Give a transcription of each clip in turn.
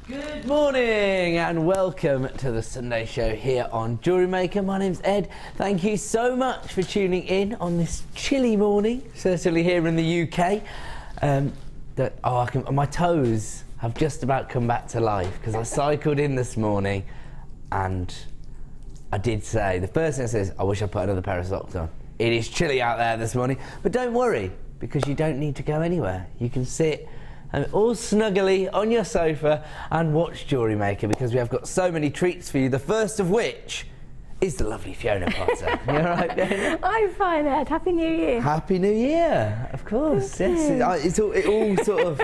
Good morning and welcome to the Sunday show here on Jewellery Maker. My name's Ed. Thank you so much for tuning in on this chilly morning, certainly here in the UK. My toes have just about come back to life because I cycled in this morning and I did say, the first thing I said is, I wish I put another pair of socks on. It is chilly out there this morning, but don't worry because you don't need to go anywhere. You can sit all snuggly on your sofa and watch Jewellery Maker because we have got so many treats for you, the first of which is the lovely Fiona Potter. You all right, Fiona? I'm fine, Ed. Happy New Year. Happy New Year, of course. Thank Yes, it all sort of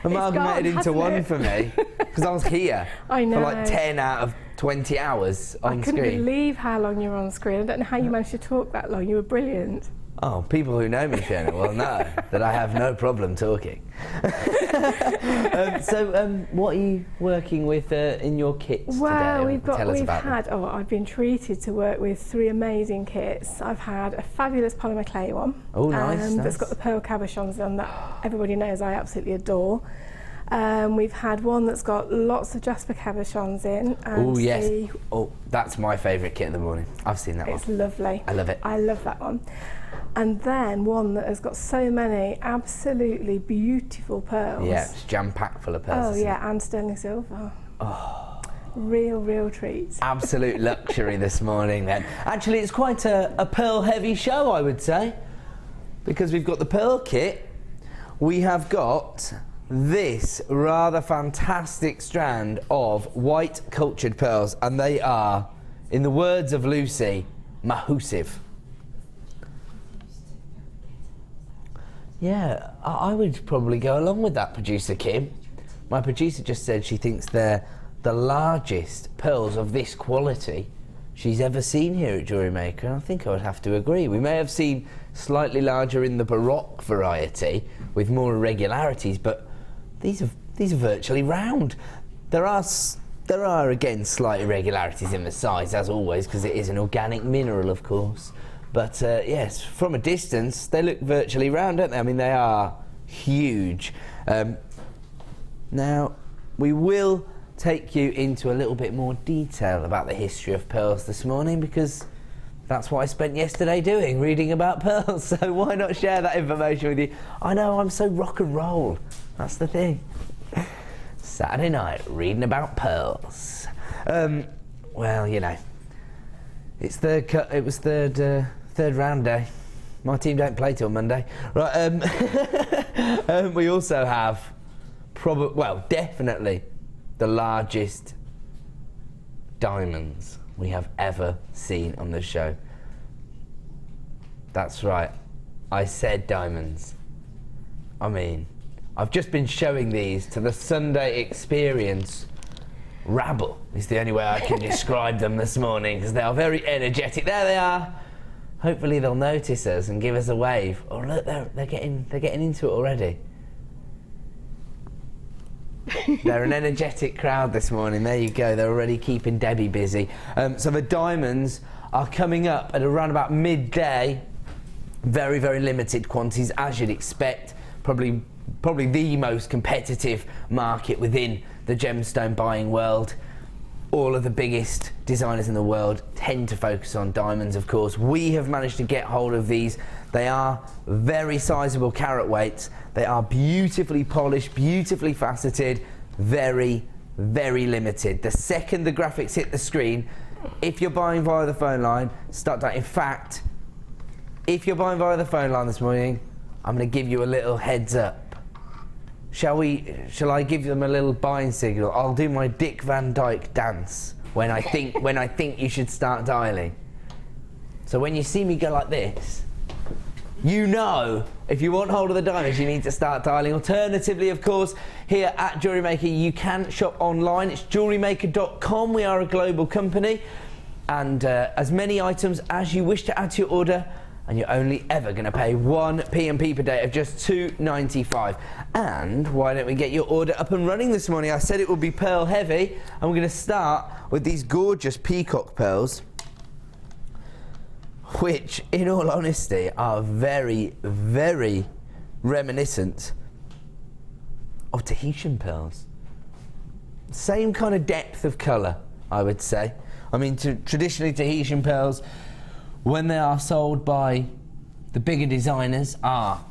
amalgamated into one for me because I was here I know. for like 10 out of 20 hours on screen. I couldn't believe how long you were on screen. I don't know how you managed to talk that long. You were brilliant. Oh, people who know me, Fiona, will know that I have no problem talking. What are you working with in your kits today? Well, I've been treated to work with 3 amazing kits. I've had a fabulous polymer clay one. Oh, nice. That's got the pearl cabochons on that everybody knows I absolutely adore. We've had one that's got lots of Jasper cabochons in. Oh, yes. Oh, that's my favourite kit of the morning. I've seen that one. It's lovely. I love it. I love that one. And then one that has got so many absolutely beautiful pearls. Yeah, it's jam-packed full of pearls. Oh, yeah, and sterling silver. Oh. Real treats. Absolute luxury this morning, then. Actually, it's quite a pearl-heavy show, I would say, because we've got the pearl kit. We have got this rather fantastic strand of white cultured pearls, and they are, in the words of Lucy, mahoosive. Yeah, I would probably go along with that, producer Kim. My producer just said she thinks they're the largest pearls of this quality she's ever seen here at Jewellery Maker, and I think I would have to agree. We may have seen slightly larger in the Baroque variety with more irregularities, but these are virtually round. There are again slight irregularities in the size, as always, because it is an organic mineral, of course. But yes, from a distance, they look virtually round, don't they? I mean, they are huge. Now, we will take you into a little bit more detail about the history of pearls this morning, because that's what I spent yesterday doing, reading about pearls. So why not share that information with you? I know, I'm so rock and roll. That's the thing. Saturday night, reading about pearls. Well, you know, it was third round day. My team don't play till Monday. Right. We also have definitely the largest diamonds we have ever seen on the show. That's right. I said diamonds. I mean, I've just been showing these to the Sunday Experience rabble, is the only way I can describe them this morning, because they are very energetic. There they are. Hopefully they'll notice us and give us a wave. Oh look, they're getting into it already. They're an energetic crowd this morning. There you go. They're already keeping Debbie busy. So the diamonds are coming up at around about midday. Very, very limited quantities, as you'd expect. Probably the most competitive market within the gemstone buying world. All of the biggest designers in the world tend to focus on diamonds, of course. We have managed to get hold of these. They are very sizable carat weights. They are beautifully polished, beautifully faceted, very, very limited. The second the graphics hit the screen, if you're buying via the phone line, start that. In fact, if you're buying via the phone line this morning, I'm going to give you a little heads up. Shall I give them a little buying signal? I'll do my Dick Van Dyke dance when I think you should start dialing. So when you see me go like this, you know if you want hold of the diamonds, you need to start dialing. Alternatively, of course, here at Jewellery Maker, you can shop online. It's JewelleryMaker.com. We are a global company, and as many items as you wish to add to your order, and you're only ever going to pay 1 P&P per day of just $2.95. And why don't we get your order up and running this morning? I said it would be pearl heavy, and we're going to start with these gorgeous peacock pearls, which, in all honesty, are very, very reminiscent of Tahitian pearls. same kind of depth of colour, I would say. I mean, traditionally Tahitian pearls, when they are sold by the bigger designers, are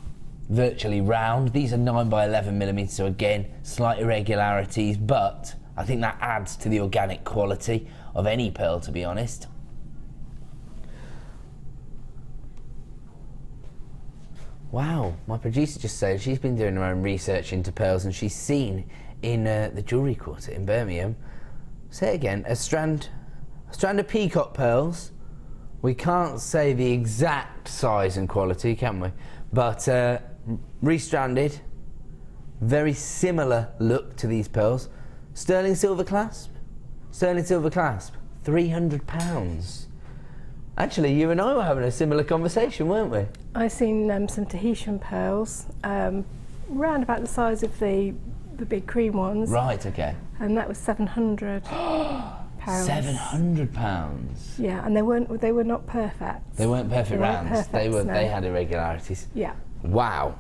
virtually round. These are 9 by 11 millimeters, so again, slight irregularities, but I think that adds to the organic quality of any pearl, to be honest. Wow, my producer just said she's been doing her own research into pearls and she's seen in the Jewellery Quarter in Birmingham. Say it again, a strand of peacock pearls. We can't say the exact size and quality, can we? But restranded, very similar look to these pearls. Sterling silver clasp, £300. Actually, you and I were having a similar conversation, weren't we? I've seen some Tahitian pearls, round about the size of the big cream ones. Right, okay. And that was £700. £700. Yeah, and they were not perfect. They weren't perfect rounds. Perfect, They had irregularities. Yeah. Wow.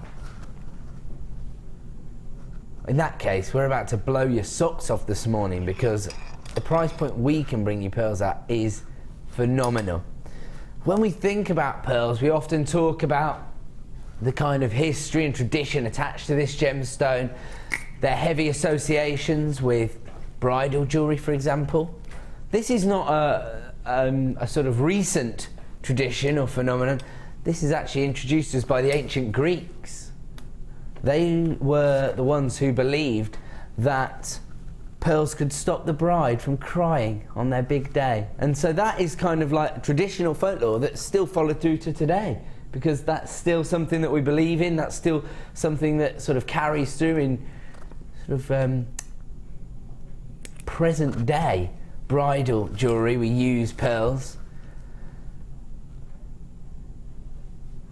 In that case, we're about to blow your socks off this morning because the price point we can bring you pearls at is phenomenal. When we think about pearls, we often talk about the kind of history and tradition attached to this gemstone, their heavy associations with bridal jewellery, for example. This is not a sort of recent tradition or phenomenon. This is actually introduced to us by the ancient Greeks. They were the ones who believed that pearls could stop the bride from crying on their big day. And so that is kind of like traditional folklore that's still followed through to today, because that's still something that we believe in, that's still something that sort of carries through in sort of present day bridal jewellery. We use pearls.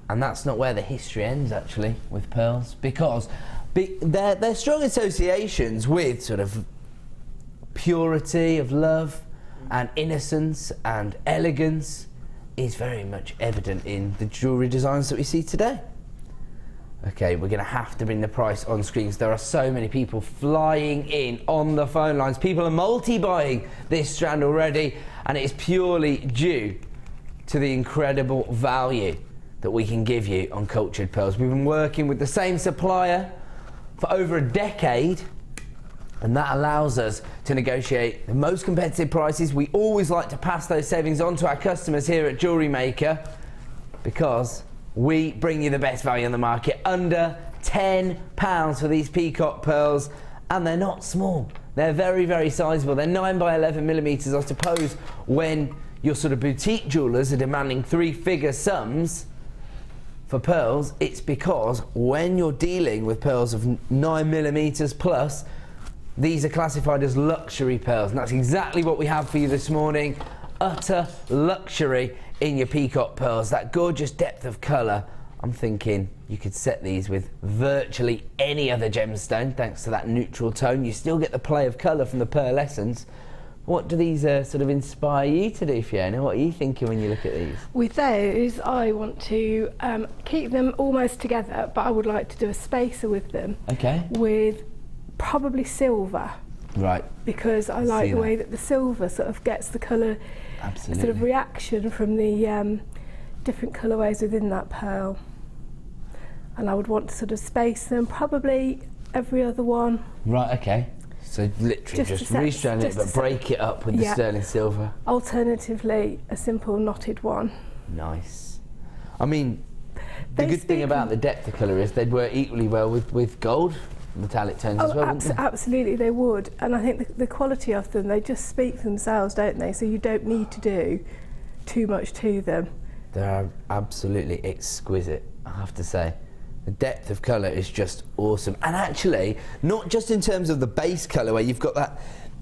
And that's not where the history ends, actually, with pearls, because their strong associations with sort of purity of love and innocence and elegance is very much evident in the jewellery designs that we see today. Okay, we're going to have to bring the price on screen because there are so many people flying in on the phone lines. People are multi-buying this strand already, and it is purely due to the incredible value that we can give you on cultured pearls. We've been working with the same supplier for over a decade, and that allows us to negotiate the most competitive prices. We always like to pass those savings on to our customers here at Jewellery Maker because we bring you the best value on the market, under £10 for these peacock pearls, and they're not small. They're very, very sizable. They're 9 by 11 millimeters. I suppose when your sort of boutique jewellers are demanding 3-figure sums for pearls, it's because when you're dealing with pearls of 9 millimeters plus, these are classified as luxury pearls, and that's exactly what we have for you this morning. Utter luxury in your peacock pearls, that gorgeous depth of colour. I'm thinking you could set these with virtually any other gemstone thanks to that neutral tone. You still get the play of colour from the pearlescence. What do these sort of inspire you to do, Fiona? What are you thinking when you look at these? With those, I want to keep them almost together, but I would like to do a spacer with them. Okay. With probably silver. Right. Because I like the way that the silver sort of gets the colour, sort of reaction from the different colourways within that pearl. And I would want to sort of space them, probably every other one. Right, okay. So literally just restrand it, but break it up with the sterling silver. Alternatively, a simple knotted one. Nice. I mean, the good thing about the depth of colour is they'd work equally well with gold metallic tones as well, wouldn't they? Absolutely, they would. And I think the quality of them, they just speak for themselves, don't they? So you don't need to do too much to them. They're absolutely exquisite, I have to say. The depth of colour is just awesome. And actually, not just in terms of the base colour where you've got that,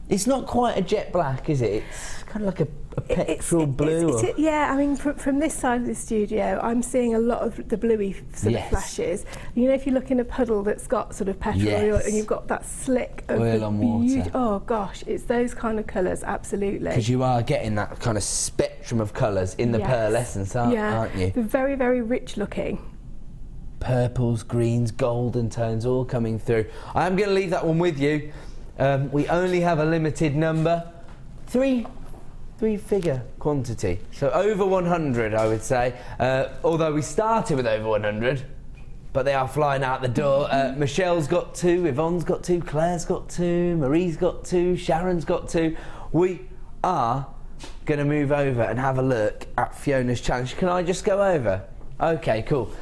it's not quite a jet black, is it? It's kind of like a petrol blue. Yeah, I mean, from this side of the studio, I'm seeing a lot of the bluey sort of flashes. You know, if you look in a puddle that's got sort of petrol oil and you've got that slick of oil on water. Oh gosh, it's those kind of colours, absolutely. Because you are getting that kind of spectrum of colours in the pearlescence, aren't you? They're very, very rich looking. Purples, greens, golden tones all coming through. I am going to leave that one with you. We only have a limited number, three-figure quantity. So over 100, I would say. Although we started with over 100, but they are flying out the door. Michelle's got 2, Yvonne's got 2, Claire's got 2, Marie's got 2, Sharon's got 2. We are going to move over and have a look at Fiona's challenge. Can I just go over? Okay, cool.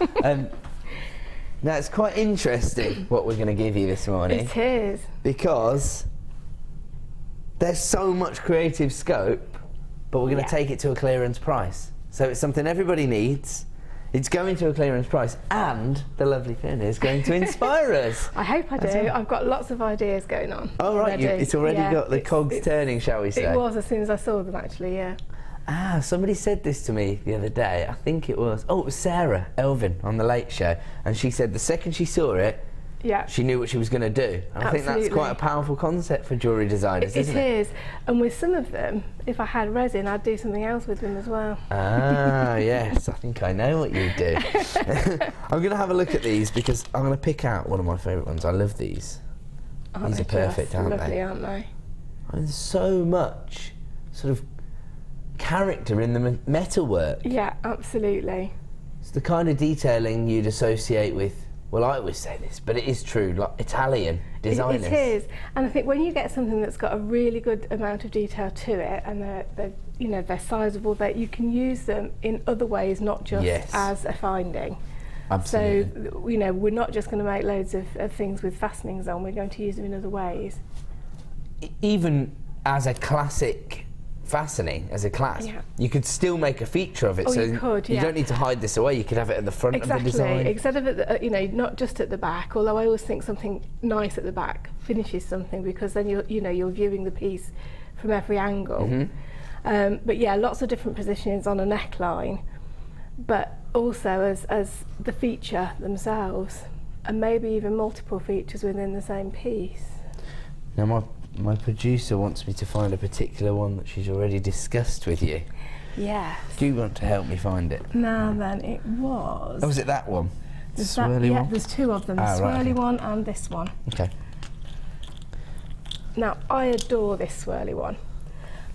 Now it's quite interesting what we're going to give you this morning. It is. Because there's so much creative scope, but we're going to take it to a clearance price. So it's something everybody needs. It's going to a clearance price, and the lovely Fiona is going to inspire us. I hope I do. I've got lots of ideas going on. Oh, right. It's already got the cogs turning, shall we say? It was as soon as I saw them, actually, yeah. Ah, somebody said this to me the other day. I think it was Sarah Elvin on The Late Show. And she said the second she saw it, she knew what she was going to do. And I think that's quite a powerful concept for jewellery designers, isn't it? It is. And with some of them, if I had resin, I'd do something else with them as well. Ah, yes. I think I know what you do. I'm going to have a look at these because I'm going to pick out one of my favourite ones. I love these. These are perfect, aren't they? Lovely, aren't they? I mean, there's so much sort of character in the metalwork. Yeah, absolutely. It's the kind of detailing you'd associate with, well, I always say this, but it is true, like Italian designers. It is, and I think when you get something that's got a really good amount of detail to it, and they're sizable, that you can use them in other ways, not just as a finding. Absolutely. So we're not just going to make loads of things with fastenings on. We're going to use them in other ways. Even as a classic fastening, as a clasp, you could still make a feature of it. So you could, you don't need to hide this away. You could have it at the front of the design. Instead of it, not just at the back. Although I always think something nice at the back finishes something, because then you're viewing the piece from every angle. But yeah, lots of different positions on a neckline, but also as the feature themselves, and maybe even multiple features within the same piece. Now my producer wants me to find a particular one that she's already discussed with you. Yes. Do you want to help me find it? Now then, it was... Oh, was it that one? The swirly one? Yeah, there's 2 of them, the swirly one and this one. Okay. Now, I adore this swirly one.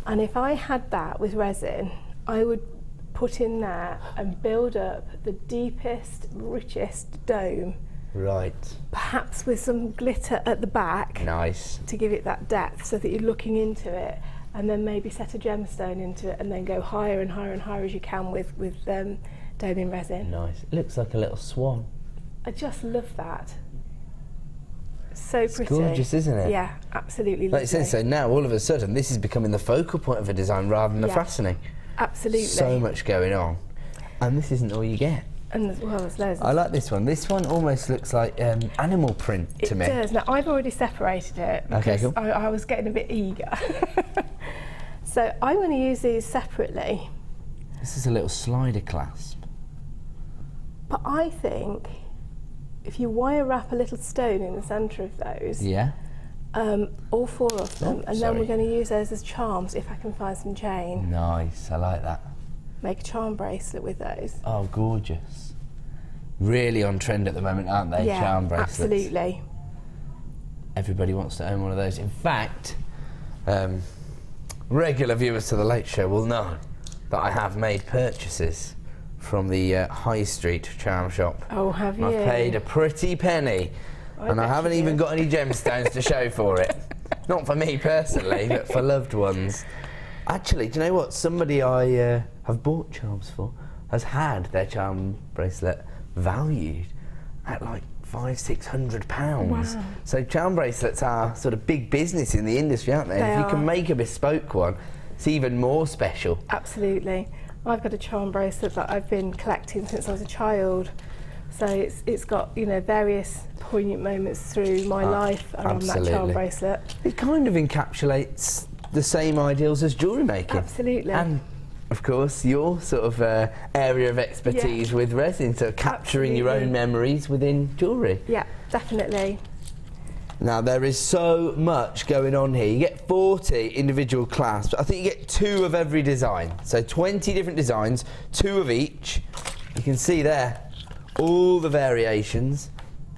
And if I had that with resin, I would put in there and build up the deepest, richest dome. Right. Perhaps with some glitter at the back. Nice. To give it that depth, so that you're looking into it, and then maybe set a gemstone into it, and then go higher and higher and higher as you can with doming resin. Nice. It looks like a little swan. I just love that. So it's pretty. Gorgeous, isn't it? Yeah, absolutely. Like you said, so now all of a sudden this is becoming the focal point of a design rather than the fastening. Absolutely. So much going on, and this isn't all you get. And there's loads. I like this one. This one almost looks like animal print to me. It does. Now, I've already separated it because cool. I was getting a bit eager. So I'm going to use these separately. This is a little slider clasp. But I think if you wire wrap a little stone in the centre of those, all 4 of them, and then we're going to use those as charms if I can find some chain. Nice, I like that. Make a charm bracelet with those. Oh, gorgeous. Really on trend at the moment, aren't they? Yeah, charm bracelets. Absolutely. Everybody wants to own one of those. In fact, regular viewers to The Late Show will know that I have made purchases from the High Street charm shop. Oh, have you? I've paid a pretty penny, and I haven't even got any gemstones to show for it. Not for me personally, but for loved ones. Actually, do you know what? Somebody I have bought charms for has had their charm bracelet valued at like £500–600. Wow. So charm bracelets are sort of big business in the industry, aren't they? If you can make a bespoke one, it's even more special. Absolutely. I've got a charm bracelet that I've been collecting since I was a child. So it's got various poignant moments through my life around that charm bracelet. It kind of encapsulates the same ideals as jewellery making. Absolutely. And of course your sort of area of expertise with resin, so capturing your own memories within jewellery. Yeah, definitely. Now there is so much going on here. You get 40 individual clasps. I think you get 2 of every design. So 20 different designs, 2 of each. You can see there all the variations,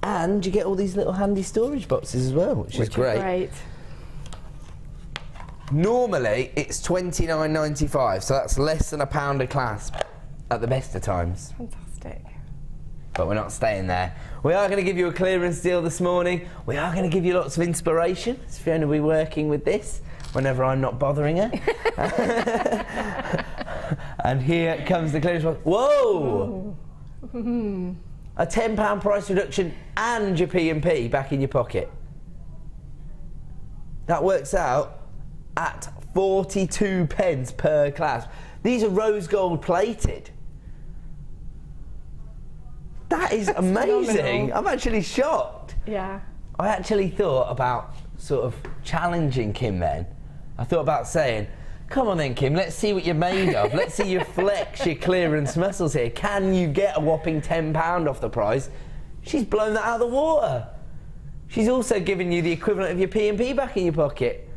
and you get all these little handy storage boxes as well, which is great. Normally, it's $29.95, so that's less than £1 a clasp at the best of times. Fantastic. But we're not staying there. We are going to give you a clearance deal this morning. We are going to give you lots of inspiration. As Fiona will be working with this whenever I'm not bothering her. And here comes the clearance. Whoa! A £10 price reduction and your P&P back in your pocket. That works out at 42 pence per clasp. These are rose gold plated. That is amazing. Phenomenal. I'm actually shocked. Yeah. I actually thought about sort of challenging Kim then. I thought about saying, come on then, Kim, let's see what you're made of. Let's see you flex your clearance muscles here. Can you get a whopping £10 off the price? She's blown that out of the water. She's also given you the equivalent of your P&P back in your pocket.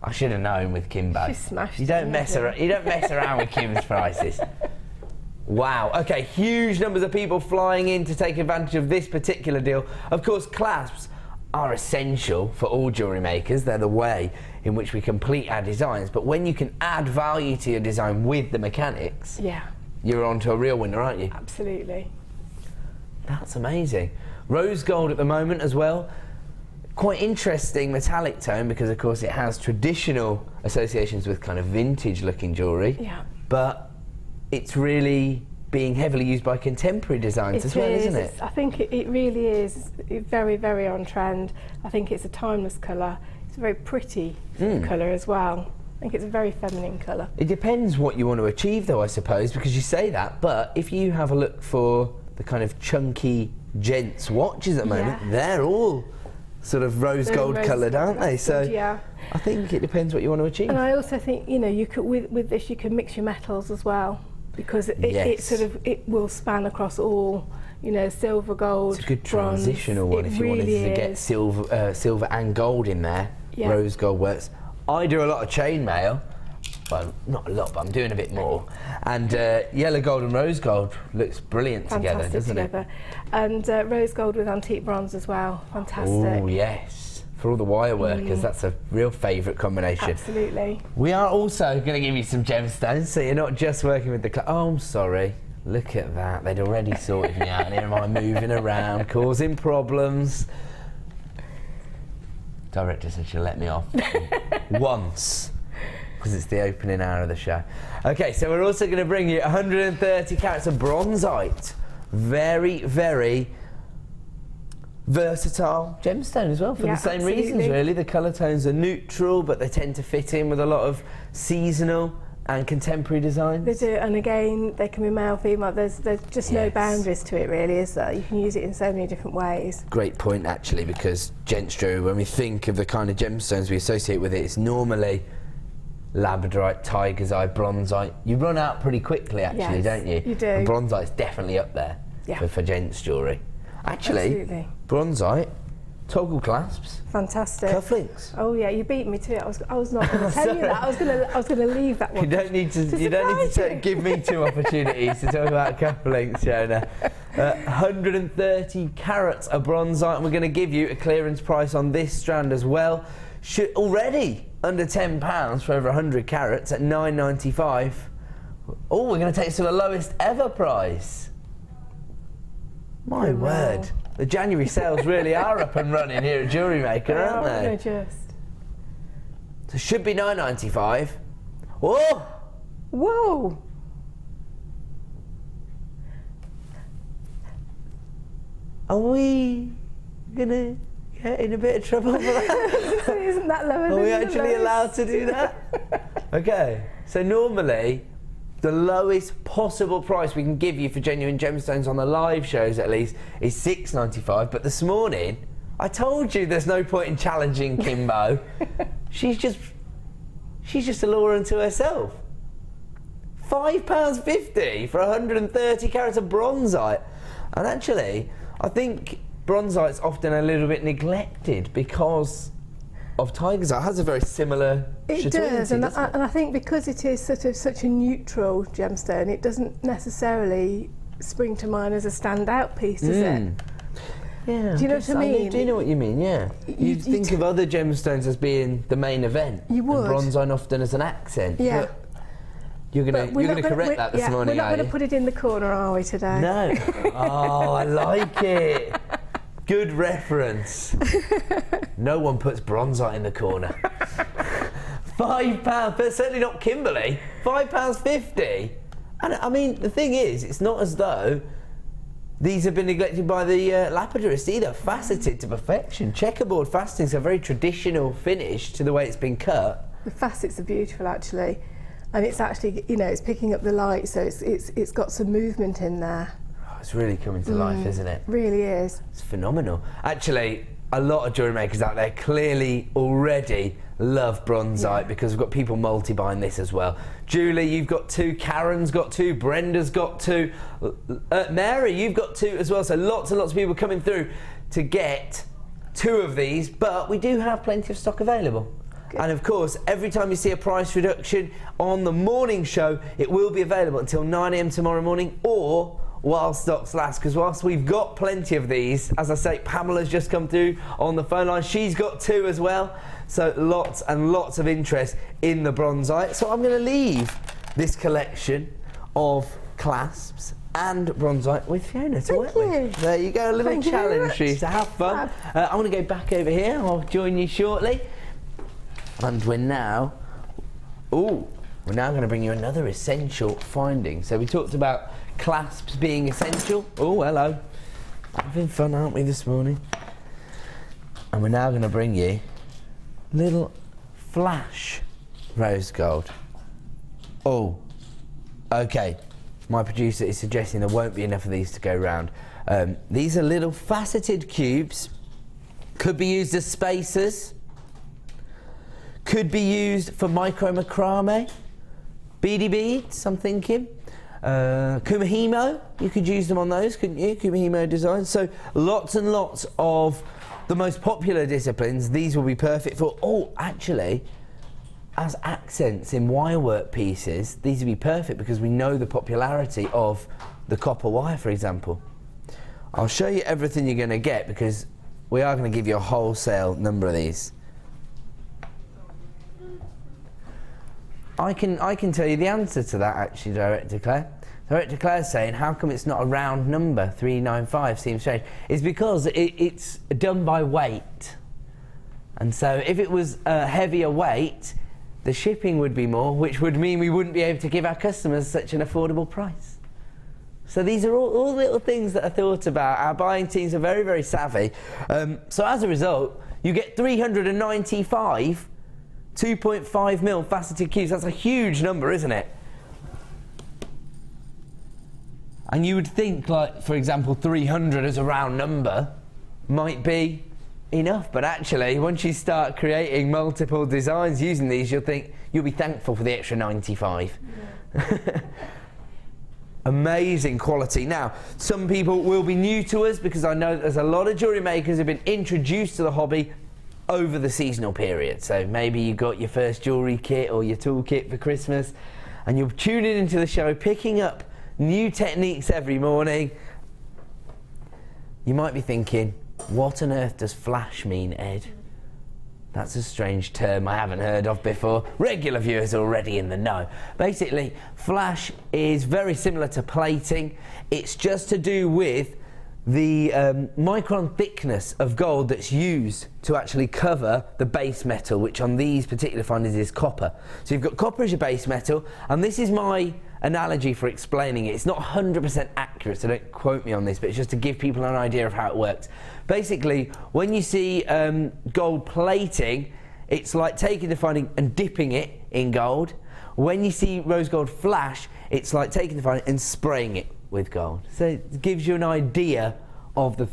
I should have known with Kimbo. She smashed you don't mess around. You don't mess around with Kim's prices. Wow. Okay, huge numbers of people flying in to take advantage of this particular deal. Of course, clasps are essential for all jewellery makers. They're the way in which we complete our designs. But when you can add value to your design with the mechanics, yeah, you're on to a real winner, aren't you? Absolutely. That's amazing. Rose gold at the moment as well. Quite interesting metallic tone because, of course, it has traditional associations with kind of vintage looking jewellery. Yeah. But it's really being heavily used by contemporary designs as well, isn't it? I think it really is very, very on trend. I think it's a timeless colour. It's a very pretty colour as well. I think it's a very feminine colour. It depends what you want to achieve though, I suppose, because you say that, but if you have a look for the kind of chunky gents watches at the moment, they're all sort of rose gold coloured, aren't they? So yeah. I think it depends what you want to achieve. And I also think, you know, you could with this you can mix your metals as well, because it will span across all, you know, silver, gold, it's a good bronze. transitional one if you wanted to get silver and gold in there. Yeah. Rose gold works. I do a lot of chainmail. Well, not a lot, but I'm doing a bit more. And yellow gold and rose gold looks brilliant together, doesn't it? And rose gold with antique bronze as well. Fantastic. Oh, yes. For all the wire workers, that's a real favourite combination. Absolutely. We are also going to give you some gemstones, so you're not just working with the... Oh, I'm sorry. Look at that. They'd already sorted me out. And here am I moving around, causing problems. Director said she'll let me off. Once. Because it's the opening hour of the show. Okay, so we're also going to bring you 130 carats of bronzite. Very, very versatile gemstone as well, for the same reasons, really. The colour tones are neutral, but they tend to fit in with a lot of seasonal and contemporary designs. They do, and again, they can be male, female. There's just no boundaries to it, really, is there? You can use it in so many different ways. Great point, actually, because gents jewellery, when we think of the kind of gemstones we associate with it, it's normally labradorite, tiger's eye, bronzite. You run out pretty quickly, actually, don't you? You do. And bronzite's definitely up there for gents jewellery. Actually, bronzite, toggle clasps, fantastic, cufflinks. Oh yeah, you beat me to it. I was not going to tell you that. I was going to leave that one. You don't need to give me two opportunities to talk about cufflinks, Fiona. 130 carats of bronzite, and we're going to give you a clearance price on this strand as well. Already under £10 for over 100 carats at £9.95. Oh, we're going to take us to the lowest ever price. My word. The January sales really are up and running here at Jewellery Maker, aren't they? They're just. So it should be £9.95. Whoa! Whoa! Are we going to get in a bit of trouble for that? Isn't that lower than Are we actually allowed to do that? Okay, so normally the lowest possible price we can give you for genuine gemstones on the live shows, at least, is £6.95. But this morning, I told you there's no point in challenging Kimbo. she's just a law unto herself. £5.50 for 130 carats of bronzite. And actually, I think bronzite's often a little bit neglected because of tiger's eye. It has a very similar It does, and I think because it is such a neutral gemstone, it doesn't necessarily spring to mind as a standout piece, does it? Yeah. Do you know what I mean? I do know what you mean, yeah. You think of other gemstones as being the main event. You would. And bronzite often as an accent. Yeah. But you're going to correct that this morning, we're not going to put it in the corner, are we, today? No. Oh, I like it. Good reference. No one puts bronzite in the corner. £5, but certainly not Kimberly. £5.50. And I mean, the thing is, it's not as though these have been neglected by the lapidarists either. Faceted to perfection. Checkerboard faceting's a very traditional finish to the way it's been cut. The facets are beautiful, actually. And it's actually, you know, it's picking up the light, so it's got some movement in there. Oh, it's really coming to life, isn't it? Really is. It's phenomenal. Actually, a lot of jewellery makers out there clearly already love Bronzite because we've got people multi-buying this as well. Julie, you've got 2. Karen's got 2. Brenda's got 2. Mary, you've got 2 as well. So lots and lots of people coming through to get 2 of these, but we do have plenty of stock available. Good. And of course, every time you see a price reduction on the morning show, it will be available until 9 AM tomorrow morning, or while stocks last, because whilst we've got plenty of these, as I say, Pamela's just come through on the phone line. She's got 2 as well. So lots and lots of interest in the Bronzite. So I'm going to leave this collection of clasps and Bronzite with Fiona to work with. There you go, a little challenge for you to have fun. I'm going to go back over here. I'll join you shortly. And we're now going to bring you another essential finding. So we talked about clasps being essential. Oh, hello. Having fun, aren't we, this morning? And we're now going to bring you little flash rose gold. Oh, okay. My producer is suggesting there won't be enough of these to go round. These are little faceted cubes. Could be used as spacers. Could be used for micro macrame, beady beads, I'm thinking. Kumahimo, you could use them on those, couldn't you? Kumahimo designs. So lots and lots of the most popular disciplines, these will be perfect for. Oh, actually, as accents in wirework pieces, these would be perfect because we know the popularity of the copper wire, for example. I'll show you everything you're going to get because we are going to give you a wholesale number of these. I can tell you the answer to that, actually, Director Claire. Director Claire's saying, how come it's not a round number? 395 seems strange. It's because it's done by weight. And so if it was a heavier weight, the shipping would be more, which would mean we wouldn't be able to give our customers such an affordable price. So these are all little things that are thought about. Our buying teams are very, very savvy. So as a result, you get 395 2.5mm faceted cubes. That's a huge number, isn't it? And you would think, like, for example, 300 as a round number might be enough, but actually, once you start creating multiple designs using these, you'll be thankful for the extra 95. Yeah. Amazing quality. Now, some people will be new to us because I know there's a lot of jewellery makers who have been introduced to the hobby over the seasonal period. So maybe you got your first jewellery kit or your tool kit for Christmas and you're tuning into the show, picking up new techniques every morning. You might be thinking, what on earth does flash mean, Ed? That's a strange term I haven't heard of before. Regular viewers are already in the know. Basically, flash is very similar to plating. It's just to do with the micron thickness of gold that's used to actually cover the base metal, which on these particular findings is copper. So you've got copper as your base metal, and this is my analogy for explaining it. It's not 100% accurate, so don't quote me on this, but it's just to give people an idea of how it works. Basically, when you see gold plating, it's like taking the finding and dipping it in gold. When you see rose gold flash, it's like taking the finding and spraying it with gold. So it gives you an idea of the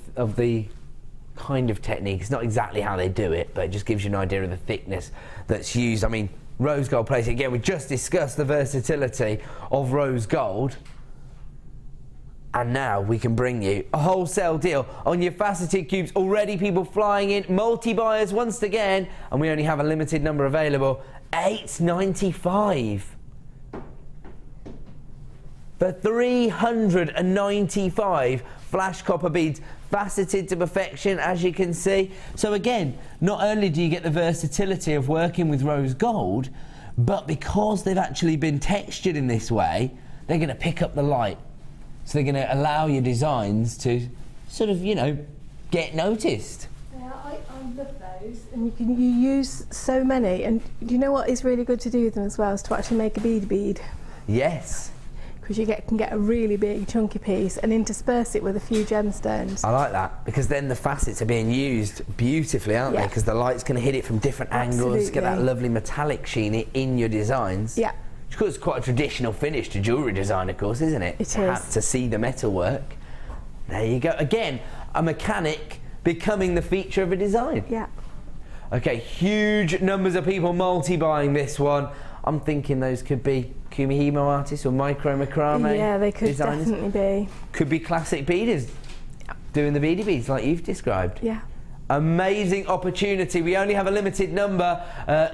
kind of technique. It's not exactly how they do it, but it just gives you an idea of the thickness that's used. I mean, rose gold plating, again, we just discussed the versatility of rose gold, and now we can bring you a wholesale deal on your faceted cubes. Already people flying in, multi-buyers once again, and we only have a limited number available. $8.95. for 395 flash copper beads, faceted to perfection, as you can see. So again, not only do you get the versatility of working with rose gold, but because they've actually been textured in this way, they're going to pick up the light. So they're going to allow your designs to sort of, you know, get noticed. Yeah, I love those. And you use so many. And do you know what is really good to do with them as well, is to actually make a bead. Yes. Because you can get a really big chunky piece and intersperse it with a few gemstones. I like that, because then the facets are being used beautifully, aren't they? Because the light's going to hit it from different angles, get that lovely metallic sheen in your designs. Yeah. It's quite a traditional finish to jewellery design, of course, isn't it? It is. To see the metalwork. There you go. Again, a mechanic becoming the feature of a design. Yeah. Okay, huge numbers of people multi-buying this one. I'm thinking those could be Kumihimo artists or micro macrame. Yeah, they could designers. definitely be. Could be classic beaders doing the beady beads like you've described. Yeah. Amazing opportunity. We only have a limited number.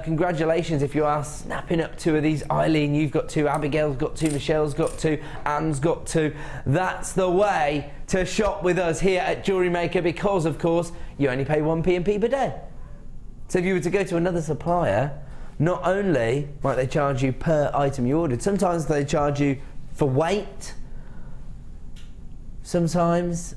Congratulations if you are snapping up 2 of these. Eileen, you've got 2. Abigail's got 2. Michelle's got 2. Anne's got 2. That's the way to shop with us here at Jewellery Maker, because, of course, you only pay 1 P&P per day. So if you were to go to another supplier, not only might they charge you per item you ordered, sometimes they charge you for weight. Sometimes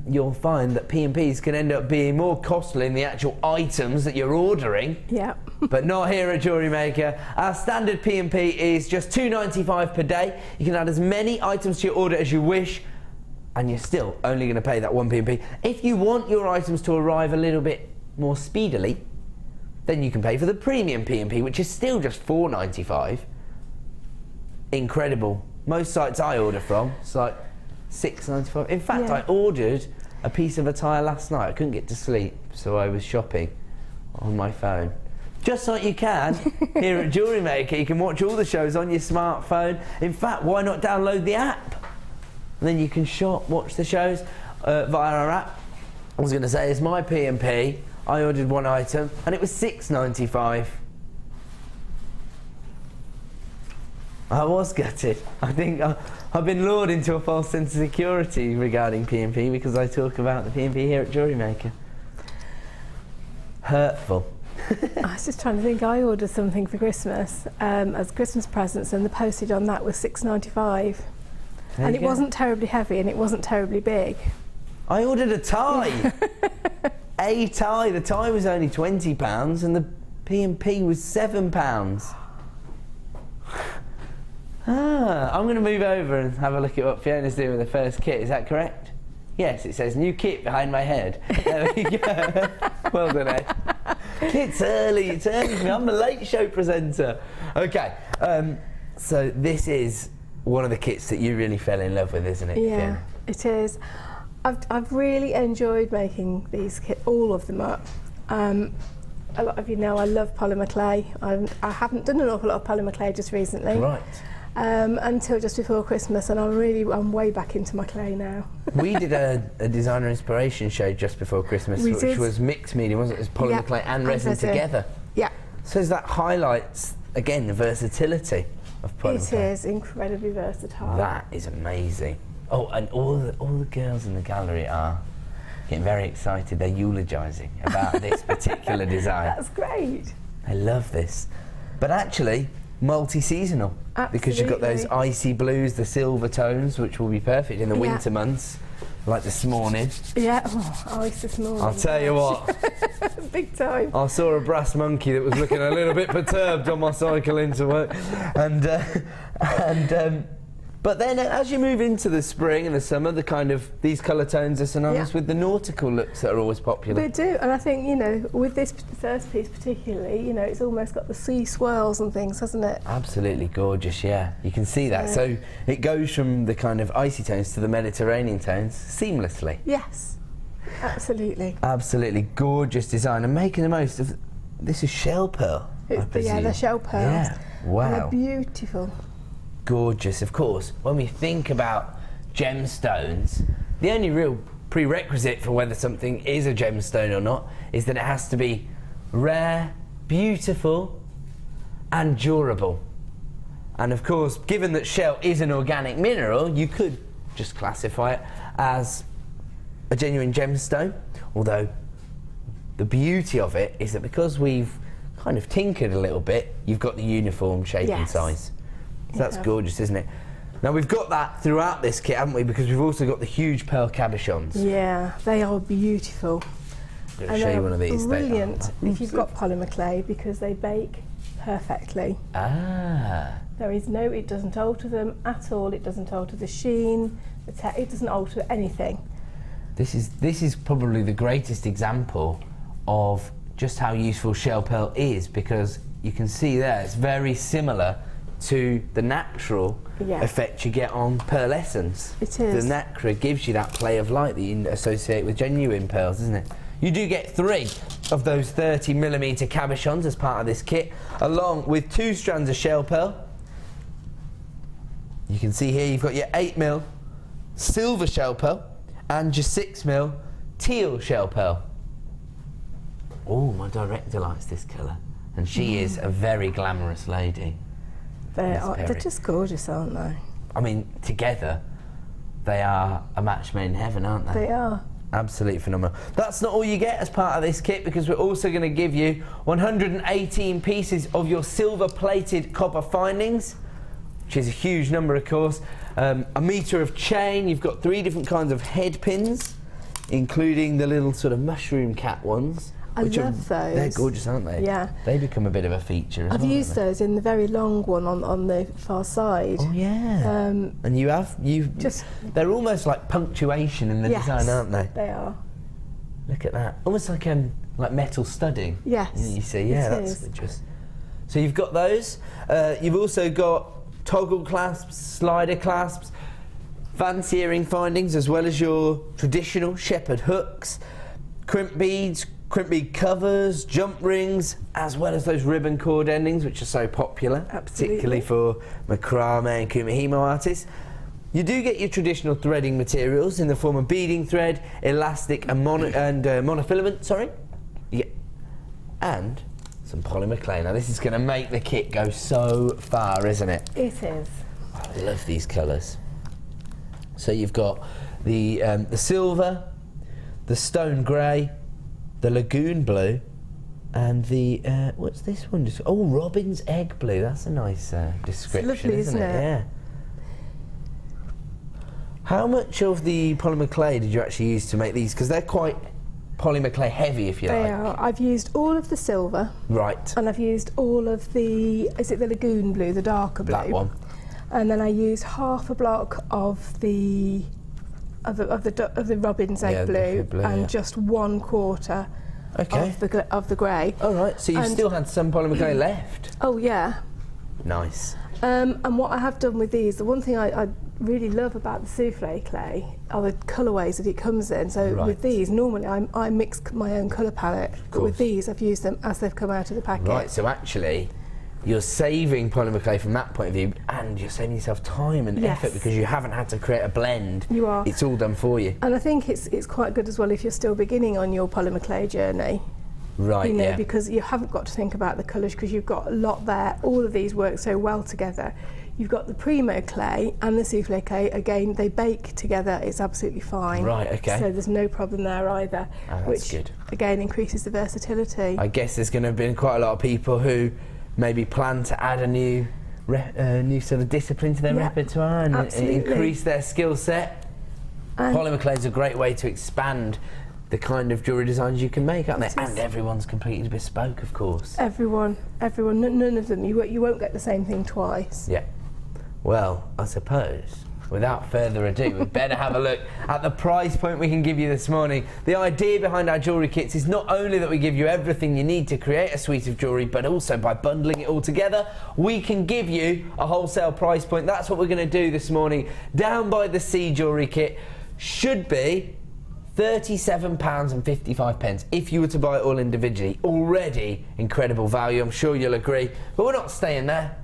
you'll find that P&Ps can end up being more costly than the actual items that you're ordering. Yeah. But not here at Jewellery Maker. Our standard P&P is just $2.95 per day. You can add as many items to your order as you wish, and you're still only going to pay that 1 P&P. If you want your items to arrive a little bit more speedily, then you can pay for the premium P&P, which is still just $4.95. Incredible. Most sites I order from, it's like $6.95. In fact, I ordered a piece of attire last night. I couldn't get to sleep, so I was shopping on my phone. Just like you can here at Jewellery Maker. You can watch all the shows on your smartphone. In fact, why not download the app? And then you can shop, watch the shows via our app. I was going to say, it's my P&P. I ordered 1 item and it was $6.95. I was gutted. I think I've been lured into a false sense of security regarding P&P because I talk about the P&P here at Jewellery Maker. Hurtful. I was just trying to think. I ordered something for Christmas as Christmas presents, and the postage on that was $6.95. And it wasn't terribly heavy and it wasn't terribly big. I ordered a tie. A tie. The tie was only £20 and the P&P was £7. I'm going to move over and have a look at what Fiona's doing with the first kit. Is that correct? Yes, it says new kit behind my head. There we go. Well done, Ed. It's early. It's early for me. I'm a late show presenter. Okay, so this is one of the kits that you really fell in love with, isn't it? Yeah, Fiona? it is. I've really enjoyed making these kits, all of them up. A lot of you know I love polymer clay. I haven't done an awful lot of polymer clay just recently. Right. Until just before Christmas, and I'm way back into my clay now. We did a designer inspiration show just before Christmas, which was mixed medium, wasn't it? It was polymer clay and resin together. Yeah. So that highlights, again, the versatility of polymer clay. It is incredibly versatile. That is amazing. Oh, and all the girls in the gallery are getting very excited. They're eulogising about this particular design. That's great. I love this. But actually, multi-seasonal. Because you've got those icy blues, the silver tones, which will be perfect in the winter months, like this morning. Yeah, ice this morning. I'll tell you what. Big time. I saw a brass monkey that was looking a little bit perturbed on my cycle into work. But then as you move into the spring and the summer, these colour tones are synonymous with the nautical looks that are always popular. They do, and I think, you know, with this first piece particularly, you know, it's almost got the sea swirls and things, hasn't it? Absolutely gorgeous, yeah. You can see that. So it goes from the kind of icy tones to the Mediterranean tones seamlessly. Yes, absolutely. Absolutely gorgeous design, and making the most of, this is shell pearl, I presume. Yeah, the shell pearls. Yeah, wow. They're beautiful. Gorgeous. Of course, when we think about gemstones, the only real prerequisite for whether something is a gemstone or not is that it has to be rare, beautiful and durable. And of course, given that shell is an organic mineral, you could just classify it as a genuine gemstone, although the beauty of it is that because we've kind of tinkered a little bit, you've got the uniform shape and size. So that's gorgeous, isn't it? Now we've got that throughout this kit, haven't we? Because we've also got the huge pearl cabochons. Yeah, they are beautiful. I'm going to show you one of these. Brilliant if you've got polymer clay, because they bake perfectly. There is no, it doesn't alter them at all. It doesn't alter the sheen, it doesn't alter anything. This is probably the greatest example of just how useful shell pearl is, because you can see there it's very similar to the natural effect you get on pearl essence. It is. The nacre gives you that play of light that you associate with genuine pearls, isn't it? You do get 3 of those 30mm cabochons as part of this kit, along with 2 strands of shell pearl. You can see here you've got your 8mm silver shell pearl and your 6mm teal shell pearl. Oh, my director likes this colour, and she is a very glamorous lady. They're just gorgeous, aren't they? I mean, together, they are a match made in heaven, aren't they? They are. Absolutely phenomenal. That's not all you get as part of this kit, because we're also going to give you 118 pieces of your silver-plated copper findings, which is a huge number, of course. A metre of chain. You've got 3 different kinds of head pins, including the little sort of mushroom cat ones. I love those. They're gorgeous, aren't they? Yeah. They become a bit of a feature as well. I've used those in the very long one on the far side. Oh yeah. And they're almost like punctuation in the design, aren't they? They are. Look at that. Almost like metal studding. Yes. You see, yeah, that's just. So you've got those. You've also got toggle clasps, slider clasps, fancy earring findings, as well as your traditional shepherd hooks, crimp beads, crimp bead covers, jump rings, as well as those ribbon cord endings, which are so popular, particularly for macrame and kumihimo artists. You do get your traditional threading materials in the form of beading thread, elastic and monofilament, sorry. Yeah. And some polymer clay. Now this is going to make the kit go so far, isn't it? It is. I love these colours. So you've got the silver, the stone grey, the lagoon blue, and the what's this one? Robin's egg blue. That's a nice description, it's lovely, isn't it? Yeah. How much of the polymer clay did you actually use to make these? Because they're quite polymer clay heavy, if you like. They are. I've used all of the silver. Right. And I've used all of the, is it the lagoon blue, the darker blue? That one. And then I used half a block of the robin's egg blue, and just 1/4 of the grey. All right. So you still had some polymer clay left. Oh yeah. Nice. And what I have done with these, the one thing I really love about the souffle clay are the colourways that it comes in. So with these, normally I mix my own colour palette, but with these I've used them as they've come out of the packet. Right, so actually you're saving polymer clay from that point of view, and you're saving yourself time and effort, because you haven't had to create a blend. You are. It's all done for you. And I think it's quite good as well if you're still beginning on your polymer clay journey. Right, you know, because you haven't got to think about the colours, because you've got a lot there. All of these work so well together. You've got the primo clay and the souffle clay. Again, they bake together. It's absolutely fine. Right, okay. So there's no problem there either. Oh, that's which good. Again increases the versatility. I guess there's going to have been quite a lot of people who maybe plan to add a new sort of discipline to their repertoire and increase their skill set. Polymer clay is a great way to expand the kind of jewellery designs you can make, aren't they? And everyone's completely bespoke, of course. Everyone, none of them. You won't get the same thing twice. Yeah. Well, I suppose, without further ado, we'd better have a look at the price point we can give you this morning. The idea behind our jewellery kits is not only that we give you everything you need to create a suite of jewellery, but also by bundling it all together, we can give you a wholesale price point. That's what we're going to do this morning. Down by the Sea jewellery kit should be £37.55 if you were to buy it all individually. Already incredible value, I'm sure you'll agree. But we're not staying there.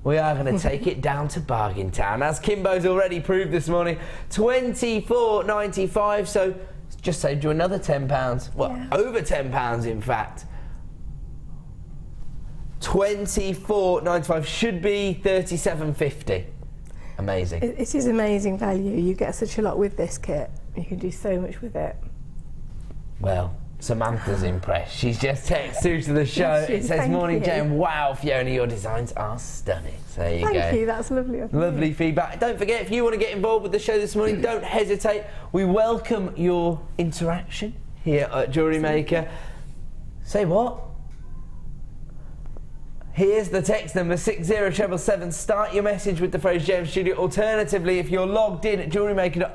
We are going to take it down to Bargain Town, as Kimbo's already proved this morning. £24.95, so it's just saved you another £10. Well, over £10 in fact. £24.95, should be £37.50. Amazing. It is amazing value. You get such a lot with this kit. You can do so much with it. Well, Samantha's impressed. She's just texted through to the show. It says, "Morning, Jane. Wow, Fiona, your designs are stunning." So there you go. Thank you, that's lovely. Lovely feedback. Don't forget, if you want to get involved with the show this morning, don't hesitate. We welcome your interaction here at Jewellery Maker. Say what? Here's the text number 60777. Start your message with the phrase Gem Studio. Alternatively, if you're logged in at JewelleryMaker.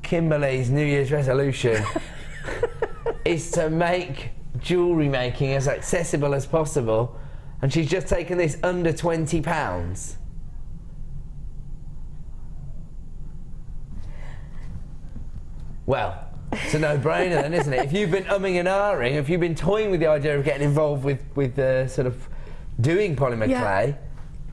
Kimberly's New Year's resolution is to make jewellery making as accessible as possible, and she's just taken this under £20. Well, it's a no-brainer then, isn't it? If you've been umming and ahhing, if you've been toying with the idea of getting involved with sort of doing polymer clay,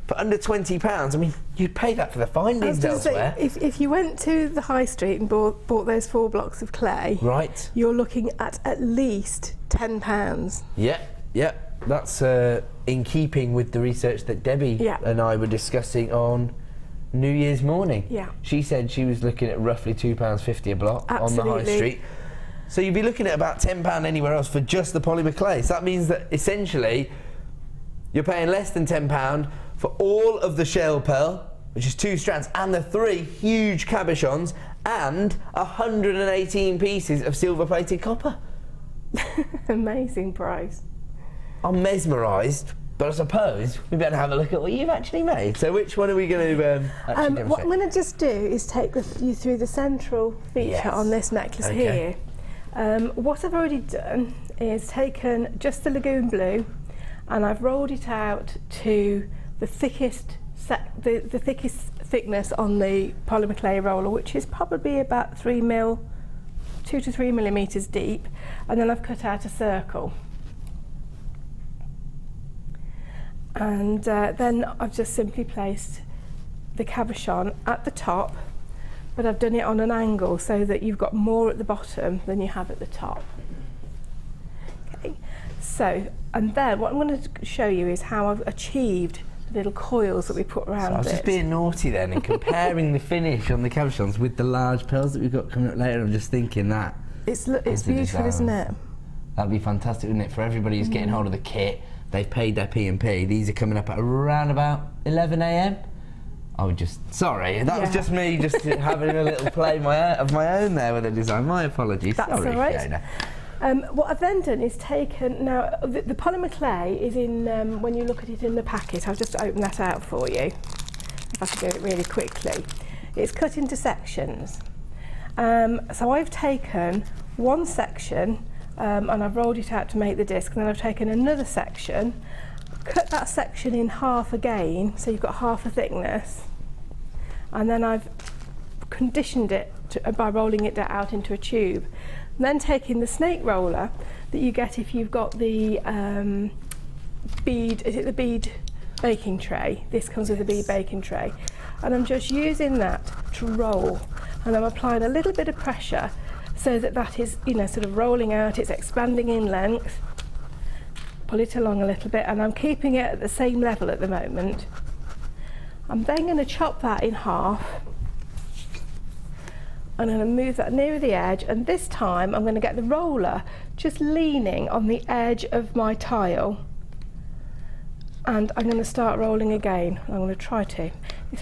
for under £20, I mean, you'd pay that for the findings elsewhere. If you went to the high street and bought those 4 blocks of clay, right, you're looking at least £10. Yeah, yeah, that's in keeping with the research that Debbie and I were discussing on New Year's morning. Yeah. She said she was looking at roughly £2.50 a block on the high street. So you'd be looking at about £10 anywhere else for just the polymer clay. So that means that essentially you're paying less than £10 for all of the shell pearl, which is 2 strands, and the 3 huge cabochons, and 118 pieces of silver-plated copper. Amazing price. I'm mesmerised, but I suppose we better have a look at what you've actually made. So which one are we going to actually demonstrate? What I'm going to just do is take you through the central feature on this necklace here. What I've already done is taken just the lagoon blue, and I've rolled it out to the thickest thickness on the polymer clay roller, which is probably about 2 to 3 millimetres deep, and then I've cut out a circle. And then I've just simply placed the cabochon at the top, but I've done it on an angle so that you've got more at the bottom than you have at the top. Okay, so, and then what I'm going to show you is how I've achieved the little coils that we put around it. So I was just being naughty then and comparing the finish on the cabochons with the large pearls that we've got coming up later. I'm just thinking that it's beautiful, isn't it? That'd be fantastic, wouldn't it, for everybody who's getting hold of the kit. They've paid their P&P. These are coming up at around about 11 AM. I would just, sorry, that was just me just having a little play of my own there with the design. My apologies. That's sorry, all right. Fiona. What I've then done is taken, now the polymer clay is in, when you look at it in the packet, I'll just open that out for you, if I can do it really quickly. It's cut into sections. So I've taken one section, and I've rolled it out to make the disc, and then I've taken another section, cut that section in half again, so you've got half a thickness, and then I've conditioned it by rolling it out into a tube. And then taking the snake roller that you get if you've got the bead, is it the bead baking tray? This comes with a bead baking tray. And I'm just using that to roll, and I'm applying a little bit of pressure so that that is, you know, sort of rolling out, it's expanding in length. Pull it along a little bit, and I'm keeping it at the same level at the moment. I'm then going to chop that in half. I'm going to move that nearer the edge, and this time I'm going to get the roller just leaning on the edge of my tile, and I'm going to start rolling again. I'm going to try to. It's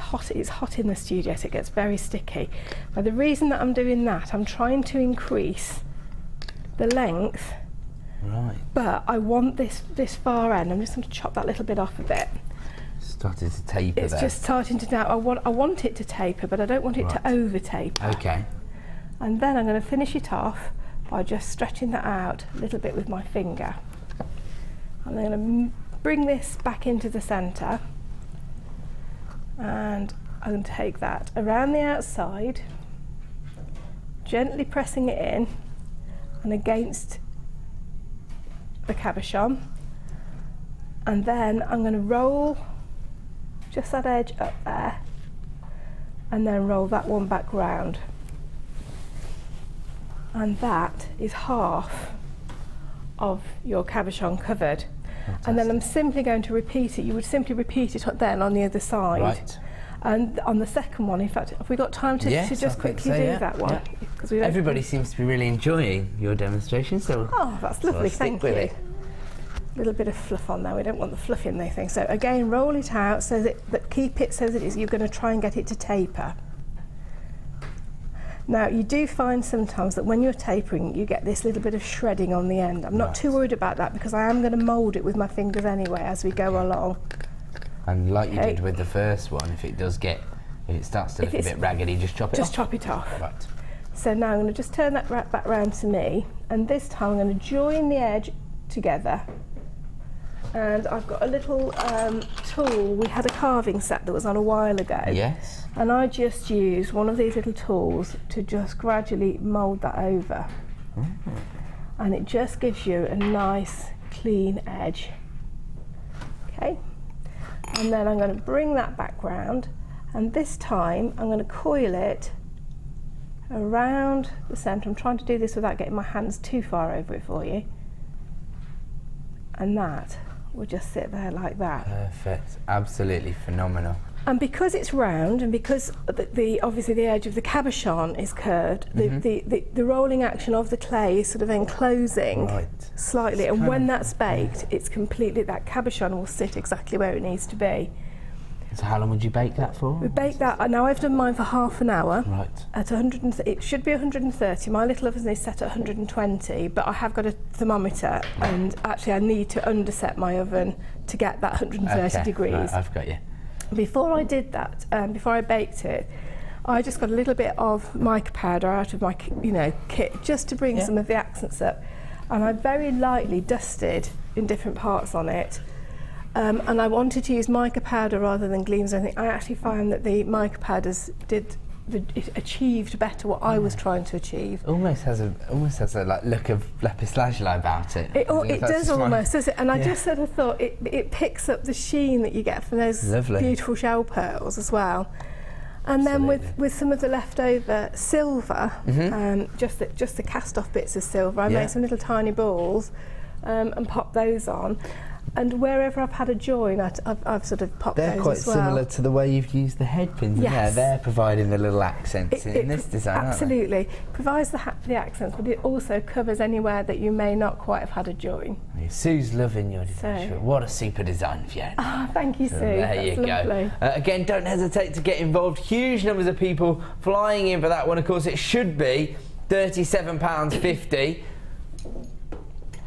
hot in the studio, so it gets very sticky. Now the reason that I'm doing that, I'm trying to increase the length, right, but I want this far end. I'm just going to chop that little bit off a bit. Started to taper It's there. just starting to now. I want it to taper, but I don't want it to over taper. Okay. And then I'm going to finish it off by just stretching that out a little bit with my finger. I'm going to bring this back into the centre, and I'm going to take that around the outside, gently pressing it in and against the cabochon, and then I'm going to roll just that edge up there, and then roll that one back round. and that is half of your cabochon covered. Fantastic. And then I'm simply going to repeat it. You would simply repeat it then on the other side. Right. And on the second one, in fact, have we got time to just quickly do that one? Yeah. Everybody seems to be really enjoying your demonstration, so that's lovely, thank you. A little bit of fluff on there, we don't want the fluff in there thing. So again, roll it out so but keep it so that you're going to try and get it to taper. Now, you do find sometimes that when you're tapering, you get this little bit of shredding on the end. I'm not too worried about that because I am going to mould it with my fingers anyway as we go along. And like you did with the first one, if it starts to look a bit raggedy, just chop it off. Just chop it off. Right. So now I'm going to just turn that back round to me, and this time I'm going to join the edge together. And I've got a little tool. We had a carving set that was on a while ago. Yes. And I just used one of these little tools to just gradually mould that over. And it just gives you a nice clean edge. Okay. And then I'm going to bring that back round, and this time I'm going to coil it around the centre. I'm trying to do this without getting my hands too far over it for you. And that will just sit there like that. Perfect, absolutely phenomenal. And because it's round, and because obviously the edge of the cabochon is curved, the rolling action of the clay is sort of enclosing slightly, and when that's baked, it's completely, that cabochon will sit exactly where it needs to be. So how long would you bake that for? We bake that, now I've done mine for half an hour. Right. At 100, it should be 130. My little oven is set at 120, but I have got a thermometer, and actually I need to underset my oven to get that 130 degrees. Right, I've got you. Before I did that, before I baked it, I just got a little bit of mica powder out of my kit just to bring some of the accents up, and I very lightly dusted in different parts on it. And I wanted to use mica powder rather than gleams. I actually found that the mica powders it achieved better what I was trying to achieve. Almost has a like look of lapis lazuli about it. It does almost, does it? And I just sort of thought it picks up the sheen that you get from those beautiful shell pearls as well. And then with some of the leftover silver, just the cast off bits of silver, I made some little tiny balls and popped those on. And wherever I've had a join, I've sort of popped those as well. They're quite similar to the way you've used the head pins. Yes. They're providing the little accents in this design, absolutely. aren't they? Provides the accents, but it also covers anywhere that you may not quite have had a join. Sue's loving your design. What a super design, Fiona. Ah, thank you, Sue. There you go. Again, don't hesitate to get involved. Huge numbers of people flying in for that one. Of course, it should be £37.50.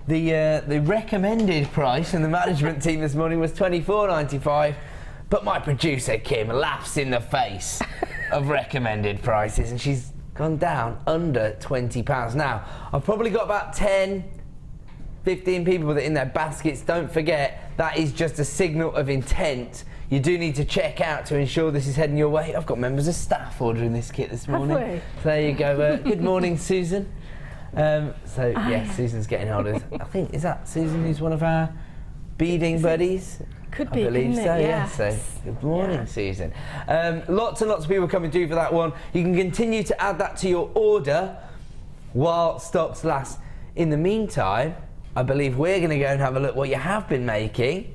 The recommended price from the management team this morning was £24.95, but my producer Kim laughs in the face of recommended prices, and she's gone down under £20. Now, I've probably got about 10, 15 people with it in their baskets. Don't forget, that is just a signal of intent. You do need to check out to ensure this is heading your way. I've got members of staff ordering this kit this morning. Have we? So there you go. Good morning, Susan. Susan's getting hold of I think, is that Susan who's one of our beading buddies? Could be, I believe so, yes. So good morning, Susan. Lots and lots of people coming through for that one. You can continue to add that to your order while stocks last. In the meantime, I believe we're going to go and have a look what you have been making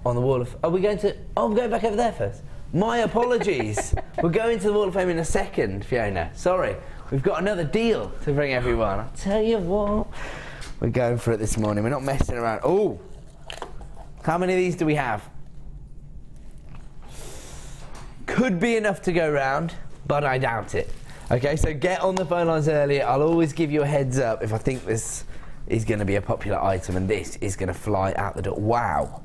on the wall of... Are we going to... Oh, we're going back over there first. My apologies. We're going to the Wall of Fame in a second, Fiona. Sorry. We've got another deal to bring everyone. I'll tell you what, we're going for it this morning. We're not messing around. Oh, how many of these do we have? Could be enough to go round, but I doubt it. Okay, so get on the phone lines earlier. I'll always give you a heads up if I think this is going to be a popular item, and this is going to fly out the door. Wow.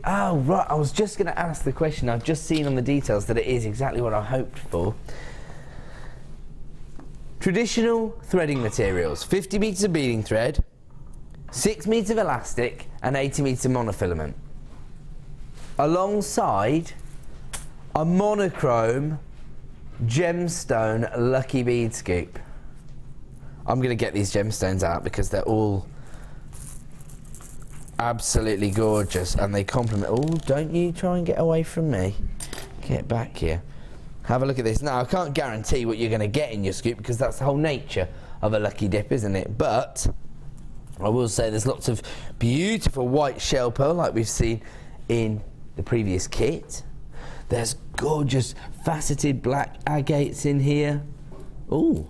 Oh, right, I was just going to ask the question. I've just seen on the details that it is exactly what I hoped for. Traditional threading materials, 50 metres of beading thread, 6 metres of elastic, and 80 metres of monofilament. Alongside a monochrome gemstone lucky bead scoop. I'm going to get these gemstones out because they're all absolutely gorgeous and they complement. Oh, don't you try and get away from me. Get back here. Have a look at this. Now, I can't guarantee what you're going to get in your scoop because that's the whole nature of a lucky dip, isn't it? But I will say there's lots of beautiful white shell pearl like we've seen in the previous kit. There's gorgeous faceted black agates in here. Ooh,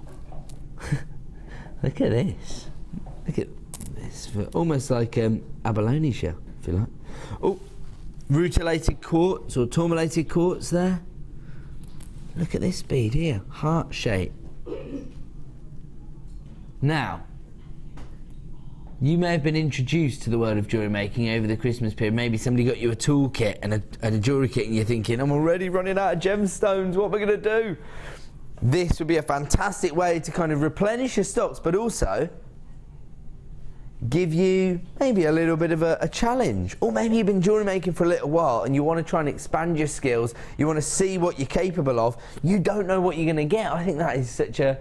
look at this. Look at this, almost like abalone shell, if you like. Oh, rutilated quartz or tourmalated quartz there. Look at this bead here, heart shape. Now, you may have been introduced to the world of jewellery making over the Christmas period. Maybe somebody got you a toolkit and a jewellery kit and you're thinking, I'm already running out of gemstones, what am I going to do? This would be a fantastic way to kind of replenish your stocks, but also give you maybe a little bit of a challenge. Or maybe you've been jewellery making for a little while and you want to try and expand your skills, you want to see what you're capable of, you don't know what you're going to get. I think that is such a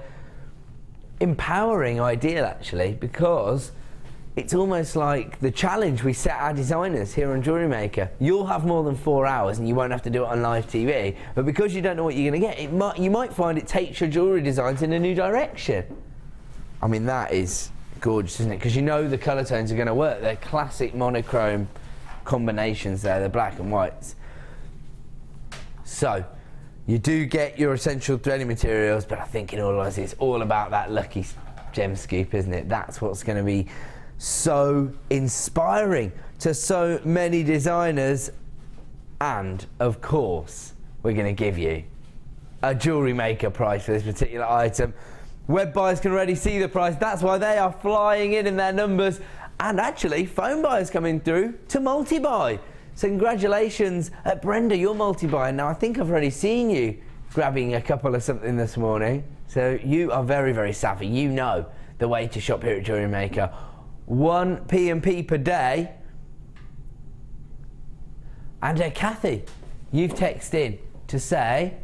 empowering ideal actually, because it's almost like the challenge we set our designers here on Jewellery Maker. You'll have more than 4 hours and you won't have to do it on live TV, but because you don't know what you're going to get, you might find it takes your jewellery designs in a new direction. I mean, that is gorgeous, isn't it? Because you know the colour tones are going to work. They're classic monochrome combinations there, they're black and whites. So, you do get your essential threading materials, but I think in all honesty it's all about that lucky gem scoop, isn't it? That's what's going to be so inspiring to so many designers. And of course we're going to give you a Jewellery Maker price for this particular item. Web buyers can already see the price, that's why they are flying in their numbers, and actually phone buyers coming through to multi-buy. So congratulations at Brenda, you're multi-buyer. Now I think I've already seen you grabbing a couple of something this morning, so you are very, very savvy. You know the way to shop here at Jewellery Maker. 1 P&P per day. And Kathy, you've texted in to say,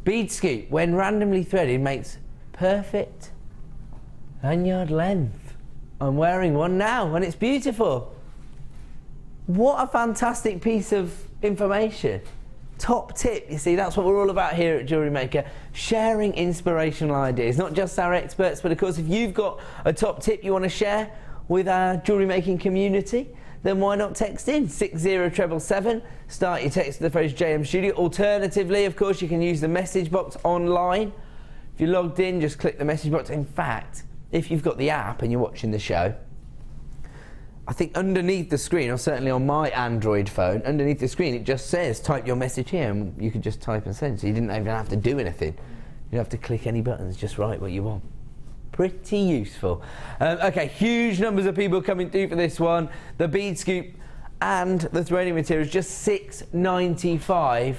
bead scoop when randomly threaded makes perfect lanyard length. I'm wearing one now and it's beautiful. What a fantastic piece of information. Top tip, you see, that's what we're all about here at Jewellery Maker, sharing inspirational ideas, not just our experts, but of course if you've got a top tip you want to share with our jewellery making community, then why not text in 60777, start your text with the phrase JM Studio. Alternatively, of course, you can use the message box online. If you're logged in, just click the message box. In fact, if you've got the app and you're watching the show, I think underneath the screen, or certainly on my Android phone, underneath the screen it just says type your message here, and you could just type and send, so you didn't even have to do anything. You don't have to click any buttons, just write what you want. Pretty useful. Okay, huge numbers of people coming through for this one. The bead scoop and the threading material is just $6.95.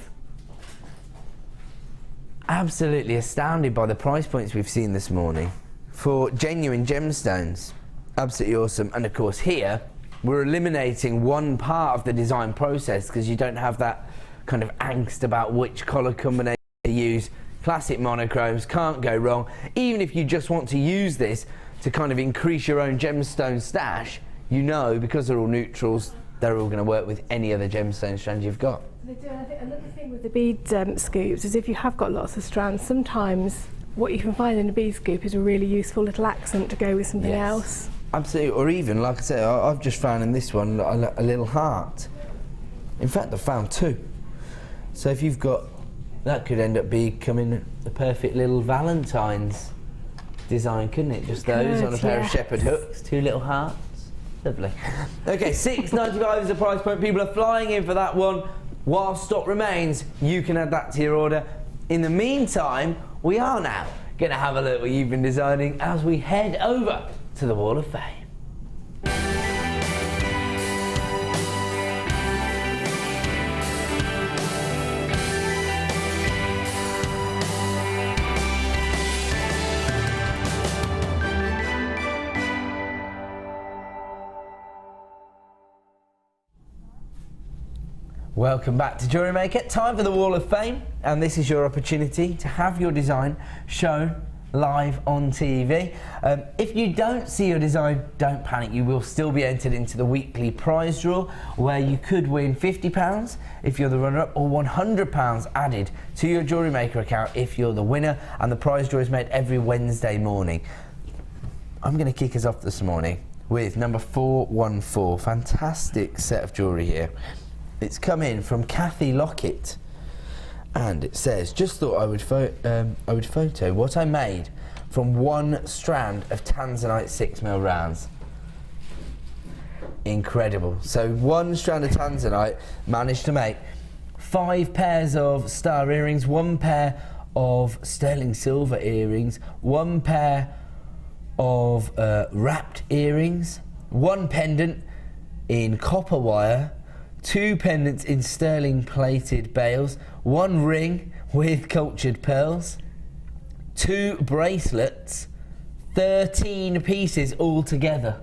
Absolutely astounded by the price points we've seen this morning for genuine gemstones. Absolutely awesome. And of course here we're eliminating one part of the design process because you don't have that kind of angst about which colour combination to use. Classic monochromes, can't go wrong. Even if you just want to use this to kind of increase your own gemstone stash, you know, because they're all neutrals, they're all going to work with any other gemstone strand you've got. They do. I think another thing with the bead scoops is if you have got lots of strands, sometimes what you can find in a bead scoop is a really useful little accent to go with something else. Absolutely, or even, like I said, I've just found in this one a little heart. In fact, I've found 2. So if you've got, that could end up becoming the perfect little Valentine's design, couldn't it? Just those on a pair of shepherd hooks, 2 little hearts. Lovely. Okay, $6.95 is the price point. People are flying in for that one. While stock remains, you can add that to your order. In the meantime, we are now going to have a look at what you've been designing as we head over to the Wall of Fame. Welcome back to Jewellery Maker. Time for the Wall of Fame, and this is your opportunity to have your design shown live on TV. If you don't see your design, don't panic. You will still be entered into the weekly prize draw, where you could win £50 if you're the runner-up, or £100 added to your Jewellery Maker account if you're the winner. And the prize draw is made every Wednesday morning. I'm going to kick us off this morning with number 414. Fantastic set of jewellery here. It's come in from Kathy Lockett, and it says, just thought I would photo what I made from one strand of Tanzanite 6mm rounds. Incredible. So one strand of Tanzanite managed to make 5 pairs of star earrings, 1 pair of sterling silver earrings, 1 pair of wrapped earrings, 1 pendant in copper wire, 2 pendants in sterling plated bales, 1 ring with cultured pearls, 2 bracelets, 13 pieces all together.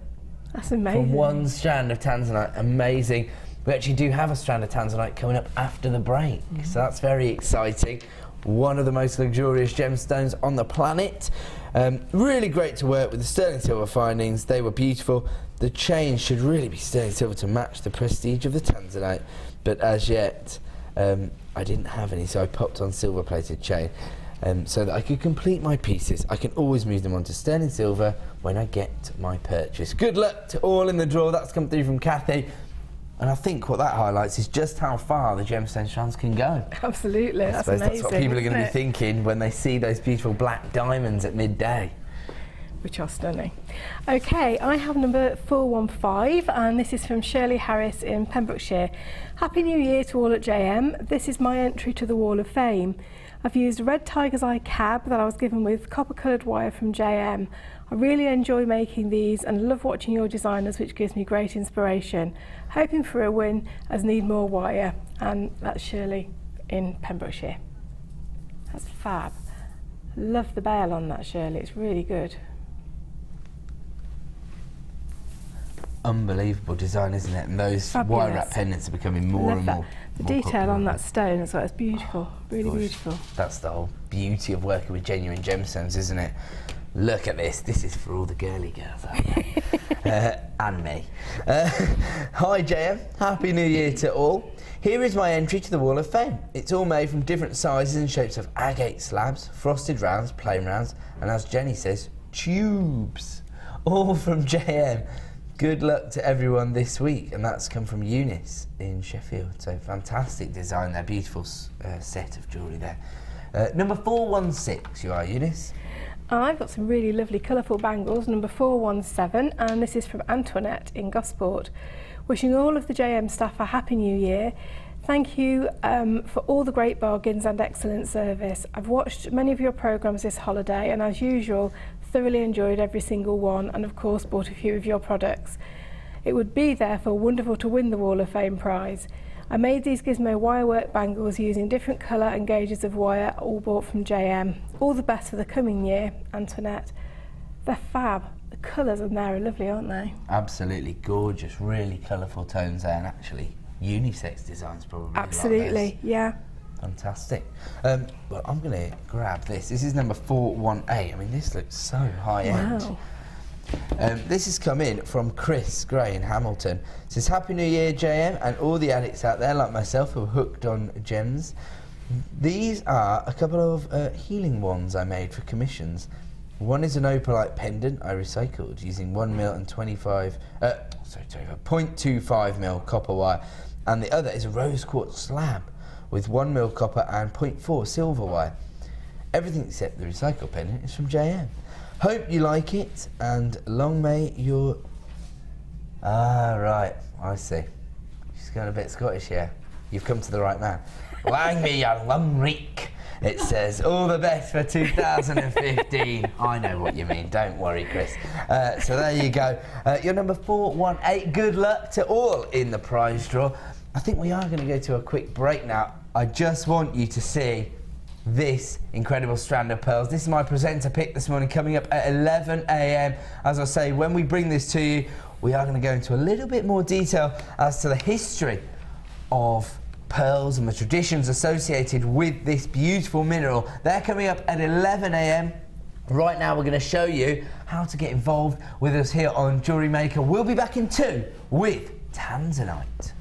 That's amazing. From one strand of Tanzanite. Amazing. We actually do have a strand of Tanzanite coming up after the break, so that's very exciting. One of the most luxurious gemstones on the planet. Really great to work with. The sterling silver findings, they were beautiful. The chain should really be sterling silver to match the prestige of the Tanzanite, but as yet I didn't have any, so I popped on silver plated chain so that I could complete my pieces. I can always move them onto sterling silver when I get my purchase. Good luck to all in the draw. That's come through from Kathy. And I think what that highlights is just how far the gemstone strands can go. Absolutely, that's amazing. That's what people are going to be thinking when they see those beautiful black diamonds at midday. Which are stunning. Okay, I have number 415, and this is from Shirley Harris in Pembrokeshire. Happy New Year to all at JM. This is my entry to the Wall of Fame. I've used a red tiger's eye cab that I was given with copper coloured wire from JM. I really enjoy making these and love watching your designers, which gives me great inspiration. Hoping for a win as need more wire. And that's Shirley in Pembrokeshire. That's fab. Love the bail on that, Shirley, it's really good. Unbelievable design, isn't it? And those wire wrap pendants are becoming more and more. The detail on that stone as well, it's beautiful, really beautiful. That's the whole beauty of working with genuine gemstones, isn't it? Look at this. This is for all the girly girls out there. And me. Hi JM, Happy New Year to all. Here is my entry to the Wall of Fame. It's all made from different sizes and shapes of agate slabs, frosted rounds, plain rounds, and as Jenny says, tubes. All from JM. Good luck to everyone this week. And that's come from Eunice in Sheffield. So fantastic design there, beautiful set of jewellery there. Number 416, you are, Eunice? I've got some really lovely colourful bangles, number 417, and this is from Antoinette in Gosport. Wishing all of the JM staff a Happy New Year. Thank you for all the great bargains and excellent service. I've watched many of your programmes this holiday, and as usual, thoroughly enjoyed every single one, and of course bought a few of your products. It would be therefore wonderful to win the Wall of Fame prize. I made these gizmo wirework bangles using different colour and gauges of wire, all bought from JM. All the best for the coming year, Antoinette. They're fab. The colours on there are lovely, aren't they? Absolutely gorgeous, really colourful tones there, and actually unisex designs probably. Absolutely, yeah. Fantastic. Well, I'm going to grab this. This is number 418. I mean, this looks so high end. This has come in from Chris Gray in Hamilton. It says, Happy New Year, JM, and all the addicts out there like myself who are hooked on gems. These are a couple of healing wands I made for commissions. One is an opalite pendant I recycled using 1mm and 0.25mm copper wire, and the other is a rose quartz slab with 1mm copper and 0.4 silver wire. Everything except the recycled pendant is from JM. Hope you like it, and long may your... Ah, right, I see. She's going a bit Scottish here. You've come to the right man. Lang me your lumreek. It says, all the best for 2015. I know what you mean, don't worry, Chris. So there you go. You're number 418. Good luck to all in the prize draw. I think we are going to go to a quick break now. I just want you to see this incredible strand of pearls. This is my presenter pick this morning, coming up at 11 AM. As I say, when we bring this to you, we are going to go into a little bit more detail as to the history of pearls and the traditions associated with this beautiful mineral. They're coming up at 11 AM. Right now we're going to show you how to get involved with us here on Jewellery Maker. We'll be back in 2 with Tanzanite.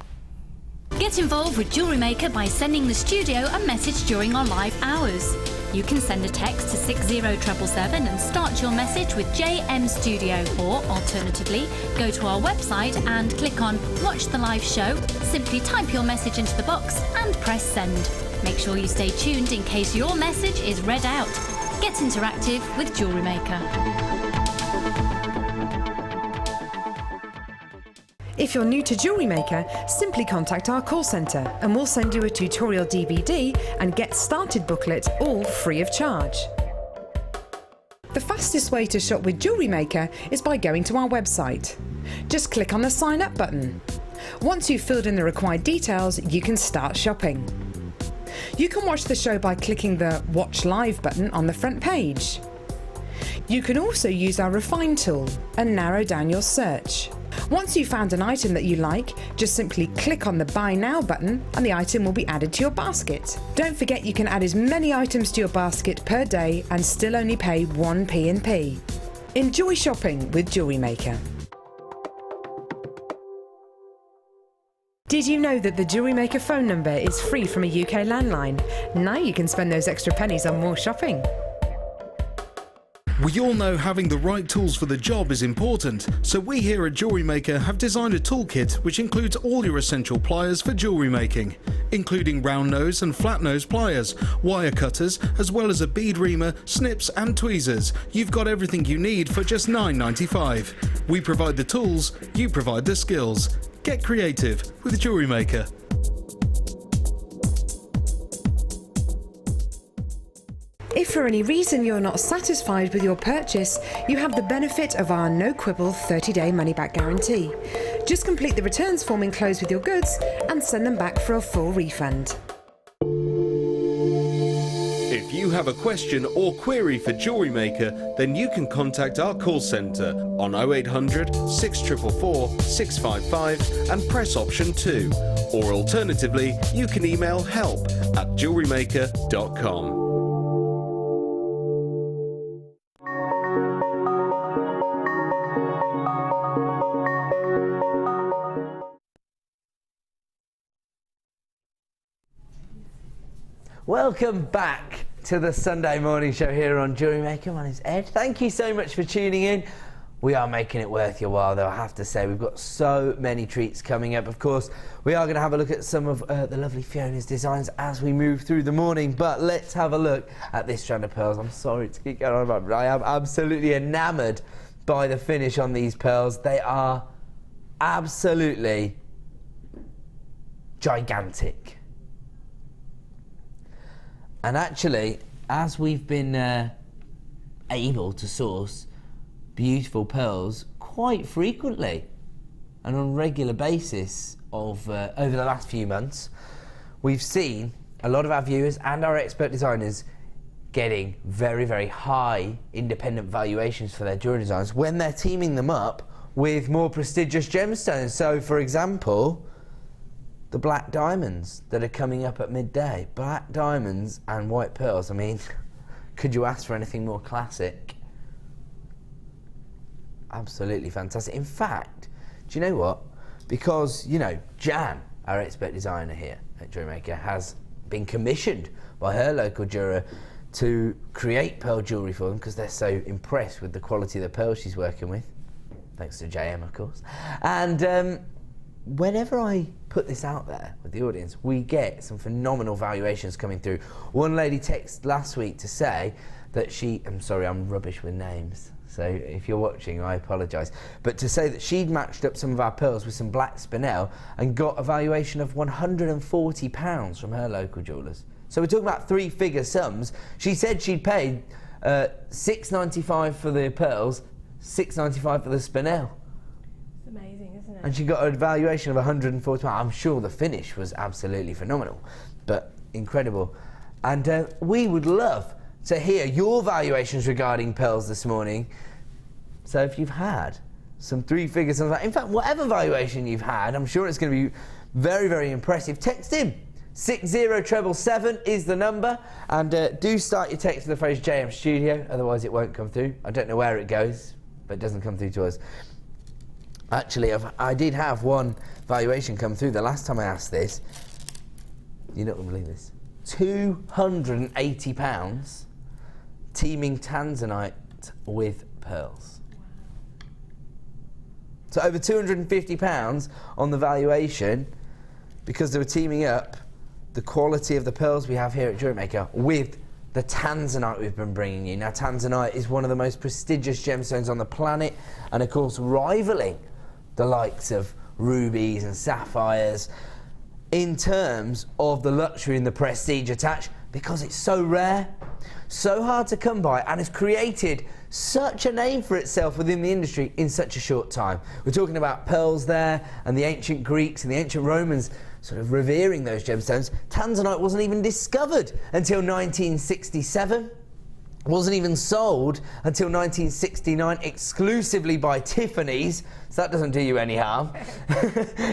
Get involved with Jewellery Maker by sending the studio a message during our live hours. You can send a text to 60777 and start your message with JM Studio, or alternatively, go to our website and click on Watch the Live Show, simply type your message into the box and press send. Make sure you stay tuned in case your message is read out. Get interactive with Jewellery Maker. If you're new to Jewellery Maker, simply contact our call centre and we'll send you a tutorial DVD and Get Started booklet, all free of charge. The fastest way to shop with Jewellery Maker is by going to our website. Just click on the Sign Up button. Once you've filled in the required details, you can start shopping. You can watch the show by clicking the Watch Live button on the front page. You can also use our Refine tool and narrow down your search. Once you've found an item that you like, just simply click on the Buy Now button and the item will be added to your basket. Don't forget you can add as many items to your basket per day and still only pay 1 P&P. Enjoy shopping with Jewellery Maker. Did you know that the Jewellery Maker phone number is free from a UK landline? Now you can spend those extra pennies on more shopping. We all know having the right tools for the job is important, so we here at Jewellery Maker have designed a toolkit which includes all your essential pliers for jewellery making, including round nose and flat nose pliers, wire cutters, as well as a bead reamer, snips and tweezers. You've got everything you need for just $9.95. We provide the tools, you provide the skills. Get creative with Jewellery Maker. If for any reason you're not satisfied with your purchase, you have the benefit of our no-quibble 30-day money-back guarantee. Just complete the returns form enclosed with your goods and send them back for a full refund. If you have a question or query for Jewellery Maker, then you can contact our call centre on 0800 644 655 and press option 2. Or alternatively, you can email help@jewellerymaker.com. Welcome back to the Sunday morning show here on Jewellery Maker. My name's Ed. Thank you so much for tuning in. We are making it worth your while, though, I have to say. We've got so many treats coming up. Of course, we are going to have a look at some of the lovely Fiona's designs as we move through the morning. But let's have a look at this strand of pearls. I'm sorry to keep going on about it, but I am absolutely enamoured by the finish on these pearls. They are absolutely gigantic. And actually, as we've been able to source beautiful pearls quite frequently and on a regular basis over the last few months, we've seen a lot of our viewers and our expert designers getting very, very high independent valuations for their jewellery designs when they're teaming them up with more prestigious gemstones. So, for example, the black diamonds that are coming up at midday. Black diamonds and white pearls. I mean, could you ask for anything more classic? Absolutely fantastic. In fact, do you know what? Because, you know, Jan, our expert designer here at Jewellery Maker, has been commissioned by her local jeweller to create pearl jewellery for them because they're so impressed with the quality of the pearls she's working with. Thanks to JM, of course. And whenever I put this out there with the audience, we get some phenomenal valuations coming through. One lady texted last week to say that I'm sorry, I'm rubbish with names, so if you're watching, I apologise, but to say that she'd matched up some of our pearls with some black spinel and got a valuation of £140 from her local jewellers. So we're talking about 3-figure sums. She said she'd paid $6.95 for the pearls, $6.95 for the spinel. Amazing, isn't it? And she got a valuation of £140. I'm sure the finish was absolutely phenomenal, but incredible. And we would love to hear your valuations regarding pearls this morning. So if you've had some 3-figure sums, in fact, whatever valuation you've had, I'm sure it's going to be very, very impressive. Text in 60777 is the number, and do start your text with the phrase JM Studio, otherwise it won't come through. I don't know where it goes, but it doesn't come through to us. Actually, I did have one valuation come through the last time I asked this. You don't believe this. £280 teaming Tanzanite with pearls. So over £250 on the valuation, because they were teaming up the quality of the pearls we have here at Jewellery Maker with the Tanzanite we've been bringing you. Now, Tanzanite is one of the most prestigious gemstones on the planet, and of course rivaling the likes of rubies and sapphires in terms of the luxury and the prestige attached, because it's so rare, so hard to come by, and has created such a name for itself within the industry in such a short time. We're talking about pearls there, and the ancient Greeks and the ancient Romans sort of revering those gemstones. Tanzanite wasn't even discovered until 1967. Wasn't even sold until 1969 exclusively by Tiffany's, so that doesn't do you any harm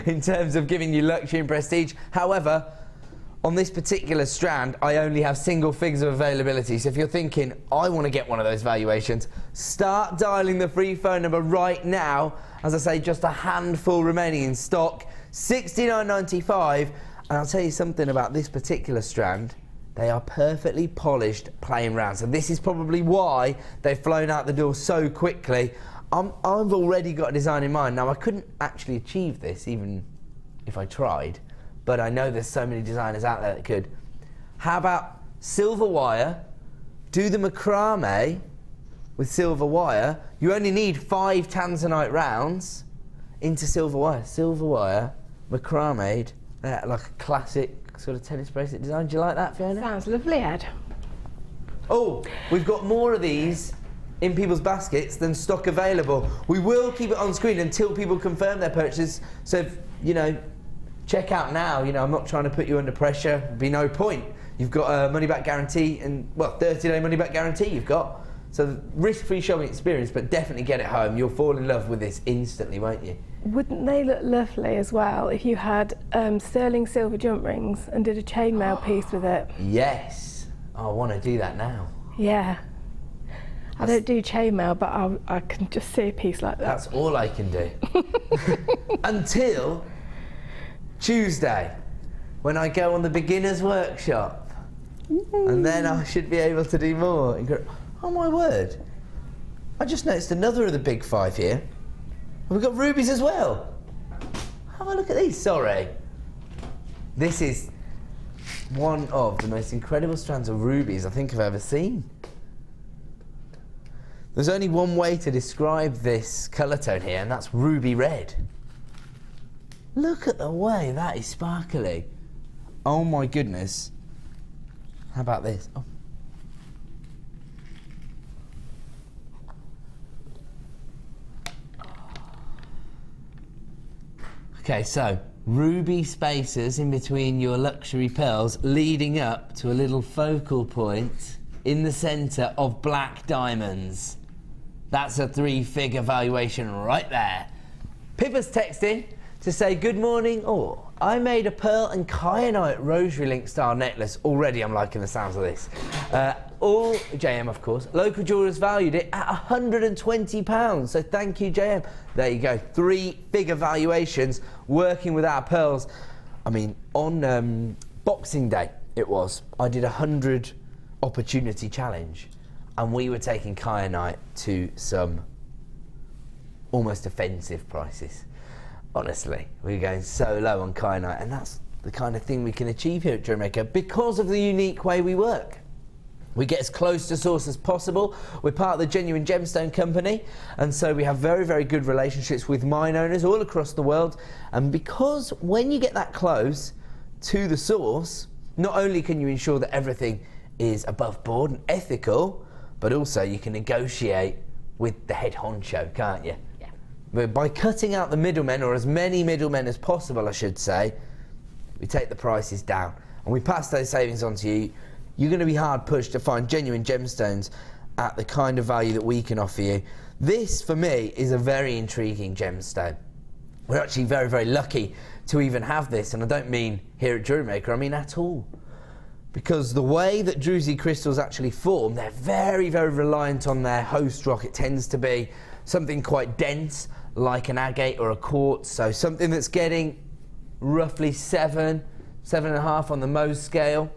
in terms of giving you luxury and prestige. However, on this particular strand, I only have single figures of availability, so if you're thinking, I want to get one of those valuations, start dialing the free phone number right now. As I say, just a handful remaining in stock, $69.95, and I'll tell you something about this particular strand. They are perfectly polished plain round. So this is probably why they've flown out the door so quickly. I've already got a design in mind. Now, I couldn't actually achieve this even if I tried, but I know there's so many designers out there that could. How about silver wire? Do the macrame with silver wire. You only need 5 Tanzanite rounds into silver wire, macrame, like a classic sort of tennis bracelet design. Do you like that, Fiona? Sounds lovely, Ed. Oh, we've got more of these in people's baskets than stock available. We will keep it on screen until people confirm their purchases. So, if, you know, check out now. You know, I'm not trying to put you under pressure. There'd be no point. You've got a money-back guarantee and, well, 30-day money-back guarantee you've got. So risk-free shopping experience, but definitely get it home. You'll fall in love with this instantly, won't you? Wouldn't they look lovely as well if you had sterling silver jump rings and did a chainmail piece with it? Yes. Oh, I want to do that now. Yeah. I don't do chainmail, but I can just see a piece like that. That's all I can do. Until Tuesday, when I go on the beginner's workshop. And then I should be able to do more. And go, oh my word. I just noticed another of the big 5 here. We've got rubies as well. Have a look at these, sorry. This is one of the most incredible strands of rubies I think I've ever seen. There's only one way to describe this colour tone here, and that's ruby red. Look at the way that is sparkly. Oh my goodness. How about this? Oh. Okay, so ruby spaces in between your luxury pearls, leading up to a little focal point in the centre of black diamonds. That's a 3-figure valuation right there. Pippa's texting to say, good morning. Oh, I made a pearl and kyanite rosary link style necklace. Already I'm liking the sounds of this. All JM, of course. Local jewellers valued it at £120. So thank you, JM. There you go. 3-figure valuations working with our pearls. I mean, on Boxing Day it was. I did a 100 opportunity challenge, and we were taking kyanite to some almost offensive prices. Honestly, we were going so low on kyanite, and that's the kind of thing we can achieve here at Jewellery Maker because of the unique way we work. We get as close to source as possible. We're part of the Genuine Gemstone Company, and so we have very, very good relationships with mine owners all across the world. And because when you get that close to the source, not only can you ensure that everything is above board and ethical, but also you can negotiate with the head honcho, can't you? Yeah. But by cutting out the middlemen, or as many middlemen as possible, I should say, we take the prices down and we pass those savings on to you. You're going to be hard pushed to find genuine gemstones at the kind of value that we can offer you. This, for me, is a very intriguing gemstone. We're actually very, very lucky to even have this, and I don't mean here at Jewellery Maker, I mean at all. Because the way that Druzzy crystals actually form, they're very, very reliant on their host rock. It tends to be something quite dense, like an agate or a quartz, so something that's getting roughly 7.5 on the Mohs scale.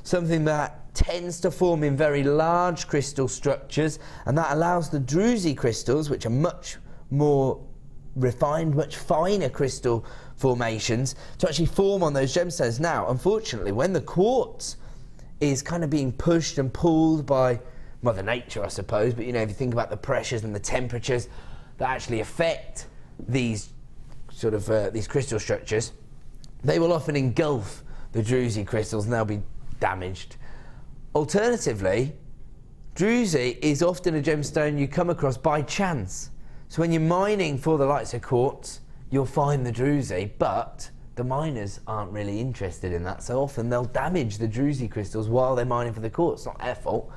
Something that tends to form in very large crystal structures, and that allows the Druzzy crystals, which are much more refined, much finer crystal formations, to actually form on those gemstones. Now, unfortunately, when the quartz is kind of being pushed and pulled by Mother Nature, I suppose, but you know, if you think about the pressures and the temperatures that actually affect these sort of these crystal structures, they will often engulf the Druzzy crystals and they'll be damaged. Alternatively, Druzzy is often a gemstone you come across by chance. So when you're mining for the likes of quartz, you'll find the Druzzy, but the miners aren't really interested in that, so often they'll damage the Druzzy crystals while they're mining for the quartz. It's not their fault.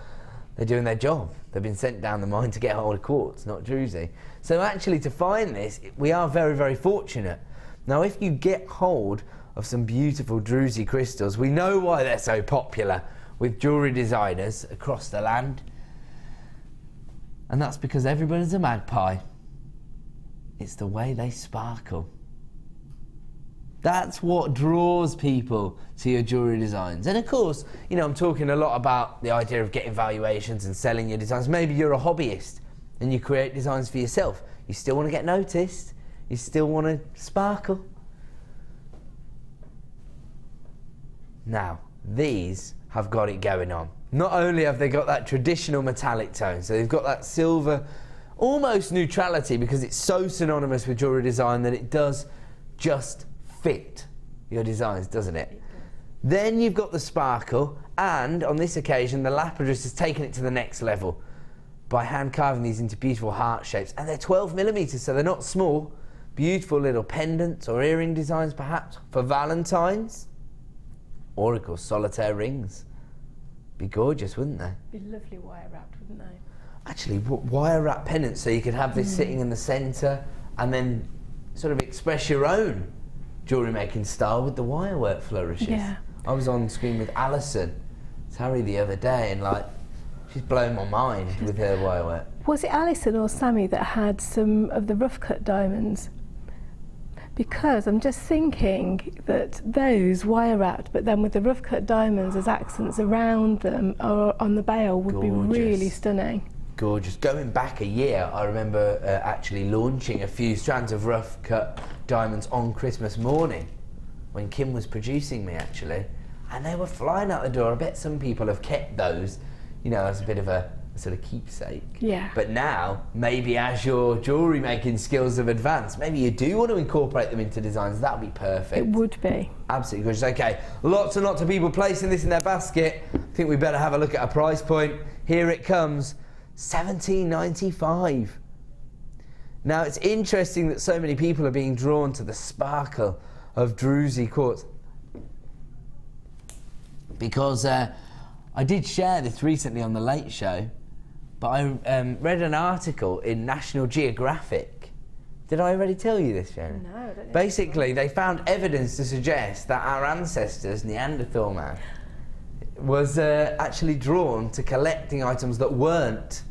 They're doing their job. They've been sent down the mine to get hold of quartz, not Druzzy. So actually, to find this, we are very, very fortunate. Now, if you get hold of some beautiful Druzzy crystals, we know why they're so popular with jewellery designers across the land. And that's because everybody's a magpie. It's the way they sparkle. That's what draws people to your jewellery designs. And of course, you know, I'm talking a lot about the idea of getting valuations and selling your designs. Maybe you're a hobbyist and you create designs for yourself. You still want to get noticed. You still want to sparkle. Now, these have got it going on. Not only have they got that traditional metallic tone, so they've got that silver, almost neutrality, because it's so synonymous with jewellery design that it does just fit your designs, doesn't it? Then you've got the sparkle, and on this occasion the lapidus has taken it to the next level by hand carving these into beautiful heart shapes, and they're 12mm, so they're not small. Beautiful little pendants or earring designs, perhaps for Valentine's, or of course solitaire rings. Be gorgeous, wouldn't they? Be lovely wire wrapped, wouldn't they? Actually, wire wrap pendants, so you could have this sitting in the centre and then sort of express your own jewellery making style with the wire work flourishes. Yeah. I was on screen with Alison Terry the other day, and like, she's blown my mind with her wire work. Was it Alison or Sammy that had some of the rough cut diamonds? Because I'm just thinking that those wire wrapped, but then with the rough cut diamonds as accents around them or on the bail would be really stunning. Gorgeous. Going back a year, I remember actually launching a few strands of rough cut diamonds on Christmas morning when Kim was producing me, actually, and they were flying out the door. I bet some people have kept those, you know, as a bit of a sort of keepsake. Yeah. But now, maybe as your jewellery making skills have advanced, maybe you do want to incorporate them into designs. That would be perfect. It would be. Absolutely gorgeous. Okay, lots and lots of people placing this in their basket. I think we better have a look at a price point. Here it comes, $17.95. Now, it's interesting that so many people are being drawn to the sparkle of Druzzy quartz, because I did share this recently on the Late Show, but I read an article in National Geographic. Did I already tell you this, Fiona? No, I don't know. Basically, they found evidence to suggest that our ancestors, Neanderthal man, was actually drawn to collecting items that weren't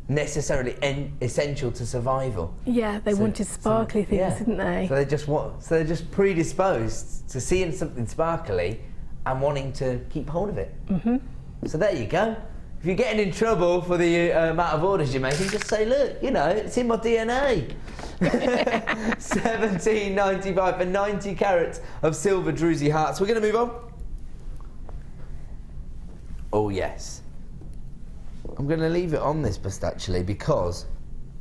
necessarily essential to survival. Yeah, they wanted sparkly things, didn't they? So they're just predisposed to seeing something sparkly and wanting to keep hold of it. Mm-hmm. So there you go. If you're getting in trouble for the amount of orders you're making, just say, look, you know, it's in my DNA. $17.95 for 90 carats of silver Druzzy hearts. We're going to move on. Oh, yes. I'm going to leave it on this bust, actually, because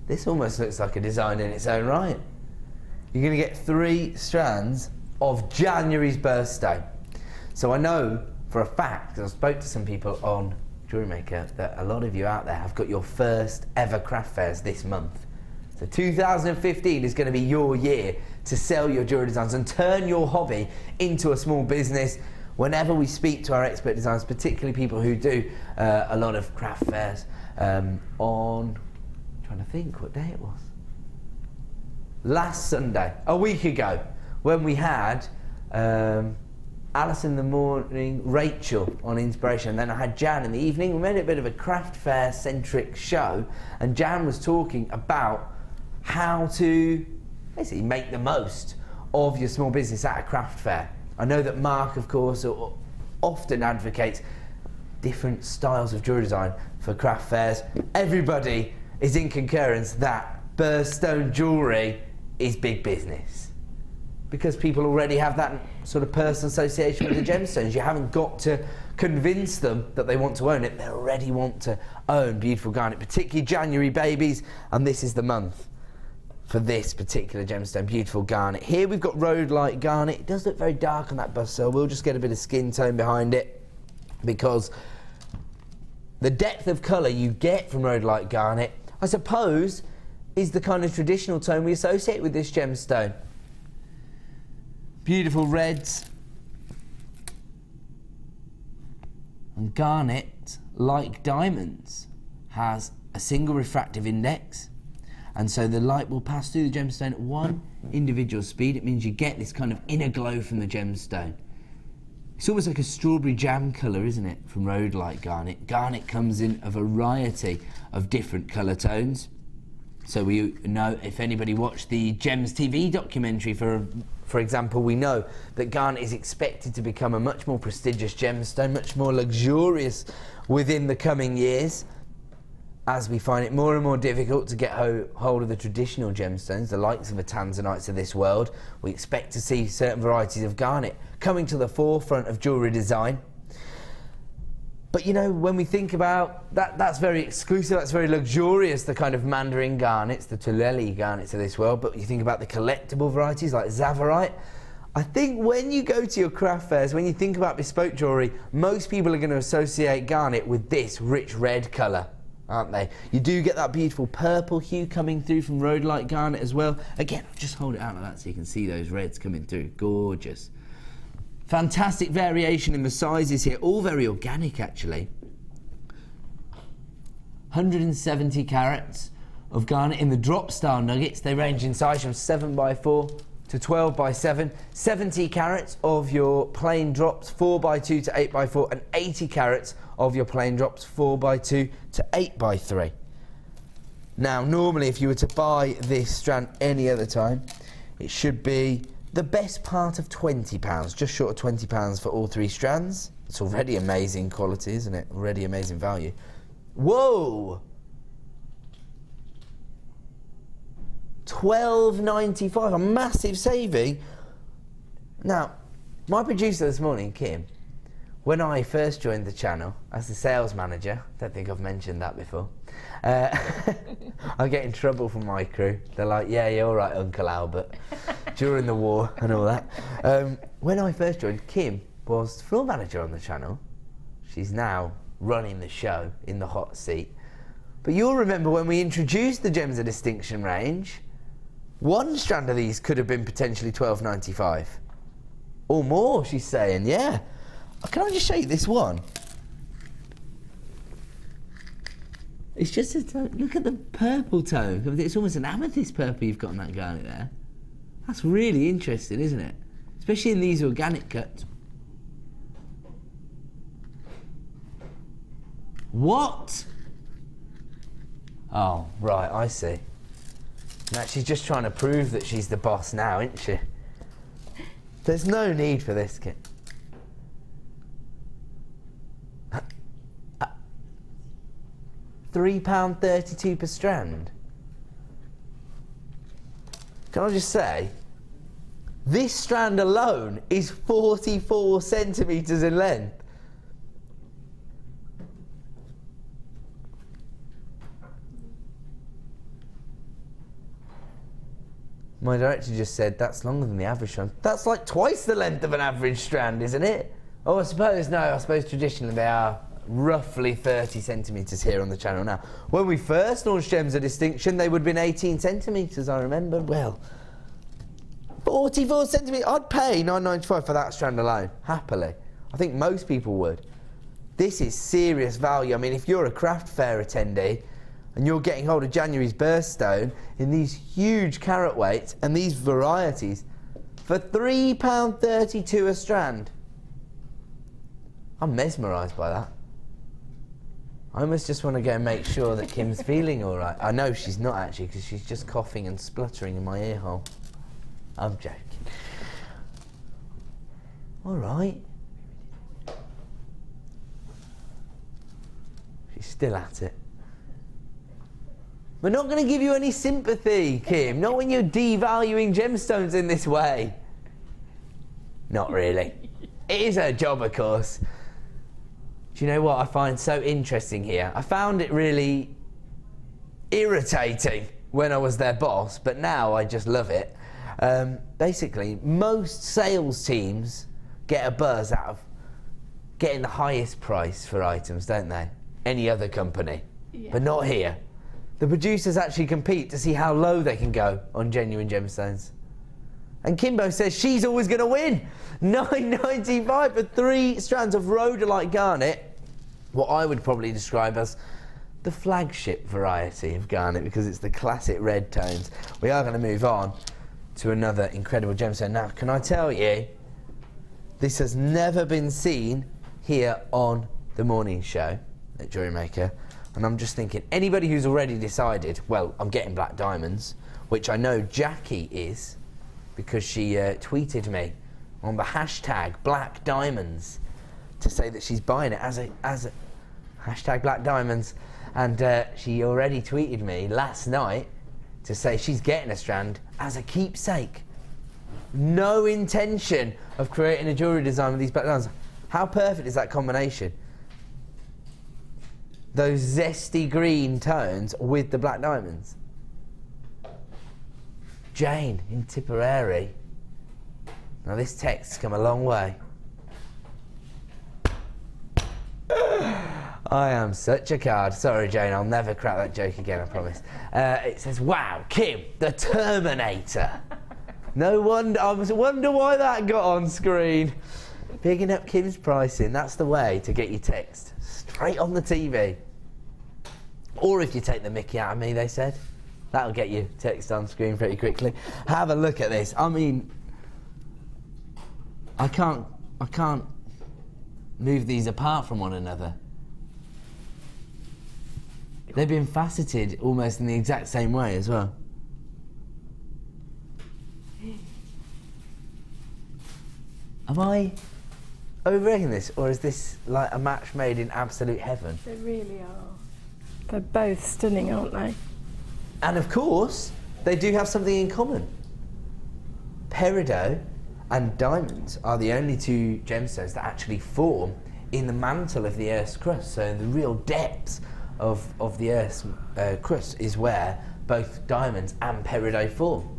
this almost looks like a design in its own right. You're going to get 3 strands of January's birthstone. So I know for a fact, because I spoke to some people on Jewellery Maker, that a lot of you out there have got your first ever craft fairs this month. So 2015 is going to be your year to sell your jewellery designs and turn your hobby into a small business. Whenever we speak to our expert designers, particularly people who do a lot of craft fairs, on, I'm trying to think what day it was. last Sunday, a week ago, when we had Alice in the morning, Rachel on Inspiration, and then I had Jan in the evening. We made a bit of a craft fair centric show, and Jan was talking about how to basically make the most of your small business at a craft fair. I know that Mark, of course, often advocates different styles of jewellery design for craft fairs. Everybody is in concurrence that birthstone jewellery is big business, because people already have that sort of personal association with the gemstones. You haven't got to convince them that they want to own it. They already want to own beautiful garnet, particularly January babies, and this is the month for this particular gemstone, beautiful garnet. Here we've got rhodolite garnet. It does look very dark on that bust, so we'll just get a bit of skin tone behind it, because the depth of colour you get from rhodolite garnet, I suppose, is the kind of traditional tone we associate with this gemstone. Beautiful reds. And garnet, like diamonds, has a single refractive index, and so the light will pass through the gemstone at one individual speed. It means you get this kind of inner glow from the gemstone. It's almost like a strawberry jam colour, isn't it, from rhodolite garnet. Garnet comes in a variety of different colour tones. So we know, if anybody watched the Gems TV documentary, for example, we know that garnet is expected to become a much more prestigious gemstone, much more luxurious within the coming years, as we find it more and more difficult to get hold of the traditional gemstones, the likes of the Tanzanites of this world. We expect to see certain varieties of garnet coming to the forefront of jewellery design. But you know, when we think about that, that's very exclusive, that's very luxurious, the kind of mandarin garnets, the Tuleli garnets of this world. But you think about the collectible varieties like Zavarite. I think when you go to your craft fairs, when you think about bespoke jewellery, most people are going to associate garnet with this rich red colour, aren't they? You do get that beautiful purple hue coming through from rhodolite garnet as well. Again, just hold it out like that so you can see those reds coming through. Gorgeous. Fantastic variation in the sizes here, all very organic actually. 170 carats of garnet in the drop style nuggets. They range in size from 7x4 to 12x7. 70 carats of your plain drops, 4x2 to 8x4, and 80 carats of your plain drops, 4x2 to 8x3. Now, normally if you were to buy this strand any other time, it should be the best part of £20, just short of £20 for all three strands. It's already amazing quality, isn't it? Already amazing value. Whoa! £12.95, a massive saving. Now, my producer this morning, Kim, when I first joined the channel as the sales manager, don't think I've mentioned that before, I get in trouble from my crew. They're like, yeah, you're all right, Uncle Albert, during the war and all that. When I first joined, Kim was floor manager on the channel. She's now running the show in the hot seat. But you'll remember when we introduced the Gems of Distinction range, one strand of these could have been potentially £12.95. Or more, she's saying, yeah. Can I just show you this one? It's just a tone. Look at the purple tone. It's almost an amethyst purple you've got on that garnet there. That's really interesting, isn't it? Especially in these organic cuts. What? Oh, right, I see. Now she's just trying to prove that she's the boss now, isn't she? There's no need for this, kid. £3.32 per strand. Can I just say, this strand alone is 44 centimetres in length. My director just said that's longer than the average strand. That's like twice the length of an average strand, isn't it? Oh, I suppose traditionally they are roughly 30 centimetres here on the channel now. When we first launched Gems of Distinction, they would have been 18 centimetres, I remember. Well, 44 centimetres. I'd pay £9.95 for that strand alone, happily. I think most people would. This is serious value. I mean, if you're a craft fair attendee, and you're getting hold of January's birthstone in these huge carat weights and these varieties for £3.32 a strand. I'm mesmerised by that. I almost just want to go and make sure that Kim's feeling all right. I know she's not actually, because she's just coughing and spluttering in my ear hole. I'm joking. All right. She's still at it. We're not going to give you any sympathy, Kim. Not when you're devaluing gemstones in this way. Not really. It is her job, of course. Do you know what I find so interesting here? I found it really irritating when I was their boss, but now I just love it. Basically, most sales teams get a buzz out of getting the highest price for items, don't they? Any other company. Yeah. But not here. The producers actually compete to see how low they can go on genuine gemstones. And Kimbo says she's always going to win. $9.95 for 3 strands of rhodolite garnet. What I would probably describe as the flagship variety of garnet, because it's the classic red tones. We are going to move on to another incredible gemstone. Now, can I tell you, this has never been seen here on the morning show at Jewellery Maker. And I'm just thinking, anybody who's already decided, well, I'm getting black diamonds, which I know Jackie is, because she tweeted me on the hashtag black diamonds to say that she's buying it as a hashtag black diamonds. And she already tweeted me last night to say she's getting a strand as a keepsake. No intention of creating a jewellery design with these black diamonds. How perfect is that combination? Those zesty green tones with the black diamonds. Jane in Tipperary. Now this text's come a long way. I am such a card. Sorry, Jane, I'll never crack that joke again, I promise. It says, wow, Kim, the Terminator. No wonder, I wonder why that got on screen. Bigging up Kim's pricing, that's the way to get your text. Straight on the TV. Or if you take the mickey out of me, they said. That'll get you text on screen pretty quickly. Have a look at this. I mean, I can't move these apart from one another. They've been faceted almost in the exact same way as well. Am I overrating this, or is this like a match made in absolute heaven? They really are. They're both stunning, aren't they? And of course, they do have something in common. Peridot and diamonds are the only 2 gemstones that actually form in the mantle of the Earth's crust. So the real depths of the Earth's crust is where both diamonds and peridot form.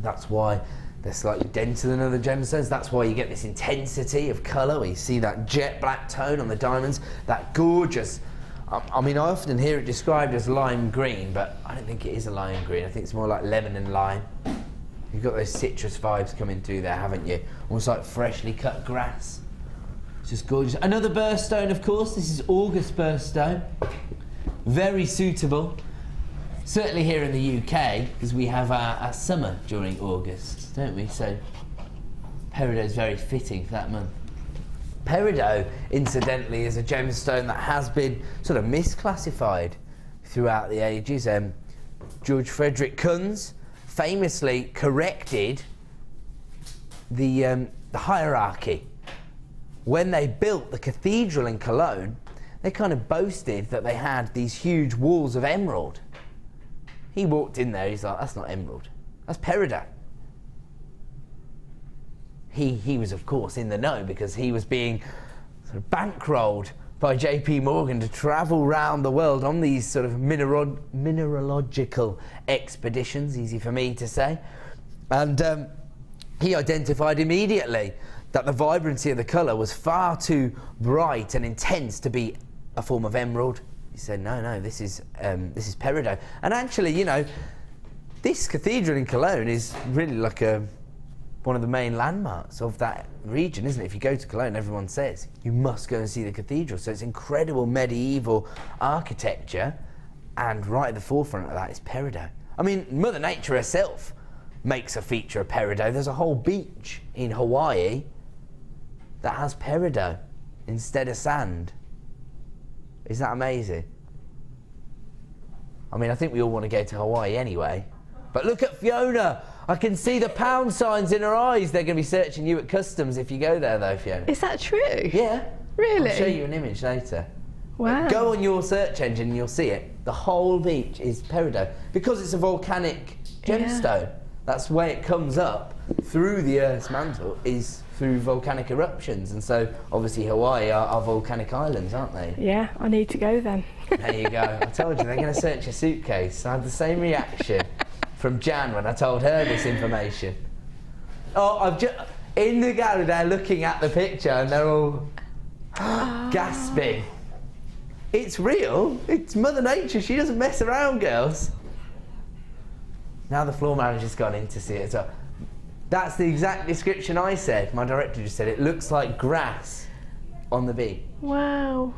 That's why they're slightly denser than other gemstones. That's why you get this intensity of colour, where you see that jet black tone on the diamonds, that gorgeous, I mean, I often hear it described as lime green, but I don't think it is a lime green. I think it's more like lemon and lime. You've got those citrus vibes coming through there, haven't you? Almost like freshly cut grass. It's just gorgeous. Another birthstone, of course. This is August birthstone. Very suitable. Certainly here in the UK, because we have our summer during August, don't we? So Peridot is very fitting for that month. Peridot, incidentally, is a gemstone that has been sort of misclassified throughout the ages. George Frederick Kunz famously corrected the hierarchy. When they built the cathedral in Cologne, they kind of boasted that they had these huge walls of emerald. He walked in there, he's like, that's not emerald, that's peridot. He was, of course, in the know, because he was being sort of bankrolled by JP Morgan to travel around the world on these sort of mineralogical expeditions, easy for me to say. And he identified immediately that the vibrancy of the colour was far too bright and intense to be a form of emerald. He said, no, this is peridot. And actually, you know, this cathedral in Cologne is really like one of the main landmarks of that region, isn't it? If you go to Cologne, everyone says you must go and see the cathedral. So it's incredible medieval architecture, And right at the forefront of that is Peridot. I mean, Mother Nature herself makes a feature of Peridot. There's a whole beach in Hawaii that has Peridot instead of sand. Isn't that amazing? I mean, I think we all want to go to Hawaii anyway. But look at Fiona. I can see the pound signs in her eyes. They're going to be searching you at customs if you go there, though, Fiona. Is that true? Yeah. Really? I'll show you an image later. Wow. Go on your search engine and you'll see it. The whole beach is Peridot because it's a volcanic gemstone. Yeah. That's the way it comes up through the Earth's mantle, is through volcanic eruptions. And so, obviously, Hawaii are volcanic islands, aren't they? Yeah, I need to go then. There you go. I told you, they're going to search your suitcase. I had the same reaction from Jan when I told her this information. Oh, I've just... In the gallery, they're looking at the picture and they're all gasping. It's real. It's Mother Nature. She doesn't mess around, girls. Now the floor manager's gone in to see it as well. That's the exact description I said. My director just said it looks like grass on the bead. Wow.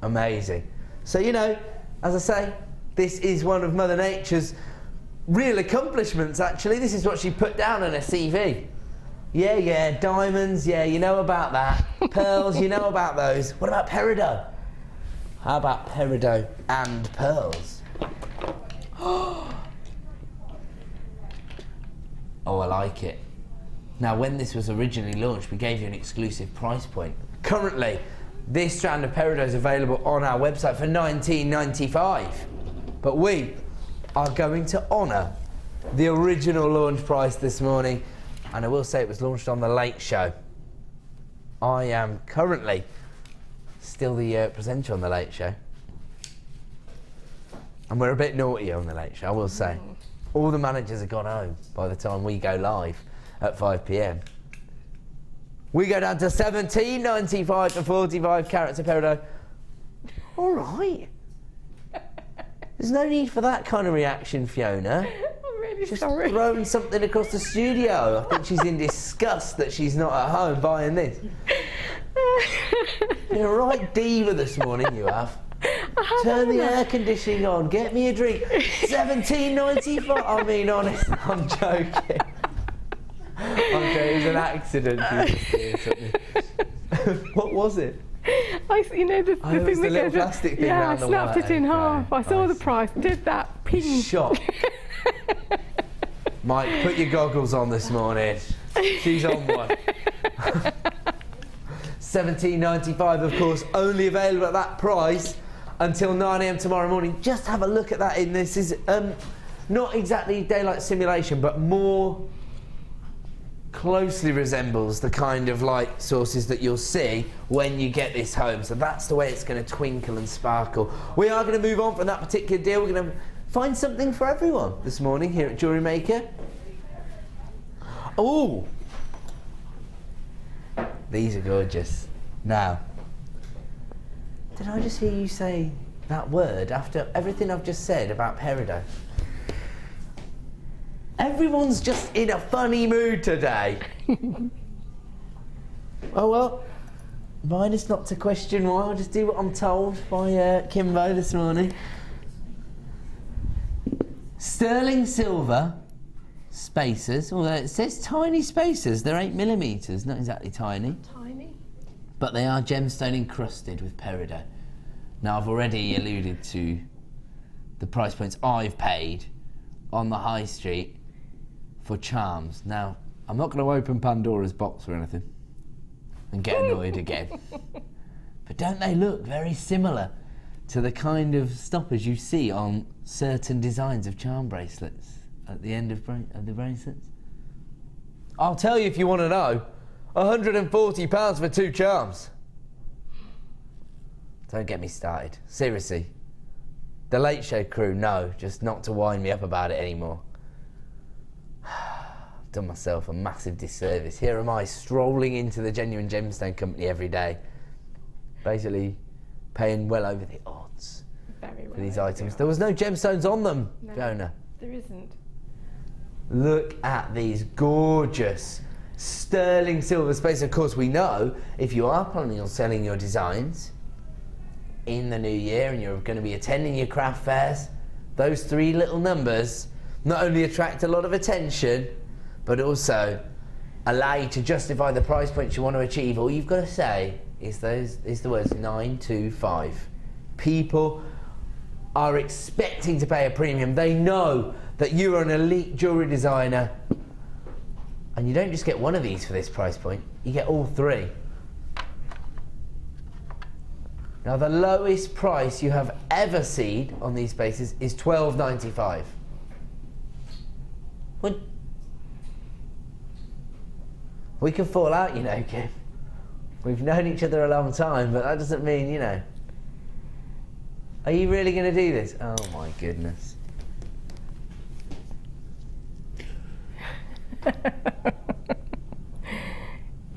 Amazing. So, you know, as I say, this is one of Mother Nature's real accomplishments, actually. This is what she put down on her CV. Yeah, diamonds, yeah, you know about that. Pearls, you know about those. What about Peridot? How about Peridot and pearls? Oh, I like it. Now, when this was originally launched, we gave you an exclusive price point. Currently, this strand of Peridot is available on our website for $19.95. But we are going to honour the original launch price this morning. And I will say it was launched on The Late Show. I am currently still the presenter on The Late Show. And we're a bit naughty on The Late Show, I will say. All the managers have gone home by the time we go live at 5 p.m. We go down to $17.95 for 45 carats of Peridot. All right. There's no need for that kind of reaction, Fiona. Just sorry. Throwing something across the studio. I think she's in disgust that she's not at home buying this. You're a right diva this morning, you have. Turn the air conditioning on. Get me a drink. $17.95. I mean, honest, I'm joking. Okay, it was an accident. What was it? You know the thing that little plastic thing I round the snapped it in half. I saw the Nice. price. Did that. Ping. Shock. Mike, put your goggles on this morning. She's on one. $17.95, of course, only available at that price until 9 a.m. tomorrow morning. Just have a look at that. This is not exactly daylight simulation, but more closely resembles the kind of light sources that you'll see when you get this home. So that's the way it's going to twinkle and sparkle. We are going to move on from that particular deal. We're going to find something for everyone this morning here at Jewellery Maker. Oh, these are gorgeous. Now, did I just hear you say that word after everything I've just said about Peridot? Everyone's just in a funny mood today. Oh well, mine is not to question why. I'll just do what I'm told by Kimbo this morning. Sterling silver spacers, although it says tiny spacers, they're 8mm, not exactly tiny. Tiny. But they are gemstone encrusted with Peridot. Now, I've already alluded to the price points I've paid on the high street for charms. Now, I'm not going to open Pandora's box or anything and get annoyed again. But don't they look very similar to the kind of stoppers you see on certain designs of charm bracelets at the end of the bracelets? I'll tell you if you want to know. £140 for 2 charms. Don't get me started. Seriously. The Late Show crew know just not to wind me up about it anymore. I've done myself a massive disservice. Here am I strolling into the Genuine Gemstone Company every day, basically paying well over the odds for these items. There was no gemstones on them, no, Fiona. There isn't. Look at these gorgeous sterling silver space. Of course, we know if you are planning on selling your designs, in the new year and you're going to be attending your craft fairs, those 3 little numbers not only attract a lot of attention, but also allow you to justify the price points you want to achieve. All you've got to say is the words 925. People are expecting to pay a premium. They know that you are an elite jewellery designer, and you don't just get one of these for this price point, you get all 3. Now the lowest price you have ever seen on these spaces is $12.95. We can fall out, you know, Kim. We've known each other a long time, but that doesn't mean, you know. Are you really going to do this? Oh my goodness.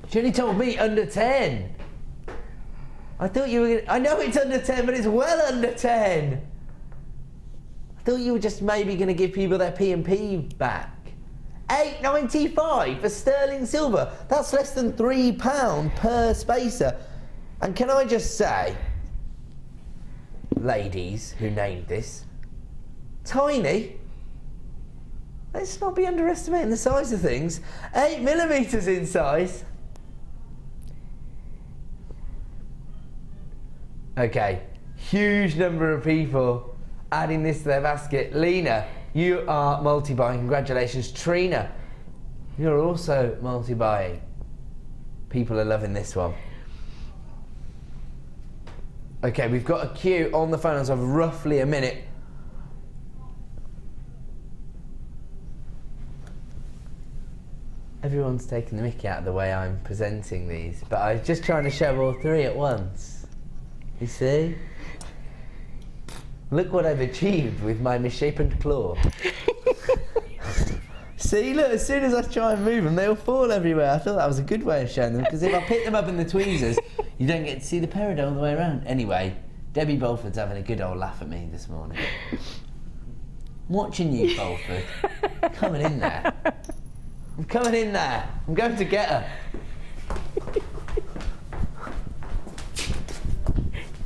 She only told me under 10. I thought you were going to, I know it's under 10, but it's well under 10. I thought you were just maybe going to give people their P&P back. $8.95 for sterling silver. That's less than £3 per spacer. And can I just say, ladies who named this, tiny. Let's not be underestimating the size of things. 8mm in size. Okay, huge number of people adding this to their basket. Lena, you are multi-buying. Congratulations. Trina, you're also multi-buying. People are loving this one. Okay, we've got a queue on the phone of roughly a minute. Everyone's taking the mickey out of the way I'm presenting these, but I was just trying to show all 3 at once. You see? Look what I've achieved with my misshapen claw. See, look, as soon as I try and move them, they all fall everywhere. I thought that was a good way of showing them, because if I pick them up in the tweezers, you don't get to see the Peridot all the way around. Anyway, Debbie Bolford's having a good old laugh at me this morning. I'm watching you, Bolford. I'm coming in there. I'm coming in there. I'm going to get her.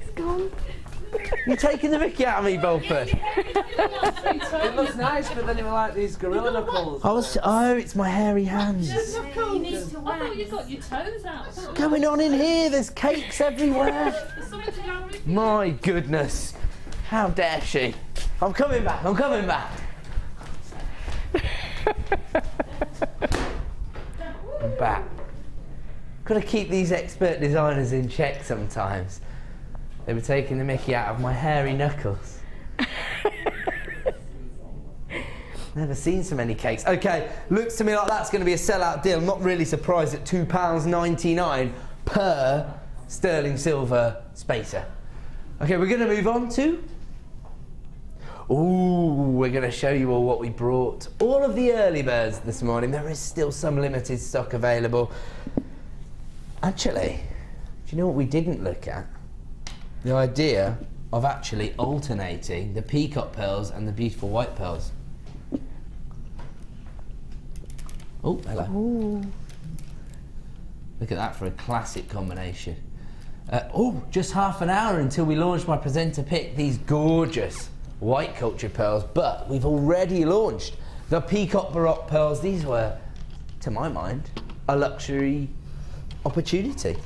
It's gone. You're taking the mickey out of me, Bolford. It looks nice, but then it was like these gorilla knuckles. Oh, it's my hairy hands. You need to wax. I thought you got your toes out. What's going on in here? There's cakes everywhere. There's something to go with. My goodness. How dare she? I'm coming back. I'm coming back. I'm back. Got to keep these expert designers in check sometimes. They were taking the mickey out of my hairy knuckles. Never seen so many cakes. Okay, looks to me like that's going to be a sellout deal. I'm not really surprised at £2.99 per sterling silver spacer. Okay, we're going to move on to... Ooh, we're going to show you all what we brought. All of the early birds this morning. There is still some limited stock available. Actually, do you know what we didn't look at? The idea of actually alternating the peacock pearls and the beautiful white pearls. Oh, hello. Ooh. Look at that for a classic combination. Just half an hour until we launch my presenter pick, these gorgeous white cultured pearls, but we've already launched the peacock baroque pearls. These were, to my mind, a luxury opportunity.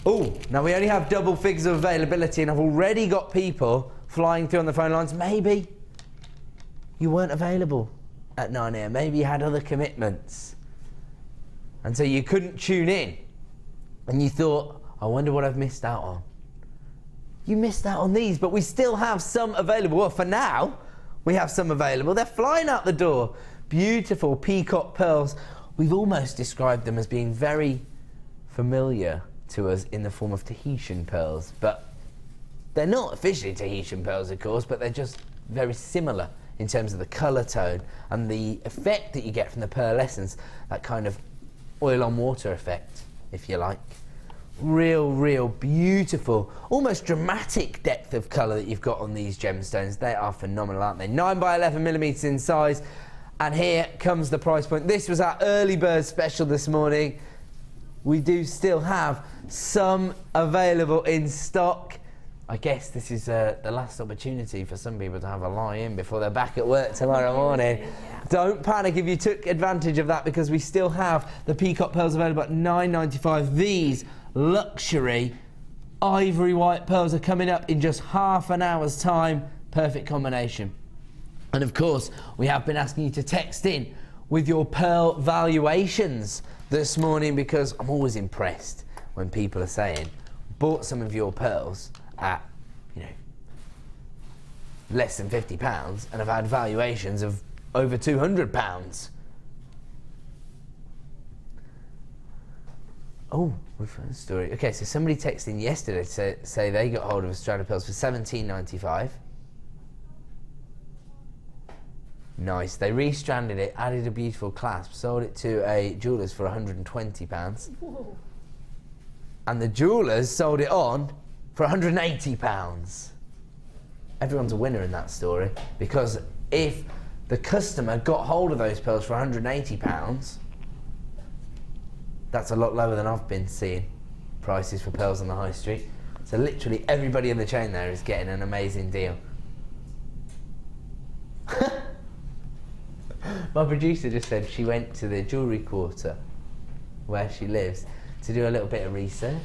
Oh, now we only have double figures of availability, and I've already got people flying through on the phone lines. Maybe you weren't available at 9 AM. Maybe you had other commitments, and so you couldn't tune in, and you thought, I wonder what I've missed out on. You missed out on these, but we still have some available. Well, for now, we have some available. They're flying out the door. Beautiful peacock pearls. We've almost described them as being very familiar to us in the form of Tahitian pearls, but they're not officially Tahitian pearls, of course, but they're just very similar in terms of the colour tone and the effect that you get from the pearlescence, that kind of oil on water effect, if you like. Real beautiful, almost dramatic depth of colour that you've got on these gemstones. They are phenomenal, aren't they? 9 by 11mm in size, and here comes the price point. This was our early bird special this morning. We do still have some available in stock. I guess this is the last opportunity for some people to have a lie-in before they're back at work tomorrow morning. Yeah. Don't panic if you took advantage of that, because we still have the Peacock pearls available at $9.95. These luxury ivory white pearls are coming up in just half an hour's time. Perfect combination. And of course, we have been asking you to text in with your pearl valuations this morning, because I'm always impressed when people are saying, bought some of your pearls at, you know, less than £50 and have had valuations of over £200. Oh, we've found a story. Okay, so somebody texted in yesterday to say they got hold of a strand of pearls for $17.95. Nice. They restranded it, added a beautiful clasp, sold it to a jeweller's for £120. Whoa. And the jewellers sold it on for £180. Everyone's a winner in that story, because if the customer got hold of those pearls for £180, that's a lot lower than I've been seeing prices for pearls on the high street. So literally everybody in the chain there is getting an amazing deal. My producer just said she went to the jewellery quarter where she lives to do a little bit of research.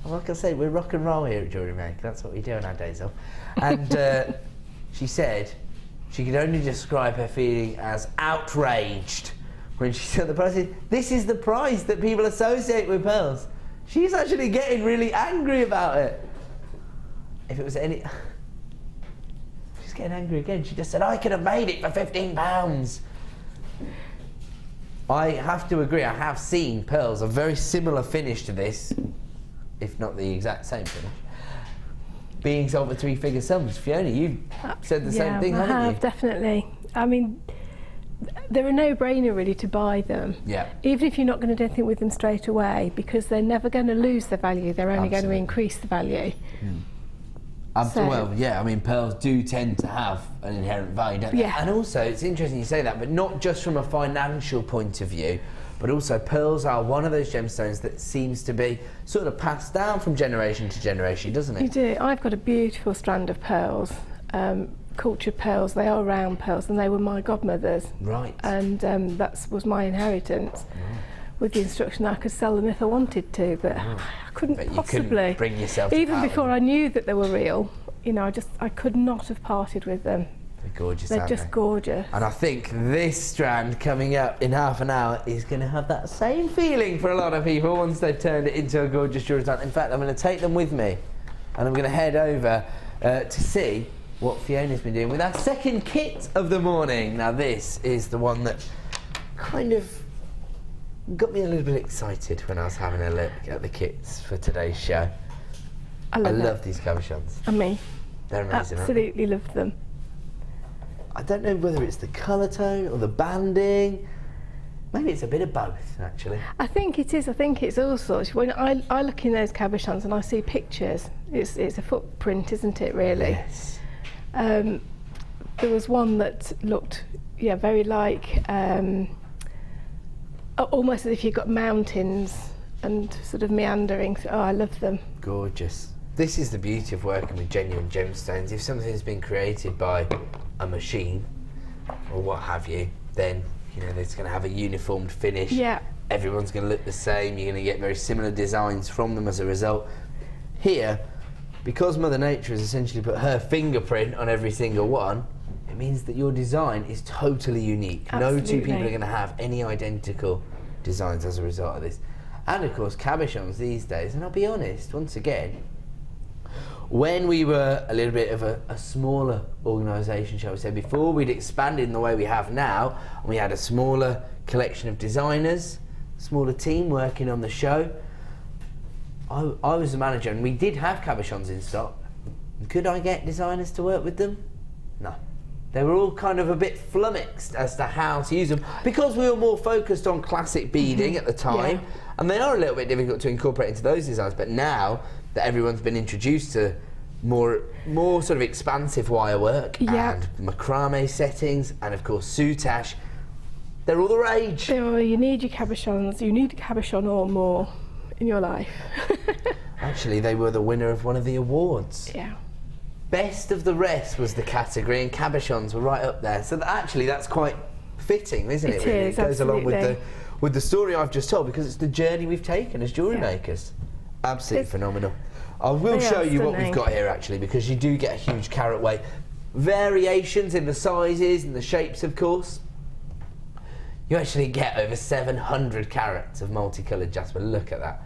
Like I say, we're rock and roll here at Jewellery Maker. That's what we do on our days off. And she said she could only describe her feeling as outraged when she said the price. This is the price that people associate with pearls. She's actually getting really angry about it. If it was any... She's getting angry again. She just said, I could have made it for £15. I have to agree, I have seen pearls of very similar finish to this, if not the exact same finish, being sold for three-figure sums. Fiona, you've said the same thing, haven't you? I have, definitely. I mean, they're a no-brainer really to buy them. Yeah. Even if you're not going to do anything with them straight away, because they're never going to lose their value, they're only going to increase the value. Well, yeah, I mean, pearls do tend to have an inherent value, don't they? Yeah. And also, it's interesting you say that, but not just from a financial point of view, but also pearls are one of those gemstones that seems to be sort of passed down from generation to generation, doesn't it? You do. I've got a beautiful strand of pearls, cultured pearls. They are round pearls, and they were my godmother's. Right. And that was my inheritance. Right. With the instruction that I could sell them if I wanted to, but I couldn't possibly. Couldn't bring yourself even before I knew that they were real, you know, I could not have parted with them. They're gorgeous, They're just gorgeous. And I think this strand coming up in half an hour is going to have that same feeling for a lot of people once they've turned it into a gorgeous jewellery strand. In fact, I'm going to take them with me and I'm going to head over to see what Fiona's been doing with our second kit of the morning. Now this is the one that kind of got me a little bit excited when I was having a look at the kits for today's show. I love these cabochons. And me. They're amazing. Absolutely love them. I don't know whether it's the colour tone or the banding. Maybe it's a bit of both, actually. I think it is. I think it's all sorts. When I look in those cabochons and I see pictures, it's a footprint, isn't it, really? Yes. There was one that looked, very like... almost as if you've got mountains and sort of meandering. Oh, I love them. Gorgeous. This is the beauty of working with genuine gemstones. If something's been created by a machine or what have you, then it's going to have a uniformed finish. Yeah. Everyone's going to look the same. You're going to get very similar designs from them as a result. Here, because Mother Nature has essentially put her fingerprint on every single one, it means that your design is totally unique. Absolutely. No two people are going to have any identical designs as a result of this. And of course, cabochons these days, and I'll be honest, once again, when we were a little bit of a smaller organisation, shall we say, before we'd expanded in the way we have now, and we had a smaller collection of designers, smaller team working on the show, I was the manager, and we did have cabochons in stock. Could I get designers to work with them? No. They were all kind of a bit flummoxed as to how to use them, because we were more focused on classic beading at the time, and they are a little bit difficult to incorporate into those designs. But now that everyone's been introduced to more sort of expansive wire work and macrame settings, and of course soutache, they're all the rage. You need your cabochons. You need a cabochon or more in your life. Actually, they were the winner of one of the awards. Yeah. Best of the rest was the category, and cabochons were right up there. So actually, that's quite fitting, isn't it? It is, It goes along absolutely. with the story I've just told, because it's the journey we've taken as jewellery makers. Absolutely phenomenal. I will show you what we've got here, actually, because you do get a huge carat weight. Variations in the sizes and the shapes, of course. You actually get over 700 carats of multicoloured Jasper. Look at that.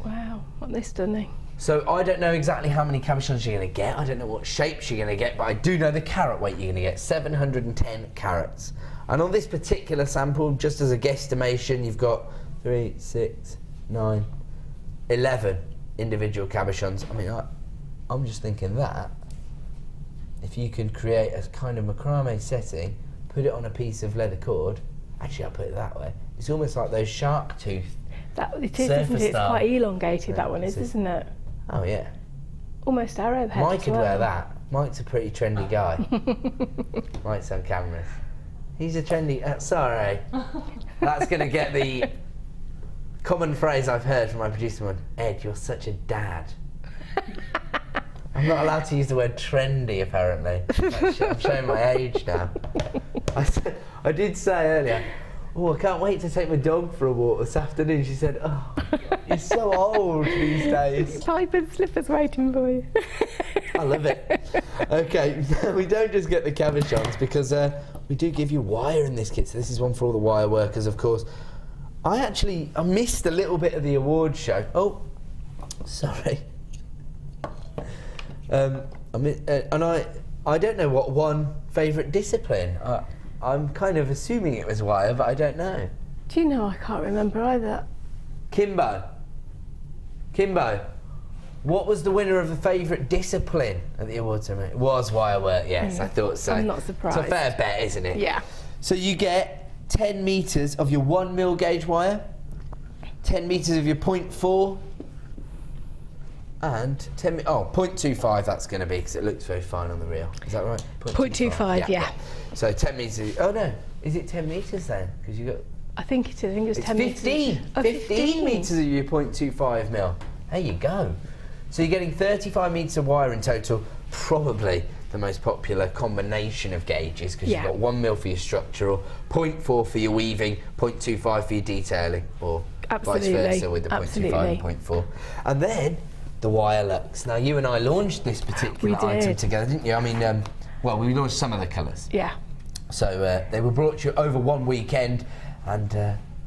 Wow, aren't they stunning? So I don't know exactly how many cabochons you're going to get. I don't know what shapes you're going to get, but I do know the carat weight you're going to get, 710 carats. And on this particular sample, just as a guesstimation, you've got 3, 6, 9, 11 individual cabochons. I mean, I'm just thinking that if you could create a kind of macrame setting, put it on a piece of leather cord, actually I'll put it that way, it's almost like those shark tooth. It is, isn't it? It's quite elongated, that one is, isn't it? Oh yeah. Almost arrowhead. Mike could wear that. Mike's a pretty trendy guy. Mike's on cameras. He's a trendy... sorry. That's going to get the common phrase I've heard from my producer. Ed, you're such a dad. I'm not allowed to use the word trendy, apparently. I'm showing my age now. I did say earlier, oh, I can't wait to take my dog for a walk this afternoon. She said, oh, you're so old these days. Pipe and slippers waiting for you. I love it. Okay, we don't just get the cabochons, because we do give you wire in this kit. So this is one for all the wire workers, of course. I missed a little bit of the award show. Oh, sorry. And I don't know what one favourite discipline. I'm kind of assuming it was wire, but I don't know. Do you know, I can't remember either. Kimbo, what was the winner of the favourite discipline at the awards ceremony? It was wire work, yes, I thought so. I'm not surprised. It's a fair bet, isn't it? Yeah. So you get 10 metres of your 1mm gauge wire, 10 metres of your 0.4, and 0.25 that's going to be, because it looks very fine on the reel. Is that right? 0.25, yeah. So 10 metres. Oh no, is it 10 metres then? Because you got. I think it is. I think it's 10 metres. 15. Oh, 15 metres of your 0.25mm. There you go. So you're getting 35 metres of wire in total. Probably the most popular combination of gauges, because you've got 1mm for your structural, 0.4 for your weaving, 0.25 for your detailing, or vice versa with the 0.25 and 0.4. And then the wire lux. Now you and I launched this particular item together, didn't you? I mean, well, we launched some of the colours. Yeah. So they were brought to you over one weekend, and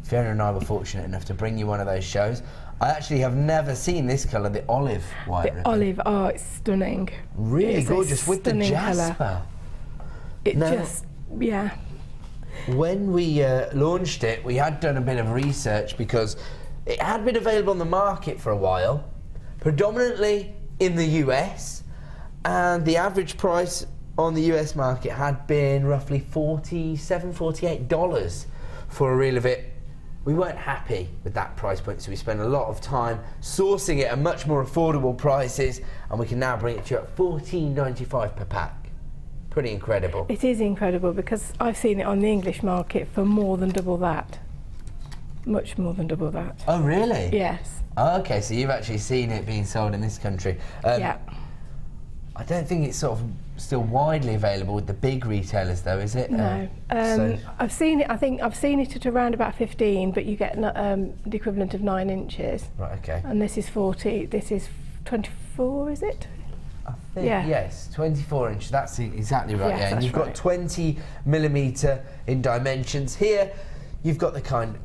Fiona and I were fortunate enough to bring you one of those shows. I actually have never seen this colour, the olive wire ribbon. Olive, oh, it's stunning. Really gorgeous with the Jasper. Yeah. When we launched it, we had done a bit of research, because it had been available on the market for a while, predominantly in the US, and the average price on the US market had been roughly $47, $48 for a reel of it. We weren't happy with that price point, so we spent a lot of time sourcing it at much more affordable prices, and we can now bring it to you at $14.95 per pack. Pretty incredible. It is incredible, because I've seen it on the English market for more than double that. Much more than double that. Oh, really? Yes. Oh, okay, so you've actually seen it being sold in this country. Yeah. I don't think it's sort of still widely available with the big retailers, though, is it? No. I've seen it. I think I've seen it at around about 15, but you get the equivalent of 9 inches. Right. Okay. And this is 40. This is 24. Is it? I think yes, 24 inch. That's exactly right. Yes, yeah. And you've got 20mm in dimensions here. You've got the kind,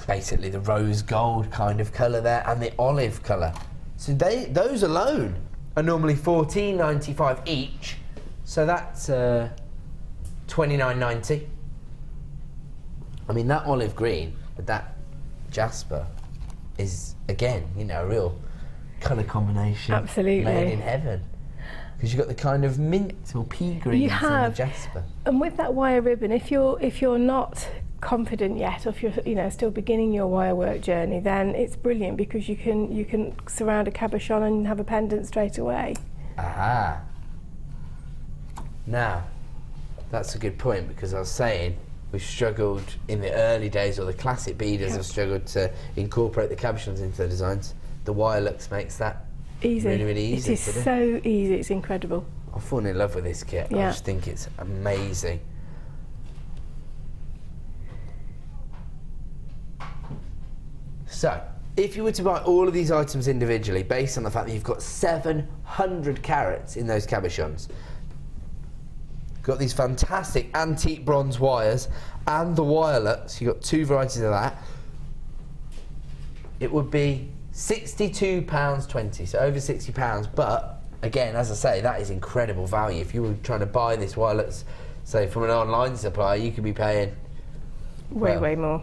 basically the rose gold kind of colour there, and the olive colour. So those alone are normally $14.95 each, so that's $29.90. I mean, that olive green with that Jasper is, again, you know, a real colour combination. Absolutely. Made in heaven. Because you've got the kind of mint or pea greens in the Jasper. And with that wire ribbon, if you're not confident yet, or if you're still beginning your wire work journey, then it's brilliant, because you can surround a cabochon and have a pendant straight away. Aha. Now, that's a good point, because I was saying we've struggled in the early days, or the classic beaders have struggled to incorporate the cabochons into their designs. the wire looks makes that easy. Really, really easy. It is so easy, it's incredible. I'm falling in love with this kit. Yeah. I just think it's amazing. So, if you were to buy all of these items individually, based on the fact that you've got 700 carats in those cabochons, got these fantastic antique bronze wires and the wirelets, you've got 2 varieties of that, it would be £62.20, so over £60, but again, as I say, that is incredible value. If you were trying to buy this wirelets, say from an online supplier, you could be paying way more.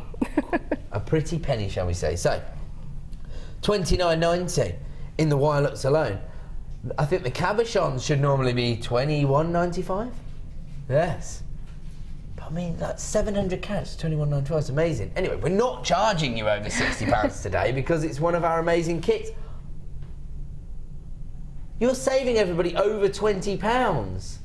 a pretty penny, shall we say. So, $29.90 in the wirelets alone. I think the cabochons should normally be $21.95. Yes. But I mean, that's 700 carats, $21.95. It's amazing. Anyway, we're not charging you over £60 today because it's one of our amazing kits. You're saving everybody over £20.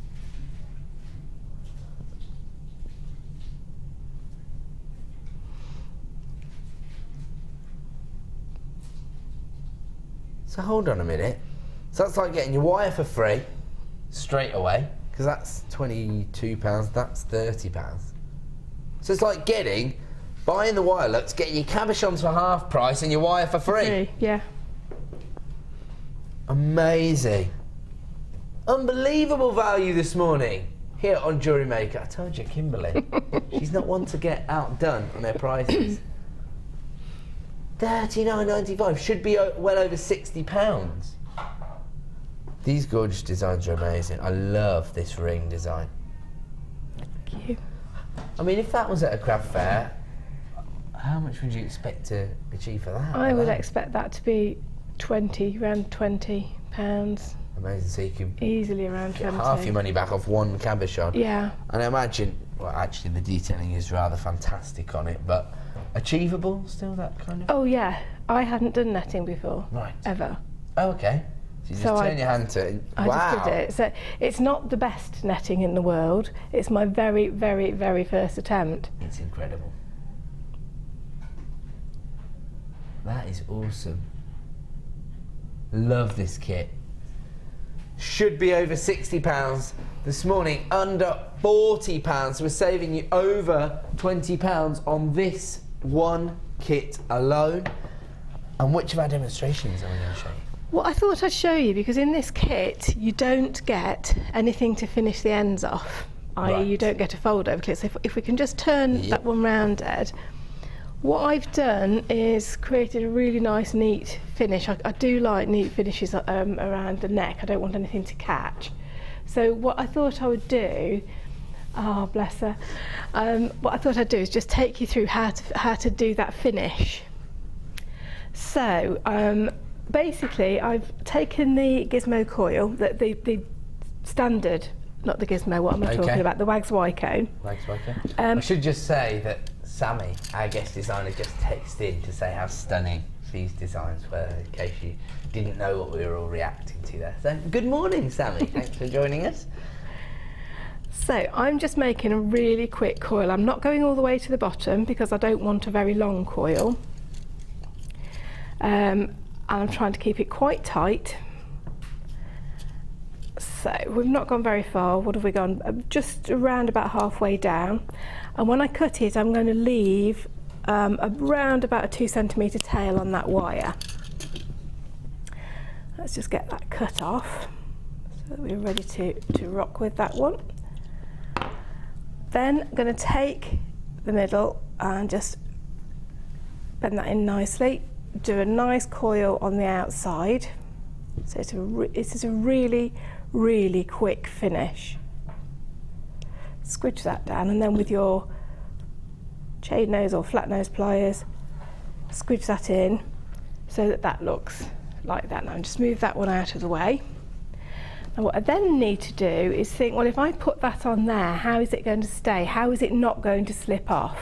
So hold on a minute. So that's like getting your wire for free straight away, because that's £22, that's £30. So it's like buying the wirelets, getting your cabochons for half price and your wire for free. Yeah. Amazing. Unbelievable value this morning here on Jewellery Maker. I told you, Kimberly, she's not one to get outdone on her prices. $39.95 should be well over £60. These gorgeous designs are amazing. I love this ring design. Thank you. I mean, if that was at a craft fair, how much would you expect to achieve for that? I would expect that to be around £20. Amazing. So you could easily around get 20. half your money back off one cabochon. Yeah. And I imagine, well, actually the detailing is rather fantastic on it, but achievable still, that kind of? Oh yeah, I hadn't done netting before. Right. Ever. Oh, okay. So you just turn your hand to it. I Wow. just did it. So it's not the best netting in the world. It's my very, very, very first attempt. It's incredible. That is awesome. Love this kit. Should be over £60 this morning, under £40. We're saving you over £20 on this one kit alone. And which of our demonstrations are we going to show you? Well, I thought I'd show you because in this kit you don't get anything to finish the ends off, i.e. you don't get a fold over kit. So if we can just turn that one round, Ed. What I've done is created a really nice neat finish. I do like neat finishes around the neck. I don't want anything to catch. So what I thought I would do, oh bless her, what I thought I'd do is just take you through how to do that finish. So basically I've taken the gizmo coil, the standard, not the gizmo, what am I talking about, the Wags Y-cone. Wags Y-cone. I should just say that Sammy, our guest designer, just texted in to say how stunning these designs were, in case you didn't know what we were all reacting to there. So, good morning, Sammy. Thanks for joining us. So, I'm just making a really quick coil. I'm not going all the way to the bottom because I don't want a very long coil. And I'm trying to keep it quite tight. So, we've not gone very far. What have we gone? Just around about halfway down. And when I cut it, I'm going to leave around about a 2 centimetre tail on that wire. Let's just get that cut off so that we're ready to rock with that one. Then I'm going to take the middle and just bend that in nicely. Do a nice coil on the outside. So it is a really, really quick finish. Squidge that down, and then with your chain nose or flat nose pliers, squidge that in so that that looks like that. Now just move that one out of the way. And what I then need to do is think, well, if I put that on there, how is it going to stay? How is it not going to slip off?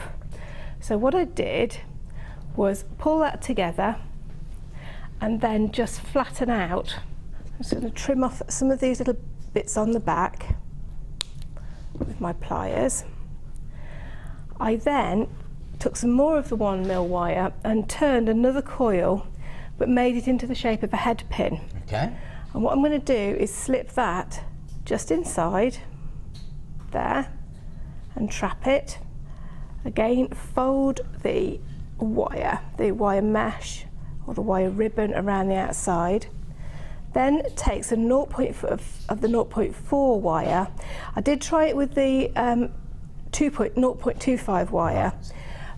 So what I did was pull that together and then just flatten out. I'm just going to trim off some of these little bits on the back with my pliers. I then took some more of the 1mm wire and turned another coil but made it into the shape of a head pin. Okay. And what I'm going to do is slip that just inside there and trap it. Again, fold the wire mesh or the wire ribbon around the outside. Then takes a 0.4 of the 0.4 wire. I did try it with the 0.25 wire,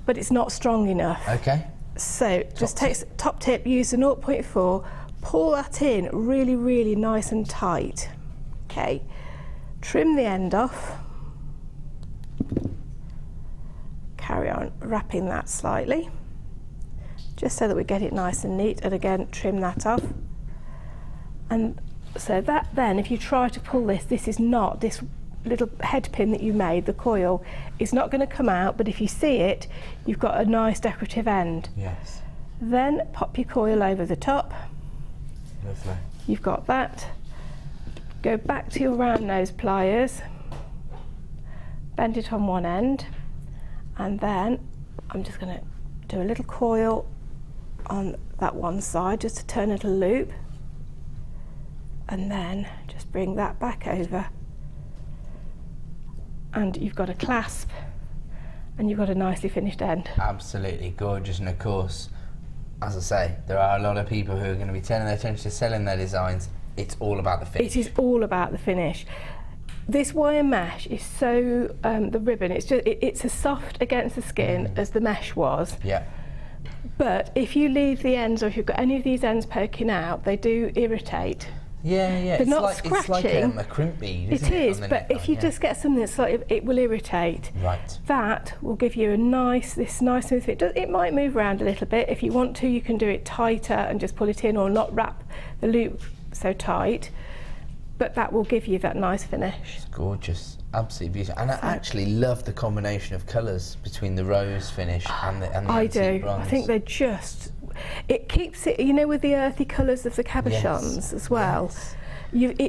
but it's not strong enough. Okay. So just takes top tip, use the 0.4, pull that in really, really nice and tight. Okay. Trim the end off. Carry on wrapping that slightly, just so that we get it nice and neat, and again trim that off. And so that then, if you try to pull this is not, this little head pin that you made, the coil, is not going to come out, but if you see it, you've got a nice decorative end. Yes. Then pop your coil over the top. Lovely. You've got that. Go back to your round nose pliers, bend it on one end, and then I'm just going to do a little coil on that one side just to turn it a loop, and then just bring that back over, and you've got a clasp and you've got a nicely finished end. Absolutely gorgeous. And of course, as I say, there are a lot of people who are going to be turning their attention to selling their designs. It's all about the finish. It is all about the finish. This wire mesh is so, the ribbon, it's as soft against the skin as the mesh was. Yeah. But if you leave the ends, or if you've got any of these ends poking out, they do irritate. Yeah, yeah. They're not scratching. It's like a crimp bead, isn't it? It is, but if you just get something that's like, it will irritate. Right. That will give you a nice smooth fit. It might move around a little bit. If you want to, you can do it tighter and just pull it in, or not wrap the loop so tight. But that will give you that nice finish. It's gorgeous, absolutely beautiful. And I actually love the combination of colours between the rose finish and the antique bronze. I think it keeps it, you know, with the earthy colours of the cabochons as well. Yes.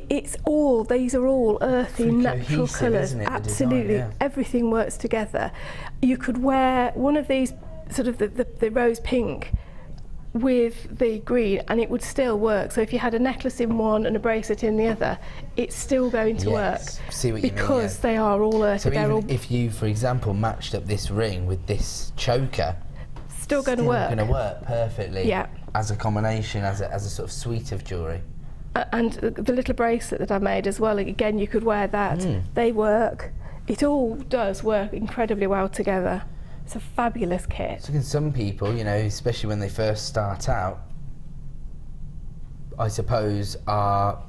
These are all earthy, natural colours. Absolutely, design, everything works together. You could wear one of these, sort of the rose pink, with the green, and it would still work. So if you had a necklace in one and a bracelet in the other, it's still going to work. See what you mean, because they are all earthy. So even if you, for example, matched up this ring with this choker, still going to work. Going to work perfectly. Yeah. As a combination, as a sort of suite of jewellery. And the little bracelet that I made as well. Again, you could wear that. They work. It all does work incredibly well together. It's a fabulous kit. So can some people, you know, especially when they first start out, I suppose are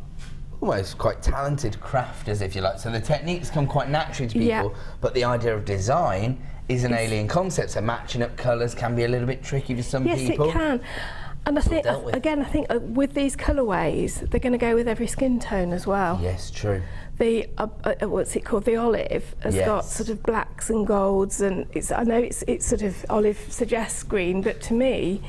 almost quite talented crafters, if you like. So the techniques come quite naturally to people, but the idea of design is an alien concept. So matching up colours can be a little bit tricky for some people. Yes, it can. And I think, again, with these colourways, they're going to go with every skin tone as well. Yes, true. The what's it called? The olive has got sort of blacks and golds, and I know it's sort of olive suggests green, but to me,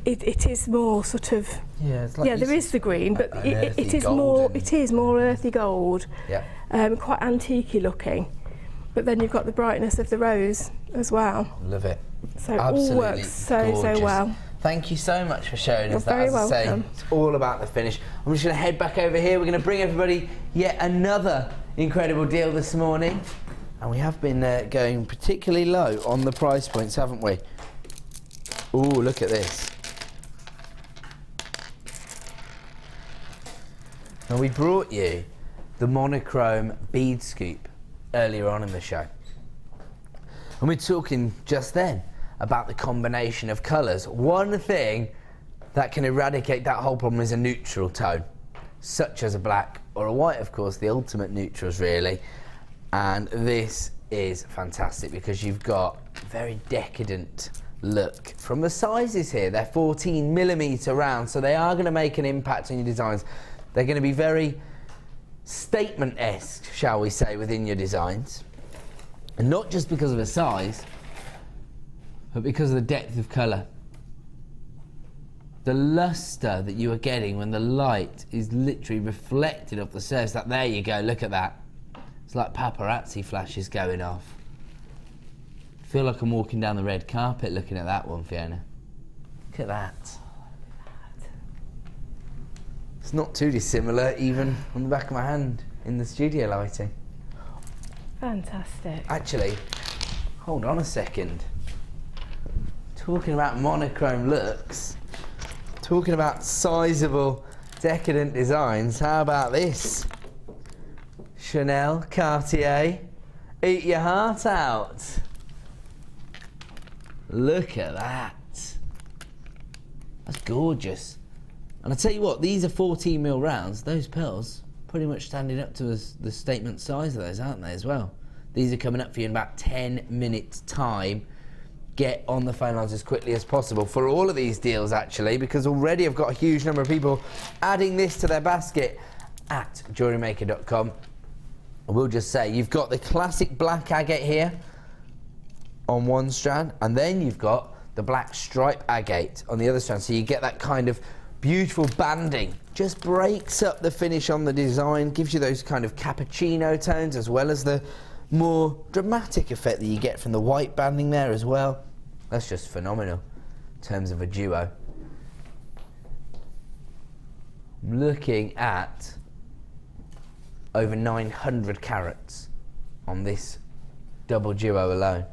it is more sort of there is the green, but it is more earthy gold. Yeah. Quite antique-y looking, but then you've got the brightness of the rose as well. Love it. So it all works so well. Thank you so much for showing us that. Very welcome. As I say, it's all about the finish. I'm just going to head back over here. We're going to bring everybody yet another incredible deal this morning. And we have been going particularly low on the price points, haven't we? Ooh, look at this. Now, we brought you the monochrome bead scoop earlier on in the show. And we're talking just then about the combination of colours. One thing that can eradicate that whole problem is a neutral tone, such as a black or a white, of course, the ultimate neutrals really. And this is fantastic because you've got a very decadent look. From the sizes here, they're 14mm round, so they are going to make an impact on your designs. They're going to be very statement-esque, shall we say, within your designs. And not just because of the size, but because of the depth of colour. The lustre that you are getting when the light is literally reflected off the surface. There you go, look at that. It's like paparazzi flashes going off. I feel like I'm walking down the red carpet looking at that one, Fiona. Look at that. It's not too dissimilar even on the back of my hand in the studio lighting. Fantastic. Actually, hold on a second. Talking about monochrome looks, talking about sizable, decadent designs, how about this? Chanel, Cartier, eat your heart out. Look at that. That's gorgeous. And I tell you what, these are 14mm rounds. Those pearls pretty much standing up to the statement size of those, aren't they, as well? These are coming up for you in about 10 minutes time. Get on the phone lines as quickly as possible for all of these deals, actually, because already I've got a huge number of people adding this to their basket at JewelleryMaker.com. I will just say, you've got the classic black agate here on one strand, and then you've got the black stripe agate on the other strand, so you get that kind of beautiful banding. Just breaks up the finish on the design, gives you those kind of cappuccino tones, as well as the more dramatic effect that you get from the white banding there as well. That's just phenomenal in terms of a duo. I'm looking at over 900 carats on this double duo alone.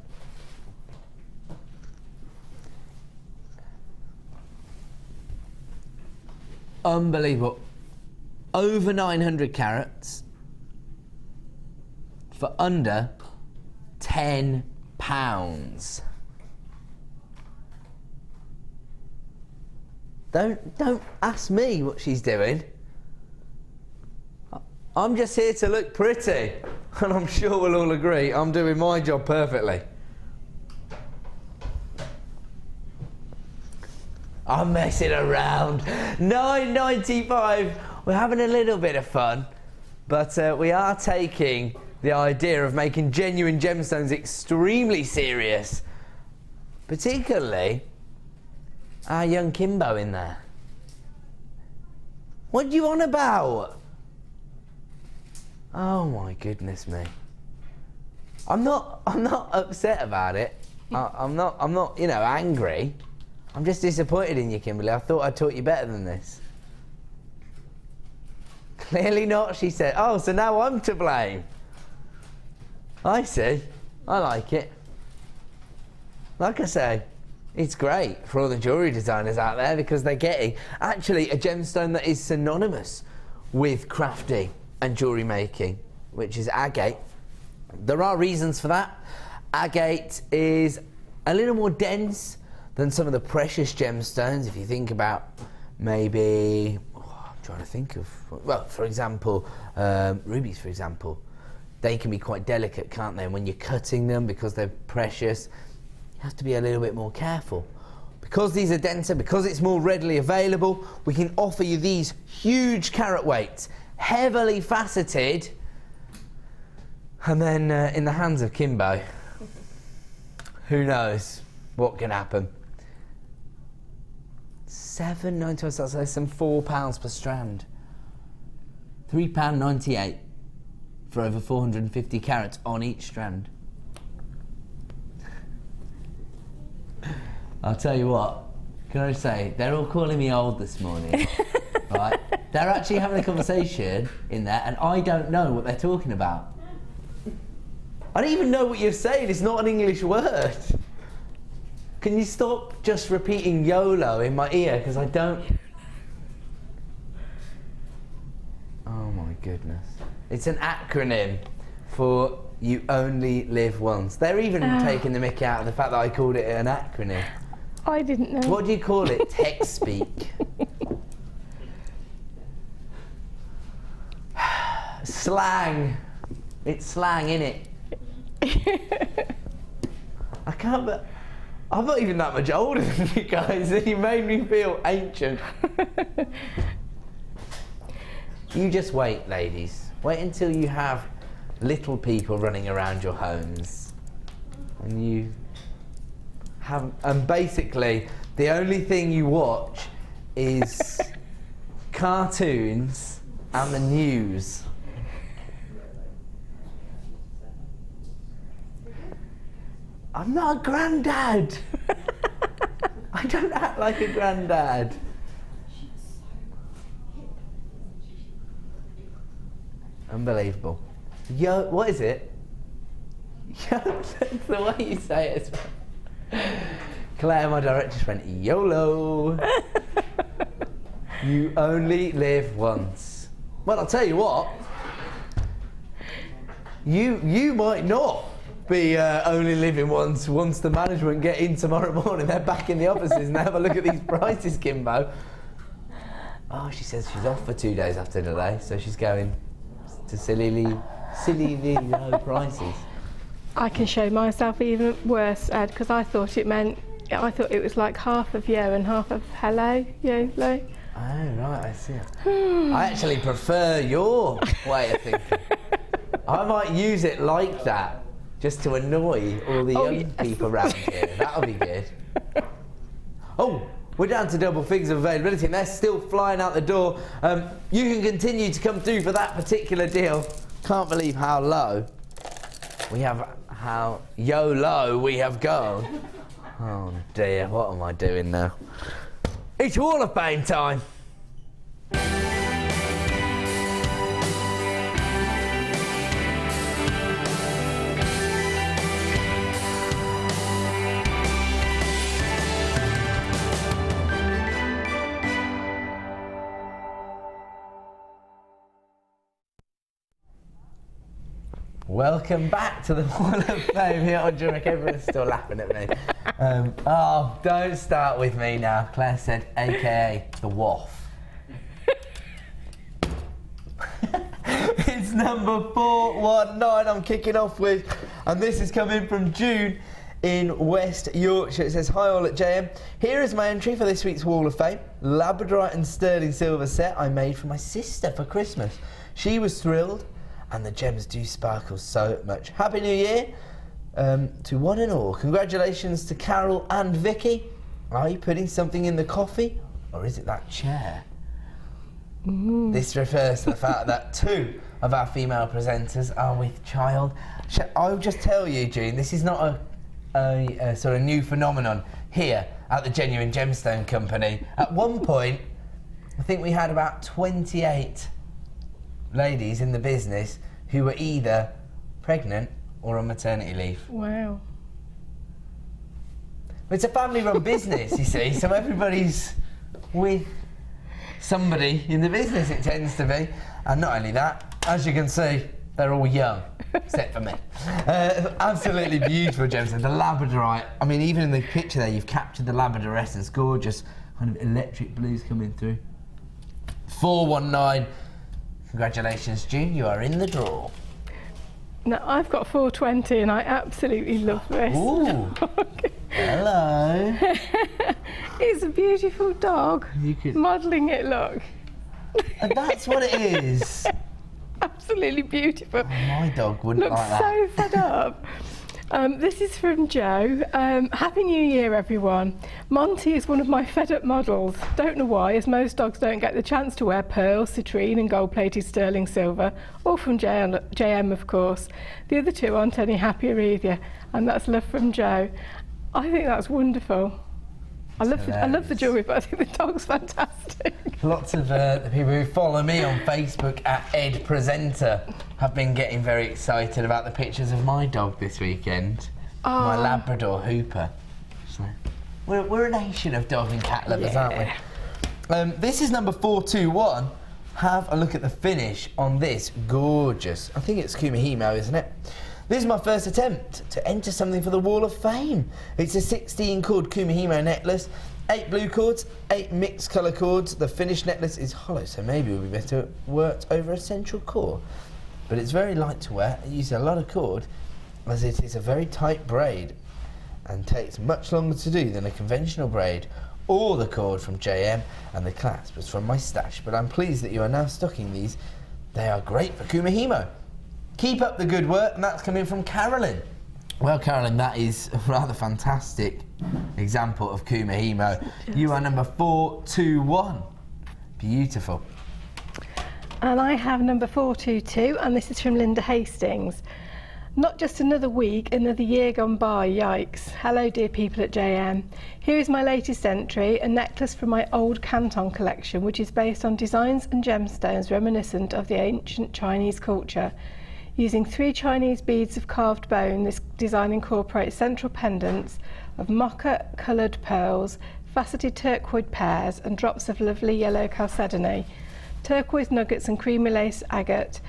Unbelievable. Over 900 carats for under £10. Don't ask me what she's doing. I'm just here to look pretty, and I'm sure we'll all agree I'm doing my job perfectly. I'm messing around. $9.95. We're having a little bit of fun, but we are taking the idea of making genuine gemstones extremely serious, particularly our young Kimbo in there. What do you on about? Oh my goodness me. I'm not upset about it. I'm not, you know, angry. I'm just disappointed in you, Kimberly. I thought I taught you better than this. Clearly not, she said. Oh, so now I'm to blame. I see. I like it. Like I say, it's great for all the jewellery designers out there, because they're getting actually a gemstone that is synonymous with crafting and jewellery making, which is agate. There are reasons for that. Agate is a little more dense than some of the precious gemstones. If you think about maybe, I'm trying to think of, well, for example, rubies, for example. They can be quite delicate, can't they? And when you're cutting them, because they're precious, you have to be a little bit more careful. Because these are denser, because it's more readily available, we can offer you these huge carat weights, heavily faceted, and then in the hands of Kimbo, who knows what can happen. £7.95, that's less than £4 per strand. £3.98 for over 450 carats on each strand. I'll tell you what, can I say, they're all calling me old this morning, right? They're actually having a conversation in there, and I don't know what they're talking about. I don't even know what you're saying, it's not an English word. Can you stop just repeating YOLO in my ear, because I don't... Oh my goodness. It's an acronym for you only live once. They're even taking the mickey out of the fact that I called it an acronym. I didn't know. What do you call it? Tech speak. Slang. It's slang, innit? I can't, but I'm not even that much older than you guys, and you made me feel ancient. You just wait, ladies. Wait until you have little people running around your homes, and you have, and basically the only thing you watch is cartoons and the news. I'm not a granddad. I don't act like a granddad. Unbelievable. Yo, what is it? That's the way you say it as well. Claire, my director, just went, YOLO. You only live once. Well, I'll tell you what. You might not be only living once the management get in tomorrow morning. They're back in the offices and they have a look at these prices, Kimbo. Oh, she says she's off for 2 days after today, so she's going to silly low prices. I can show myself even worse, Ed, because I thought it was like half of yo and half of hello, YOLO. Oh, right, I see. I actually prefer your way of thinking. I might use it like that, just to annoy all the young people around here. That'll be good. Oh, we're down to double figures of availability and they're still flying out the door. You can continue to come through for that particular deal. Can't believe how low we have, how YOLO we have gone. Oh dear, what am I doing now? It's Wall of Fame time. Welcome back to the Wall of Fame here on Jewellery Maker. Everyone's still laughing at me. Oh, don't start with me now. Claire said, AKA the waff. It's number 419 I'm kicking off with, and this is coming from June in West Yorkshire. It says, hi all at JM. Here is my entry for this week's Wall of Fame. Labradorite and sterling silver set I made for my sister for Christmas. She was thrilled. And the gems do sparkle so much. Happy New Year to one and all. Congratulations to Carol and Vicky. Are you putting something in the coffee? Or is it that chair? This refers to the fact that 2 of our female presenters are with child. I'll just tell you, June, this is not a sort of new phenomenon here at the Genuine Gemstone Company. At one point, I think we had about 28 ladies in the business who were either pregnant or on maternity leave. Wow. It's a family-run business, you see, so everybody's with somebody in the business, it tends to be. And not only that, as you can see, they're all young, except for me. Absolutely beautiful gems. And the labradorite, I mean, even in the picture there, you've captured the Labrador essence. Gorgeous kind of electric blues coming through. 419. Congratulations, June, you are in the draw. Now, I've got 420 and I absolutely love this. Ooh. Hello. It's a beautiful dog. You could... modelling it, look. And that's what it is. Absolutely beautiful. Oh, my dog wouldn't Looks like that. so fed up. This is from Joe. Happy New Year, everyone. Monty is one of my fed-up models. Don't know why, as most dogs don't get the chance to wear pearl, citrine and gold-plated sterling silver, all from JM, of course. The other 2 aren't any happier either, and that's love from Joe. I think that's wonderful. I love the jewellery, but I think the dog's fantastic. Lots of the people who follow me on Facebook at Ed Presenter have been getting very excited about the pictures of my dog this weekend. My Labrador Hooper. So we're a nation of dog and cat lovers, aren't we? This is number 421. Have a look at the finish on this. Gorgeous. I think it's Kumihimo, isn't it? This is my first attempt to enter something for the Wall of Fame. It's a 16-cord Kumihimo necklace, 8 blue cords, 8 mixed colour cords. The finished necklace is hollow, so maybe it would be better worked over a central core. But it's very light to wear. It uses a lot of cord, as it is a very tight braid and takes much longer to do than a conventional braid. All the cord from JM and the clasp was from my stash, but I'm pleased that you are now stocking these. They are great for Kumihimo. Keep up the good work, and that's coming from Carolyn. Well, Carolyn, that is a rather fantastic example of Kumihimo. You are number 421. Beautiful. And I have number 422, and this is from Linda Hastings. Not just another week, another year gone by, yikes. Hello dear people at JM. Here is my latest entry, a necklace from my old Canton collection, which is based on designs and gemstones reminiscent of the ancient Chinese culture. Using 3 Chinese beads of carved bone, this design incorporates central pendants of mocha coloured pearls, faceted turquoise pears and drops of lovely yellow chalcedony. Turquoise nuggets and creamy lace agate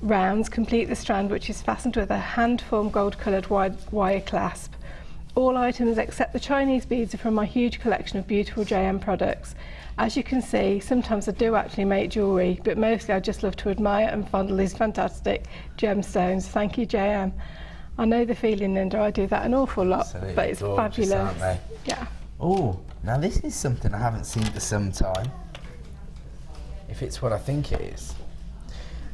rounds complete the strand, which is fastened with a hand-formed gold-coloured wire clasp. All items except the Chinese beads are from my huge collection of beautiful JM products. As you can see, sometimes I do actually make jewellery, but mostly I just love to admire and fondle these fantastic gemstones. Thank you, JM. I know the feeling, Linda, I do that an awful lot, absolutely, but it's gorgeous, fabulous. Aren't they? Yeah. Oh, now this is something I haven't seen for some time, if it's what I think it is.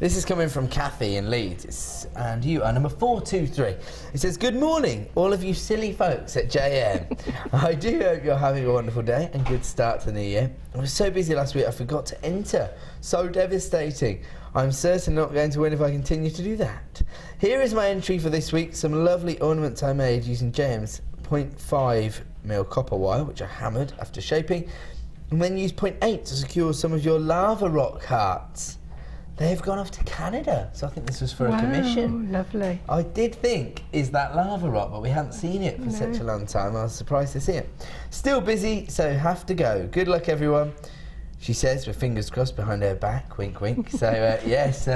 This is coming from Kathy in Leeds, and you are number 423. It says, good morning, all of you silly folks at JM. I do hope you're having a wonderful day and good start to the new year. I was so busy last week I forgot to enter. So devastating. I'm certain not going to win if I continue to do that. Here is my entry for this week. Some lovely ornaments I made using JM's 0.5mm copper wire, which I hammered after shaping, and then used 0.8 to secure some of your lava rock hearts. They've gone off to Canada, so I think this was for a commission. Lovely. I did think, is that lava rock, but we hadn't seen it for such a long time. I was surprised to see it. Still busy, so have to go. Good luck, everyone. She says, with fingers crossed behind her back, wink, wink. So, yes.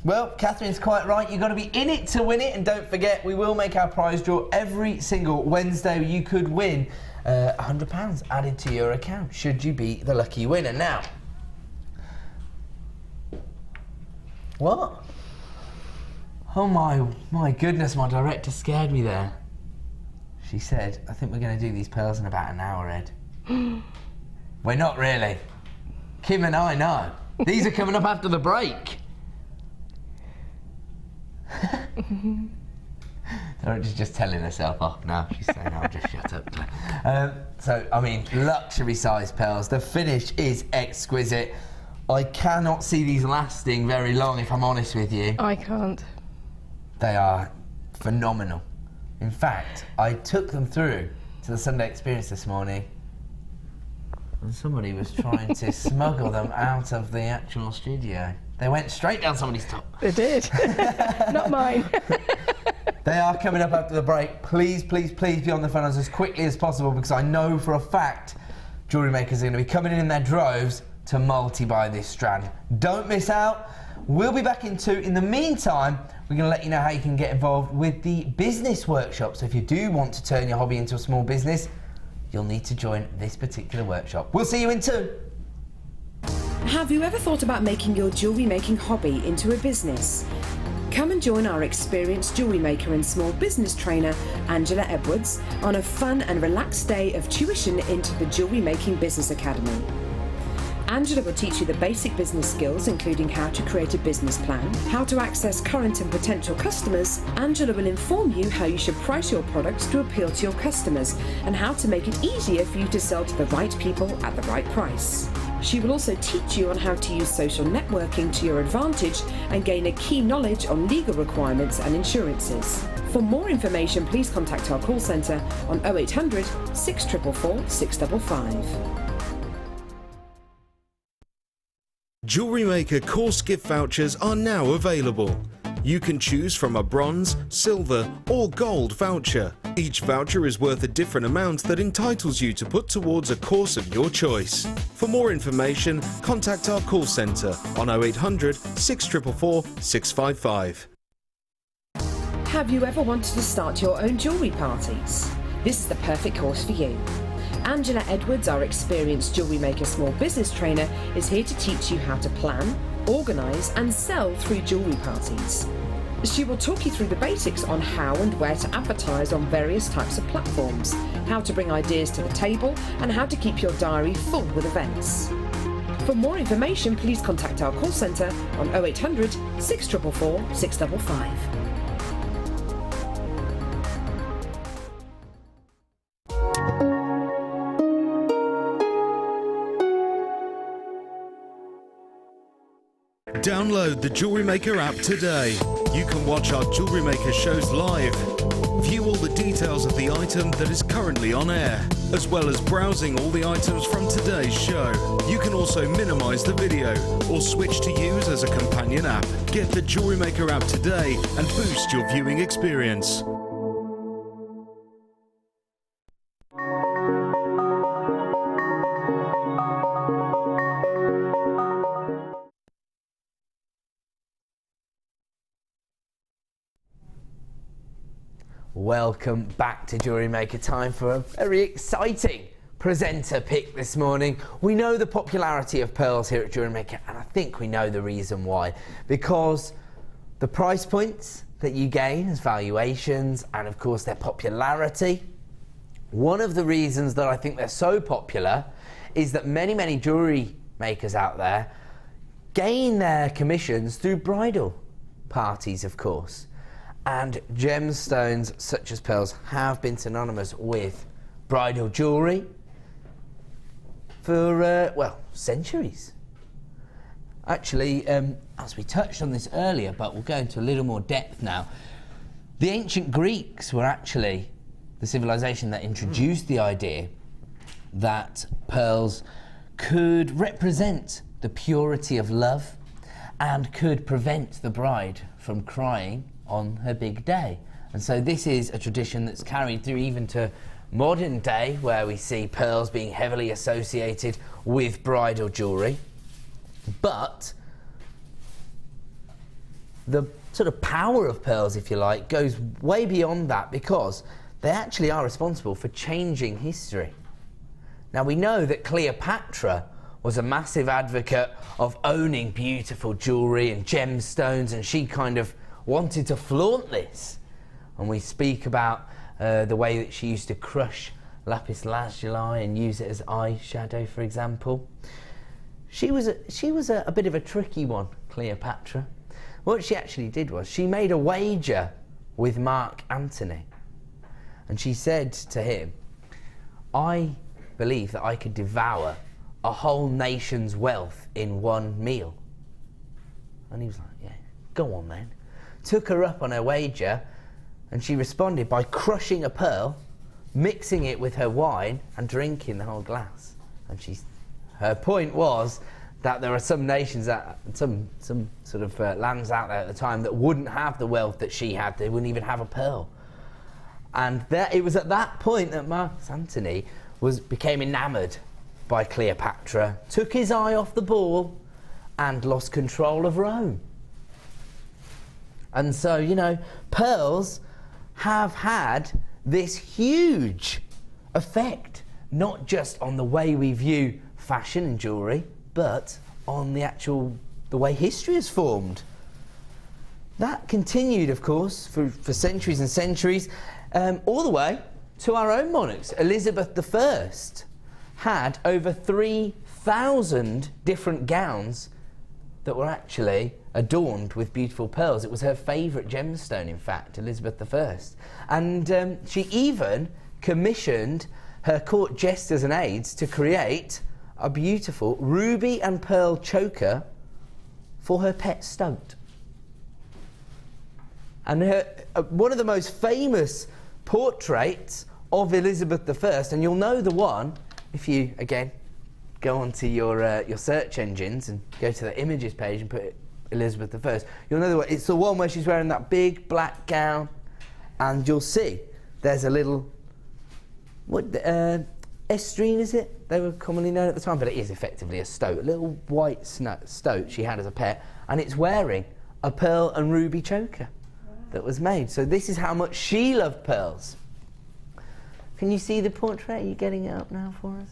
Well, Catherine's quite right. You've got to be in it to win it. And don't forget, we will make our prize draw every single Wednesday. You could win £100 added to your account, should you be the lucky winner. Now, what? Oh my goodness, my director scared me there. She said, I think we're going to do these pearls in about an hour, Ed. We're not really. Kim and I know. These are coming up after the break. She's just telling herself off now. She's saying, I'll just shut up. So, I mean, luxury size pearls. The finish is exquisite. I cannot see these lasting very long, if I'm honest with you. I can't. They are phenomenal. In fact, I took them through to the Sunday Experience this morning, and somebody was trying to smuggle them out of the actual studio. They went straight down somebody's top. They did. Not mine. They are coming up after the break. Please, please, please be on the phone as quickly as possible, because I know for a fact jewellery makers are going to be coming in their droves to multi-buy this strand. Don't miss out. We'll be back in 2. In the meantime, we're going to let you know how you can get involved with the business workshop. So if you do want to turn your hobby into a small business, you'll need to join this particular workshop. We'll see you in 2. Have you ever thought about making your jewellery making hobby into a business? Come and join our experienced jewellery maker and small business trainer, Angela Edwards, on a fun and relaxed day of tuition into the Jewellery Making Business Academy. Angela will teach you the basic business skills, including how to create a business plan, how to access current and potential customers. Angela will inform you how you should price your products to appeal to your customers and how to make it easier for you to sell to the right people at the right price. She will also teach you on how to use social networking to your advantage and gain a key knowledge on legal requirements and insurances. For more information, please contact our call centre on 0800 644 655. Jewellery Maker course gift vouchers are now available. You can choose from a bronze, silver or gold voucher. Each voucher is worth a different amount that entitles you to put towards a course of your choice. For more information, contact our call centre on 0800 644 655. Have you ever wanted to start your own jewellery parties? This is the perfect course for you. Angela Edwards, our experienced Jewellery Maker small business trainer, is here to teach you how to plan, organise and sell through jewellery parties. She will talk you through the basics on how and where to advertise on various types of platforms, how to bring ideas to the table and how to keep your diary full with events. For more information, please contact our call centre on 0800 644 655. Download the Jewellery Maker app today. You can watch our Jewellery Maker shows live, view all the details of the item that is currently on air, as well as browsing all the items from today's show. You can also minimise the video or switch to use as a companion app. Get the Jewellery Maker app today and boost your viewing experience. Welcome back to Jewellery Maker. Time for a very exciting presenter pick this morning. We know the popularity of pearls here at Jewellery Maker, and I think we know the reason why. Because the price points that you gain as valuations, and of course their popularity. One of the reasons that I think they're so popular is that many jewellery makers out there gain their commissions through bridal parties, of course. And gemstones such as pearls have been synonymous with bridal jewellery for, well, centuries. Actually, as we touched on this earlier, but we'll go into a little more depth now, the ancient Greeks were actually the civilization that introduced the idea that pearls could represent the purity of love and could prevent the bride from crying on her big day. And so this is a tradition that's carried through even to modern day, where we see pearls being heavily associated with bridal jewellery. But the sort of power of pearls, if you like, goes way beyond that, because they actually are responsible for changing history. Now, we know that Cleopatra was a massive advocate of owning beautiful jewellery and gemstones, and she kind of wanted to flaunt this. And we speak about the way that she used to crush lapis lazuli and use it as eyeshadow, for example. She was a bit of a tricky one, Cleopatra. What she actually did was she made a wager with Mark Antony, and she said to him, "I believe that I could devour a whole nation's wealth in one meal." And he was like, "Yeah, go on then." Took her up on her wager, and she responded by crushing a pearl, mixing it with her wine and drinking the whole glass. And her point was that there are some nations, some sort of lands out there at the time that wouldn't have the wealth that she had. They wouldn't even have a pearl. And it was at that point that Mark Antony became enamoured by Cleopatra, took his eye off the ball, and lost control of Rome. And so, you know, pearls have had this huge effect, not just on the way we view fashion and jewellery, but on the way history is formed. That continued, of course, for centuries and centuries, all the way to our own monarchs. Elizabeth I had over 3,000 different gowns that were actually adorned with beautiful pearls. It was her favourite gemstone, in fact, Elizabeth I. And she even commissioned her court jesters and aides to create a beautiful ruby and pearl choker for her pet stoat. And one of the most famous portraits of Elizabeth I, and you'll know the one if you, again, go onto your search engines and go to the images page and put Elizabeth I, you'll know the one. It's the one where she's wearing that big black gown, and you'll see there's a little, estrine, is it? They were commonly known at the time, but it is effectively a stoat, a little white stoat she had as a pet, and it's wearing a pearl and ruby choker that was made. So this is how much she loved pearls. Can you see the portrait? Are you getting it up now for us?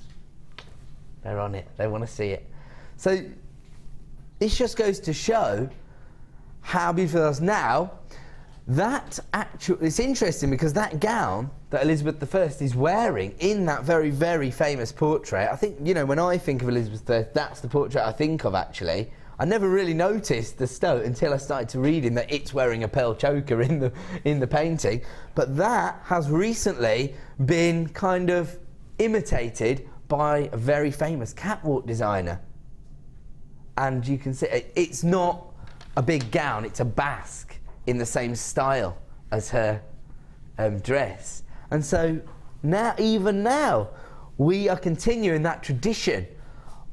They're on it. They want to see it. So this just goes to show how beautiful it is. Now, it's interesting because that gown that Elizabeth I is wearing in that very, very famous portrait, I think, you know, when I think of Elizabeth I, that's the portrait I think of, actually. I never really noticed the stoat until I started to reading that it's wearing a pearl choker in the painting. But that has recently been kind of imitated by a very famous catwalk designer. And you can see it's not a big gown, it's a basque in the same style as her dress. And so now, even now, we are continuing that tradition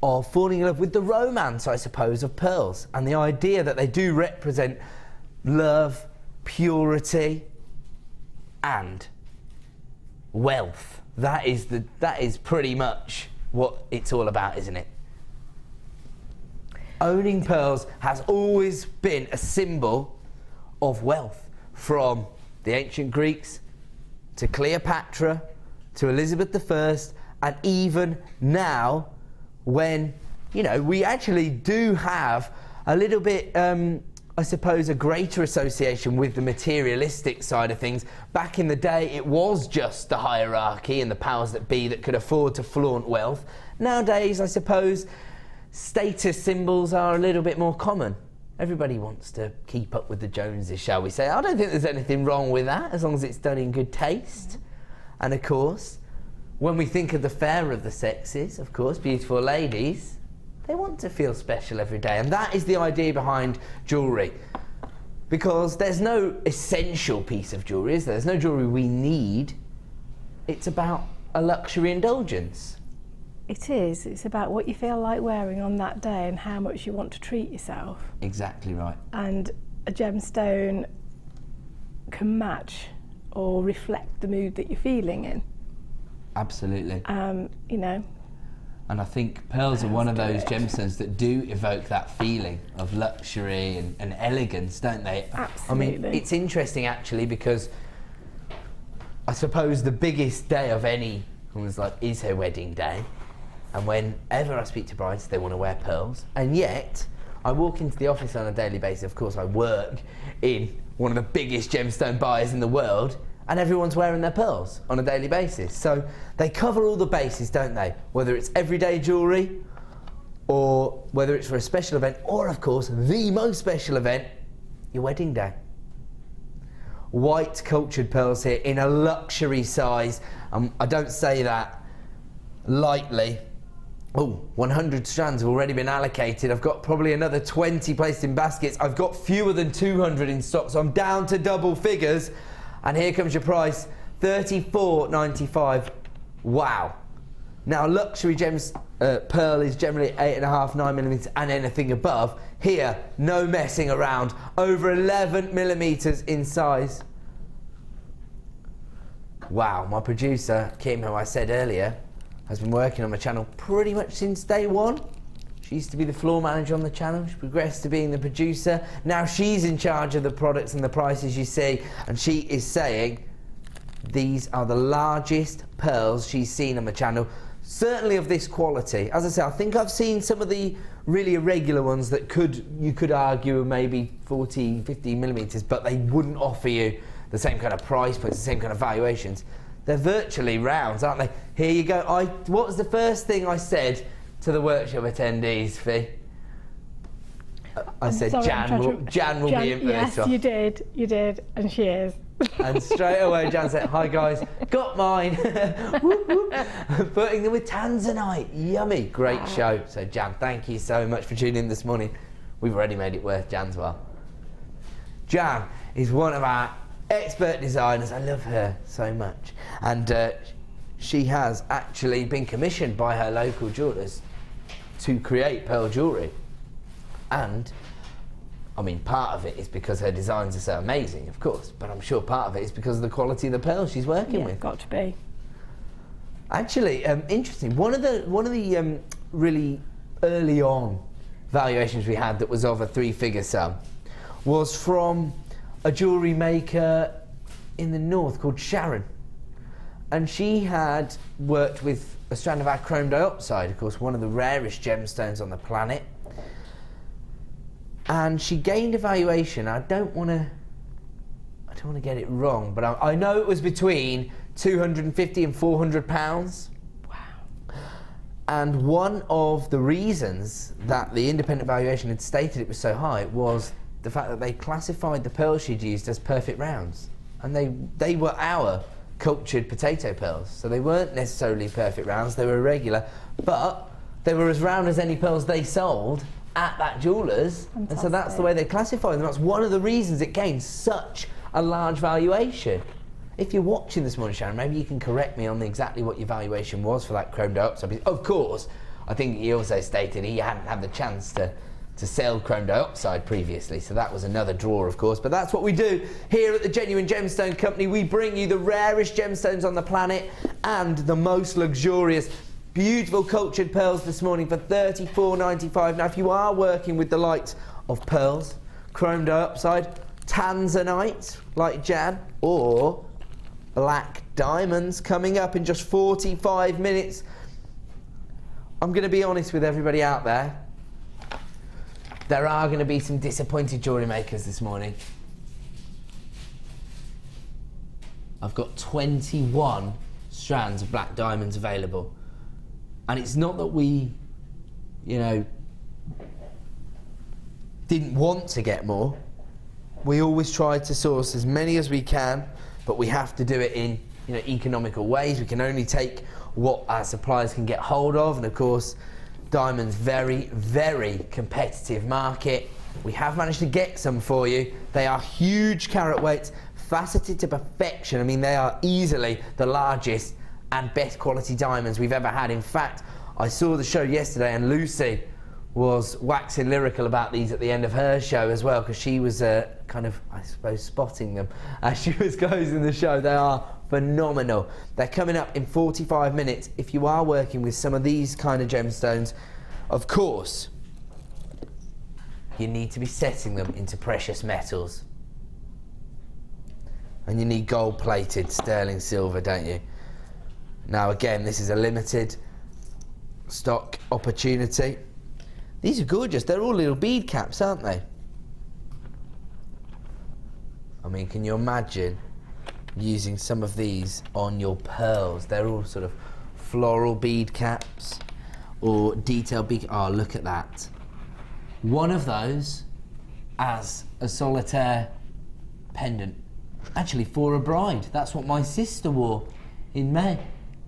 of falling in love with the romance, I suppose, of pearls, and the idea that they do represent love, purity, and wealth. That is pretty much what it's all about, isn't it? Owning pearls has always been a symbol of wealth, from the ancient Greeks to Cleopatra to Elizabeth I, and even now, when, you know, we actually do have a little bit, I suppose, a greater association with the materialistic side of things. Back in the day, it was just the hierarchy and the powers that be that could afford to flaunt wealth. Nowadays, I suppose, status symbols are a little bit more common. Everybody wants to keep up with the Joneses, shall we say. I don't think there's anything wrong with that, as long as it's done in good taste. And of course, when we think of the fairer of the sexes, of course, beautiful ladies, they want to feel special every day. And that is the idea behind jewellery. Because there's no essential piece of jewellery, is there? There's no jewellery we need. It's about a luxury indulgence. It is. It's about what you feel like wearing on that day and how much you want to treat yourself. Exactly right. And a gemstone can match or reflect the mood that you're feeling in. Absolutely. You know. And I think pearls are one of those gemstones that do evoke that feeling of luxury and elegance, don't they? Absolutely. I mean, it's interesting actually, because I suppose the biggest day of any woman's life is her wedding day. And whenever I speak to brides, they want to wear pearls. And yet, I walk into the office on a daily basis. Of course, I work in one of the biggest gemstone buyers in the world, and everyone's wearing their pearls on a daily basis. So they cover all the bases, don't they? Whether it's everyday jewellery, or whether it's for a special event, or of course, the most special event, your wedding day. White cultured pearls here in a luxury size. I don't say that lightly. Oh, 100 strands have already been allocated. I've got probably another 20 placed in baskets. I've got fewer than 200 in stock, so I'm down to double figures. And here comes your price, $34.95. Wow. Now, luxury gems pearl is generally 8.5, 9mm, and anything above. Here, no messing around. Over 11mm in size. Wow, my producer, Kim, who I said earlier, has been working on my channel pretty much since day one. She used to be the floor manager on the channel. She progressed to being the producer. Now she's in charge of the products and the prices you see, and she is saying these are the largest pearls she's seen on the channel, certainly of this quality. As I say, I think I've seen some of the really irregular ones that you could argue are maybe 14, 15mm, but they wouldn't offer you the same kind of price points, the same kind of valuations. They're virtually rounds, aren't they? Here you go. What was the first thing I said to the workshop attendees, Fee? I said, sorry, Jan will be in for this one. Yes, you did, and she is. And straight away, Jan said, hi guys, got mine. Whoop, whoop. Putting them with Tanzanite, yummy. Great show. So Jan, thank you so much for tuning in this morning. We've already made it worth Jan's while. Jan is one of our expert designers. I love her so much. And she has actually been commissioned by her local jewellers to create pearl jewellery. And I mean, part of it is because her designs are so amazing, of course, but I'm sure part of it is because of the quality of the pearls she's working with. Got to be. Actually, interesting. One of the really early on valuations we had that was of a 3-figure sum was from a jewellery maker in the north called Sharon, and she had worked with a strand of our chrome dioxide, of course, one of the rarest gemstones on the planet. And she gained a valuation. I don't want to get it wrong, but I know it was between 250 and 400 pounds. Wow. And one of the reasons that the independent valuation had stated it was so high was the fact that they classified the pearls she'd used as perfect rounds, and they were our cultured potato pearls, so they weren't necessarily perfect rounds. They were irregular, but they were as round as any pearls they sold. at that jeweller's. Fantastic. And so that's the way they classify them. That's one of the reasons it gains such a large valuation. If you're watching this morning, Sharon, maybe you can correct me on exactly what your valuation was for that chrome dioxide. Of course, I think he also stated he hadn't had the chance to sell chrome dioxide previously, so that was another draw, of course. But that's what we do here at the Genuine Gemstone Company. We bring you the rarest gemstones on the planet and the most luxurious, beautiful cultured pearls this morning for $34.95. Now, if you are working with the likes of pearls, chrome dioxide, Tanzanite, like Jan, or black diamonds coming up in just 45 minutes. I'm going to be honest with everybody out there. There are going to be some disappointed jewellery makers this morning. I've got 21 strands of black diamonds available. And it's not that we, you know, didn't want to get more. We always try to source as many as we can, but we have to do it in, you know, economical ways. We can only take what our suppliers can get hold of, and of course, diamonds, very, very competitive market. We have managed to get some for you. They are huge carat weights, faceted to perfection. I mean, they are easily the largest and best quality diamonds we've ever had. In fact, I saw the show yesterday, and Lucy was waxing lyrical about these at the end of her show as well, because she was kind of, I suppose, spotting them as she was closing the show. They are phenomenal. They're coming up in 45 minutes. If you are working with some of these kind of gemstones, of course, you need to be setting them into precious metals. And you need gold-plated sterling silver, don't you? Now, again, this is a limited stock opportunity. These are gorgeous. They're all little bead caps, aren't they? I mean, can you imagine using some of these on your pearls? They're all sort of floral bead caps or detailed bead. Oh, look at that. One of those as a solitaire pendant. Actually, for a bride. That's what my sister wore in May.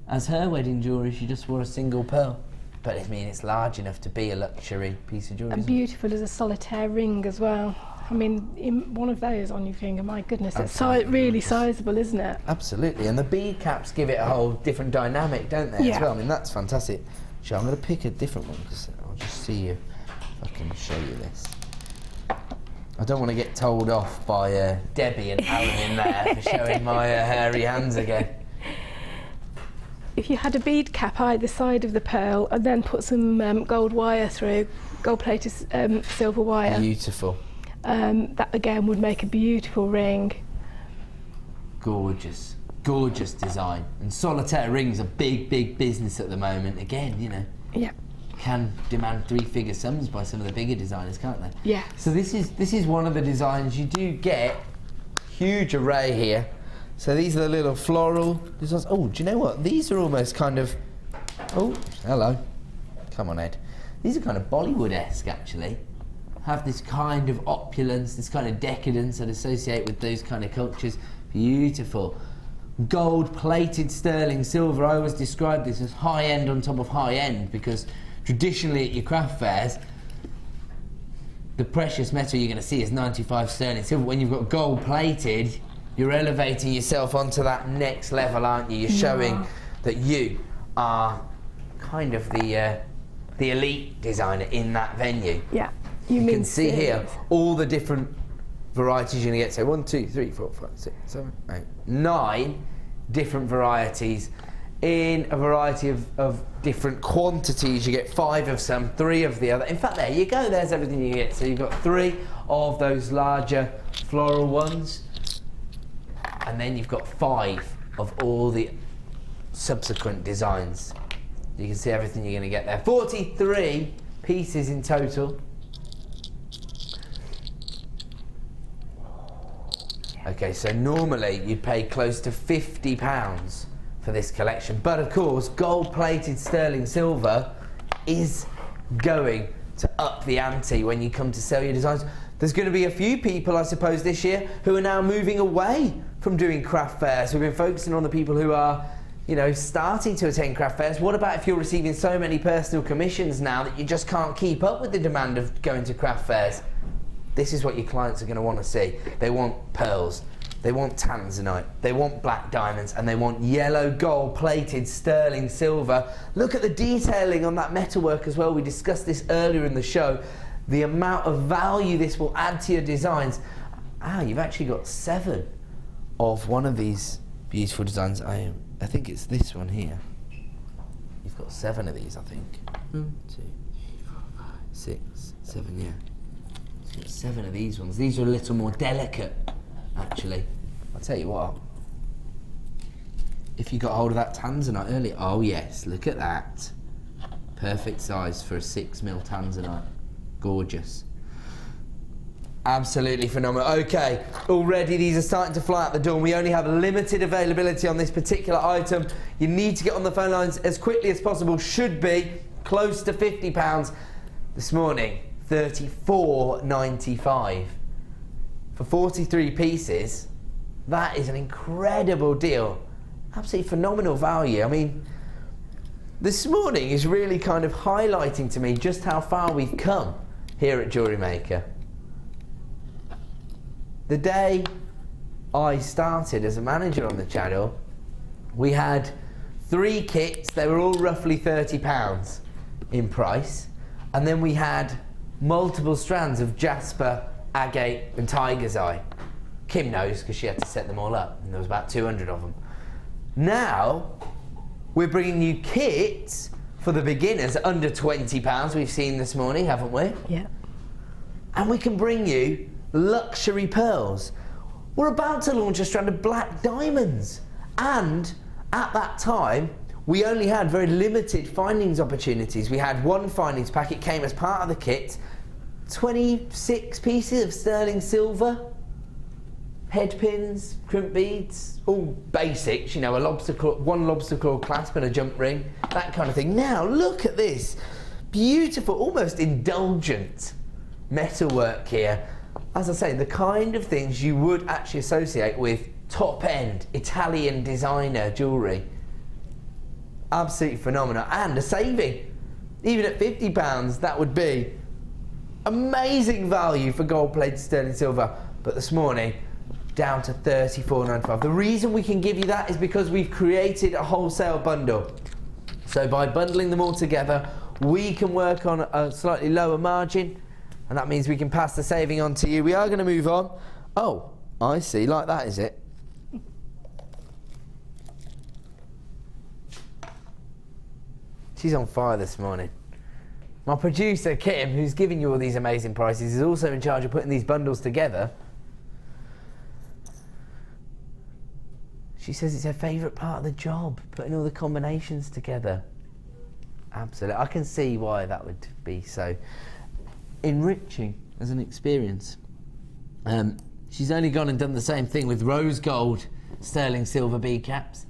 As her wedding jewellery, she just wore a single pearl. But I mean, it's large enough to be a luxury piece of jewellery. And beautiful as a solitaire ring as well. I mean, in one of those on your finger, my goodness, it's really sizable, isn't it? Absolutely, and the bead caps give it a whole different dynamic, don't they, as well? I mean, that's fantastic. So I'm going to pick a different one, because I'll just see if I can show you this. I don't want to get told off by Debbie and Alan in there for showing my hairy hands again. If you had a bead cap either side of the pearl and then put some gold wire through, gold-plated silver wire. Beautiful. That again would make a beautiful ring. Gorgeous, gorgeous design. And solitaire rings are big, big business at the moment. Again, you know. Yeah. Can demand three-figure sums by some of the bigger designers, can't they? Yeah. So this is one of the designs. You do get huge array here. So these are the little floral designs. Oh, do you know what? These are almost kind of, oh, hello. Come on, Ed. These are kind of Bollywood-esque, actually. Have this kind of opulence, this kind of decadence that associate with those kind of cultures. Beautiful. Gold-plated sterling silver. I always describe this as high-end on top of high-end, because traditionally at your craft fairs, the precious metal you're going to see is 95 sterling silver. When you've got gold-plated, you're elevating yourself onto that next level, aren't you? You're showing that you are kind of the elite designer in that venue. Yeah. You can see here all the different varieties you're going to get. So 1, 2, 3, 4, 5, 6, 7, 8, 9 different varieties in a variety of different quantities. You get 5 of some, 3 of the other. In fact, there you go. There's everything you get. So you've got 3 of those larger floral ones. And then you've got 5 of all the subsequent designs. You can see everything you're going to get there. 43 pieces in total. Okay, so normally you'd pay close to £50 for this collection. But of course, gold-plated sterling silver is going to up the ante when you come to sell your designs. There's going to be a few people, I suppose, this year who are now moving away from doing craft fairs. We've been focusing on the people who are, you know, starting to attend craft fairs? What about if you're receiving so many personal commissions now that you just can't keep up with the demand of going to craft fairs? This is what your clients are going to want to see. They want pearls, they want Tanzanite, they want black diamonds, and they want yellow gold plated sterling silver. Look at the detailing on that metalwork as well. We discussed this earlier in the show. The amount of value this will add to your designs. Ah, you've actually got 7 of one of these beautiful designs. I think it's this one here. You've got 7 of these, I think. 1, 2, 3, 4, 5, 6, 7, yeah. You've got 7 of these ones. These are a little more delicate, actually. I'll tell you what. If you got hold of that Tanzanite earlier, oh yes, look at that. Perfect size for a 6mm Tanzanite. Gorgeous. Absolutely phenomenal. Okay, already these are starting to fly out the door, and we only have limited availability on this particular item. You need to get on the phone lines as quickly as possible. Should be close to £50 this morning. $34.95 for 43 pieces. That is an incredible deal. Absolutely phenomenal value. I mean, this morning is really kind of highlighting to me just how far we've come here at Jewellery Maker. The day I started as a manager on the channel, we had 3 kits. They were all roughly £30 in price, and then we had multiple strands of Jasper, Agate and Tiger's Eye. Kim knows because she had to set them all up, and there was about 200 of them. Now we're bringing you kits for the beginners under £20 we've seen this morning, haven't we? Yeah. And we can bring you luxury pearls. We're about to launch a strand of black diamonds, and at that time we only had very limited findings opportunities. We had 1 findings pack. It came as part of the kit. 26 pieces of sterling silver, head pins, crimp beads, all basics, you know, one lobster claw clasp and a jump ring, that kind of thing. Now look at this beautiful, almost indulgent metalwork here. As I say, the kind of things you would actually associate with top-end Italian designer jewellery. Absolutely phenomenal, and a saving. Even at £50, that would be amazing value for gold-plated sterling silver. But this morning, down to $34.95. The reason we can give you that is because we've created a wholesale bundle. So by bundling them all together, we can work on a slightly lower margin, and that means we can pass the saving on to you. We are going to move on. Oh, I see, like that, is it? She's on fire this morning. My producer, Kim, who's giving you all these amazing prices, is also in charge of putting these bundles together. She says it's her favourite part of the job, putting all the combinations together. Absolutely. I can see why that would be so enriching as an experience. She's only gone and done the same thing with rose gold sterling silver bead caps.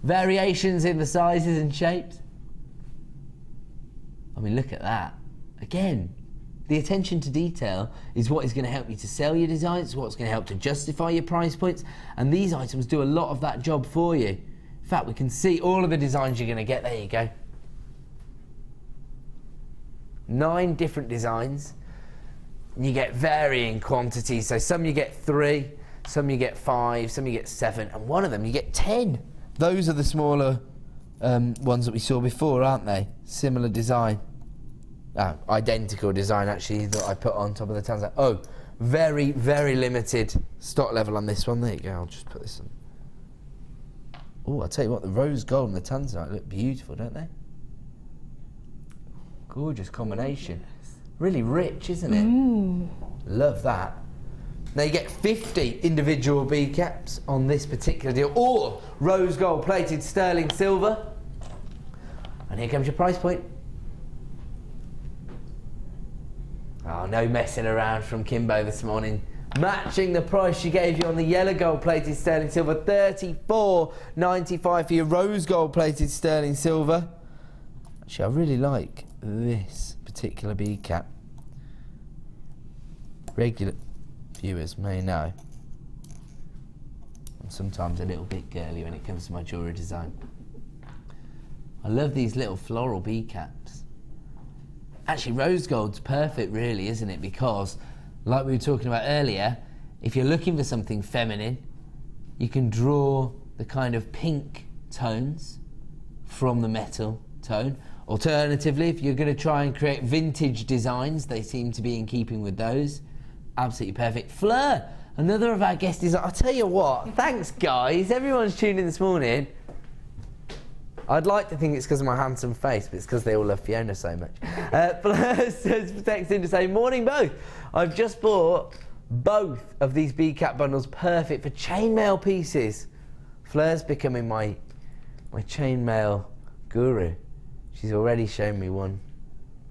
Variations in the sizes and shapes. I mean, look at that. Again, the attention to detail is what is going to help you to sell your designs, what's going to help to justify your price points, and these items do a lot of that job for you. In fact, we can see all of the designs you're going to get. There you go. 9 different designs. You get varying quantities, so some you get 3, some you get 5, some you get 7, and one of them you get 10. Those are the smaller ones that we saw before, aren't they? Similar design. Identical design, actually, that I put on top of the Tanzanite. Oh, very, very limited stock level on this one. There you go, I'll just put this on. Oh, I'll tell you what, the rose gold and the Tanzanite look beautiful, don't they? Gorgeous combination. Really rich, isn't it? Love that. Now you get 50 individual bead caps on this particular deal, or rose gold plated sterling silver. And here comes your price point. Oh, no messing around from Kimbo this morning. Matching the price she gave you on the yellow gold plated sterling silver, $34.95 for your rose gold plated sterling silver. Actually, I really like this particular bead cap. Regular viewers may know sometimes a little bit girly when it comes to my jewellery design. I love these little floral bead caps. Actually, rose gold's perfect really, isn't it? Because, like we were talking about earlier, if you're looking for something feminine, you can draw the kind of pink tones from the metal tone. Alternatively, if you're going to try and create vintage designs, they seem to be in keeping with those. Absolutely perfect. Fleur, another of our guest designers. I'll tell you what, thanks guys. Everyone's tuned in this morning. I'd like to think it's because of my handsome face, but it's because they all love Fiona so much. Fleur says, texting to say, morning both. I've just bought both of these bead cap bundles, perfect for chainmail pieces. Fleur's becoming my chainmail guru. She's already shown me one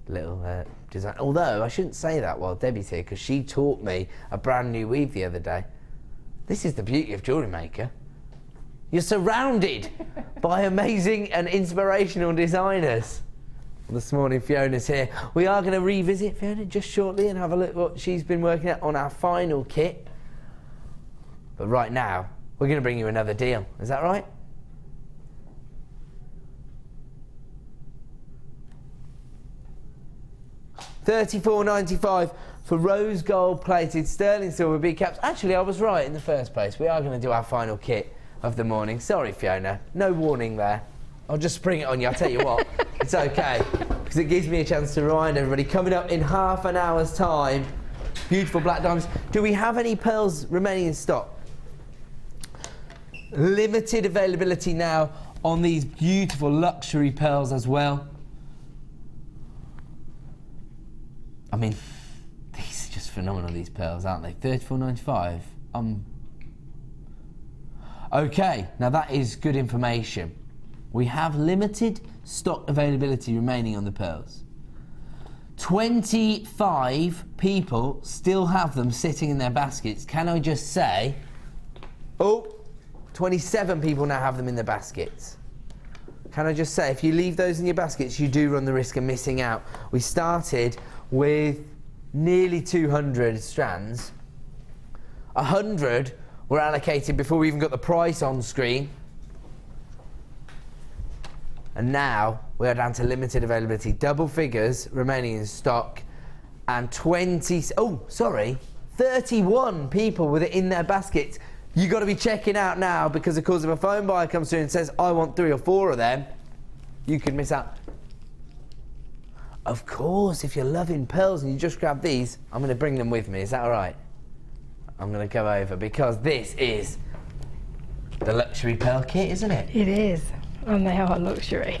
little design. Although, I shouldn't say that while Debbie's here, because she taught me a brand new weave the other day. This is the beauty of Jewellery Maker. You're surrounded by amazing and inspirational designers. This morning, Fiona's here. We are going to revisit Fiona just shortly and have a look at what she's been working at on our final kit. But right now, we're going to bring you another deal. Is that right? $34.95 for rose gold plated sterling silver bead caps. Actually, I was right in the first place. We are going to do our final kit of the morning. Sorry, Fiona. No warning there. I'll just spring it on you. I'll tell you what. It's okay. Because it gives me a chance to remind everybody. Coming up in half an hour's time. Beautiful black diamonds. Do we have any pearls remaining in stock? Limited availability now on these beautiful luxury pearls as well. I mean, these are just phenomenal, these pearls, aren't they? $34.95. Okay, now that is good information. We have limited stock availability remaining on the pearls. 25 people still have them sitting in their baskets. Can I just say, 27 people now have them in their baskets. Can I just say, if you leave those in your baskets, you do run the risk of missing out. We started with nearly 200 strands. 100 were allocated before we even got the price on screen. And now we are down to limited availability. Double figures remaining in stock. And 31 people with it in their baskets. You've got to be checking out now, because of course if a phone buyer comes through and says, I want 3 or 4 of them, you could miss out. Of course, if you're loving pearls and you just grab these, I'm going to bring them with me. Is that all right? I'm going to go over, because this is the luxury pearl kit, isn't it? It is, and they are luxury.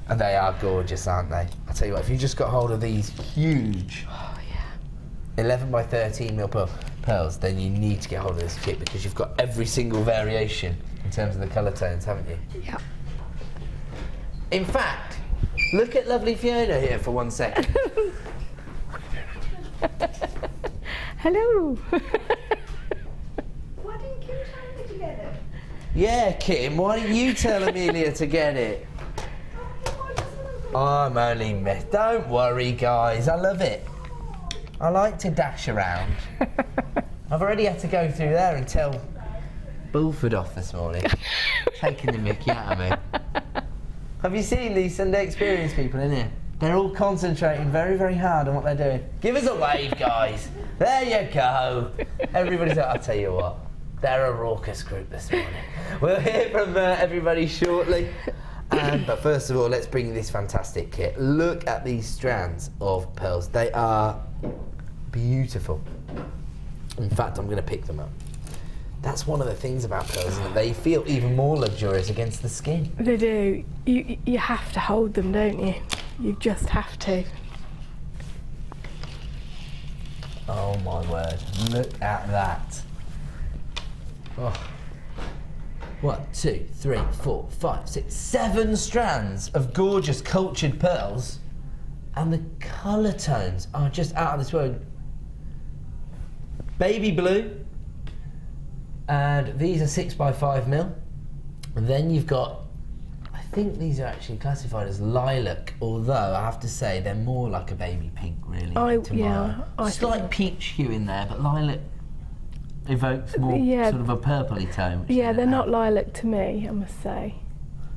And they are gorgeous, aren't they? I'll tell you what, if you just got hold of these huge 11 by 13 mil pearls, then you need to get hold of this kit, because you've got every single variation in terms of the colour tones, haven't you? Yeah. In fact, look at lovely Fiona here for 1 second. Hello. Why didn't Kim tell me to get it? Yeah, Kim, why don't you tell Amelia to get it? I'm only messing. Don't worry, guys. I love it. I like to dash around. I've already had to go through there and tell Bulford off this morning. Taking the mickey out of me. Have you seen these Sunday Experience people in here? They're all concentrating very, very hard on what they're doing. Give us a wave, guys. There you go. Everybody's like, I'll tell you what, they're a raucous group this morning. We'll hear from everybody shortly. But first of all, let's bring you this fantastic kit. Look at these strands of pearls. They are beautiful. In fact, I'm going to pick them up. That's one of the things about pearls, isn't it? They feel even more luxurious against the skin. They do. You have to hold them, don't you? You just have to. Oh my word, look at that. Oh. 1, 2, 3, 4, 5, 6, 7 strands of gorgeous cultured pearls, and the colour tones are just out of this world. Baby blue, and these are 6 by 5 mil. And then you've got, I think these are actually classified as lilac, although I have to say they're more like a baby pink, really. I slight peach hue in there, but lilac evokes more sort of a purpley tone. Yeah, they're not lilac to me, I must say.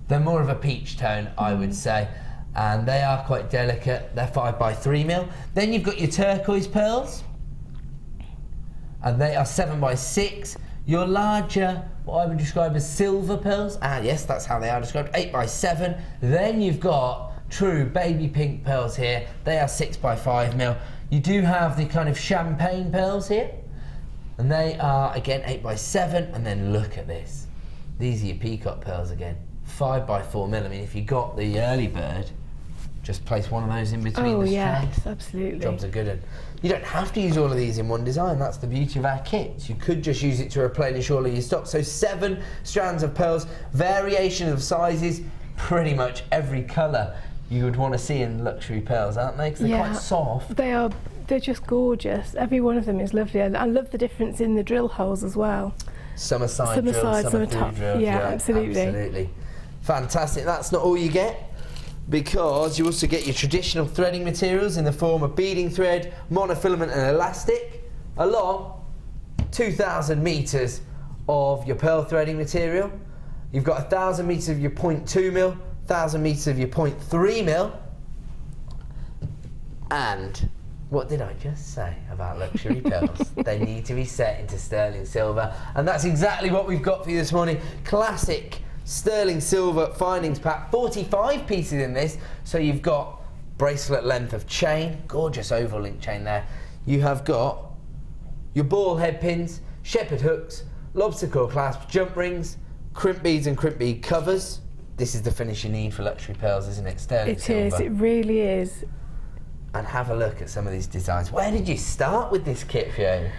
They're more of a peach tone, I would say. And they are quite delicate. They're 5x3mm. Then you've got your turquoise pearls. And they are 7x6. Your larger, what I would describe as silver pearls. Ah, yes, that's how they are described. 8x7. Then you've got true baby pink pearls here. They are 6x5mm. You do have the kind of champagne pearls here. And they are, again, 8x7. And then look at this. These are your peacock pearls again. 5x4mm. I mean, if you got the early bird, just place one of those in between the strands. Yes, absolutely. Job's a good one. You don't have to use all of these in one design. That's the beauty of our kits. You could just use it to replenish all of your stock. So 7 strands of pearls, variation of sizes, pretty much every colour you would want to see in luxury pearls, aren't they? Because they're quite soft. They are. They're just gorgeous. Every one of them is lovely. And I love the difference in the drill holes as well. Some are side drilled, some are top drilled. Yeah, absolutely. Absolutely. Fantastic. That's not all you get, because you also get your traditional threading materials in the form of beading thread, monofilament and elastic, along 2,000 metres of your pearl threading material. You've got 1,000 metres of your 0.2mm, 1,000 metres of your 0.3mm, and what did I just say about luxury pearls? They need to be set into sterling silver, and that's exactly what we've got for you this morning. Classic sterling silver findings pack, 45 pieces in this, so you've got bracelet length of chain, gorgeous oval link chain there. You have got your ball head pins, shepherd hooks, lobster claw clasps, jump rings, crimp beads and crimp bead covers. This is the finish you need for luxury pearls, isn't it? Sterling silver. It is, it really is. And have a look at some of these designs. Where did you start with this kit, Fiona?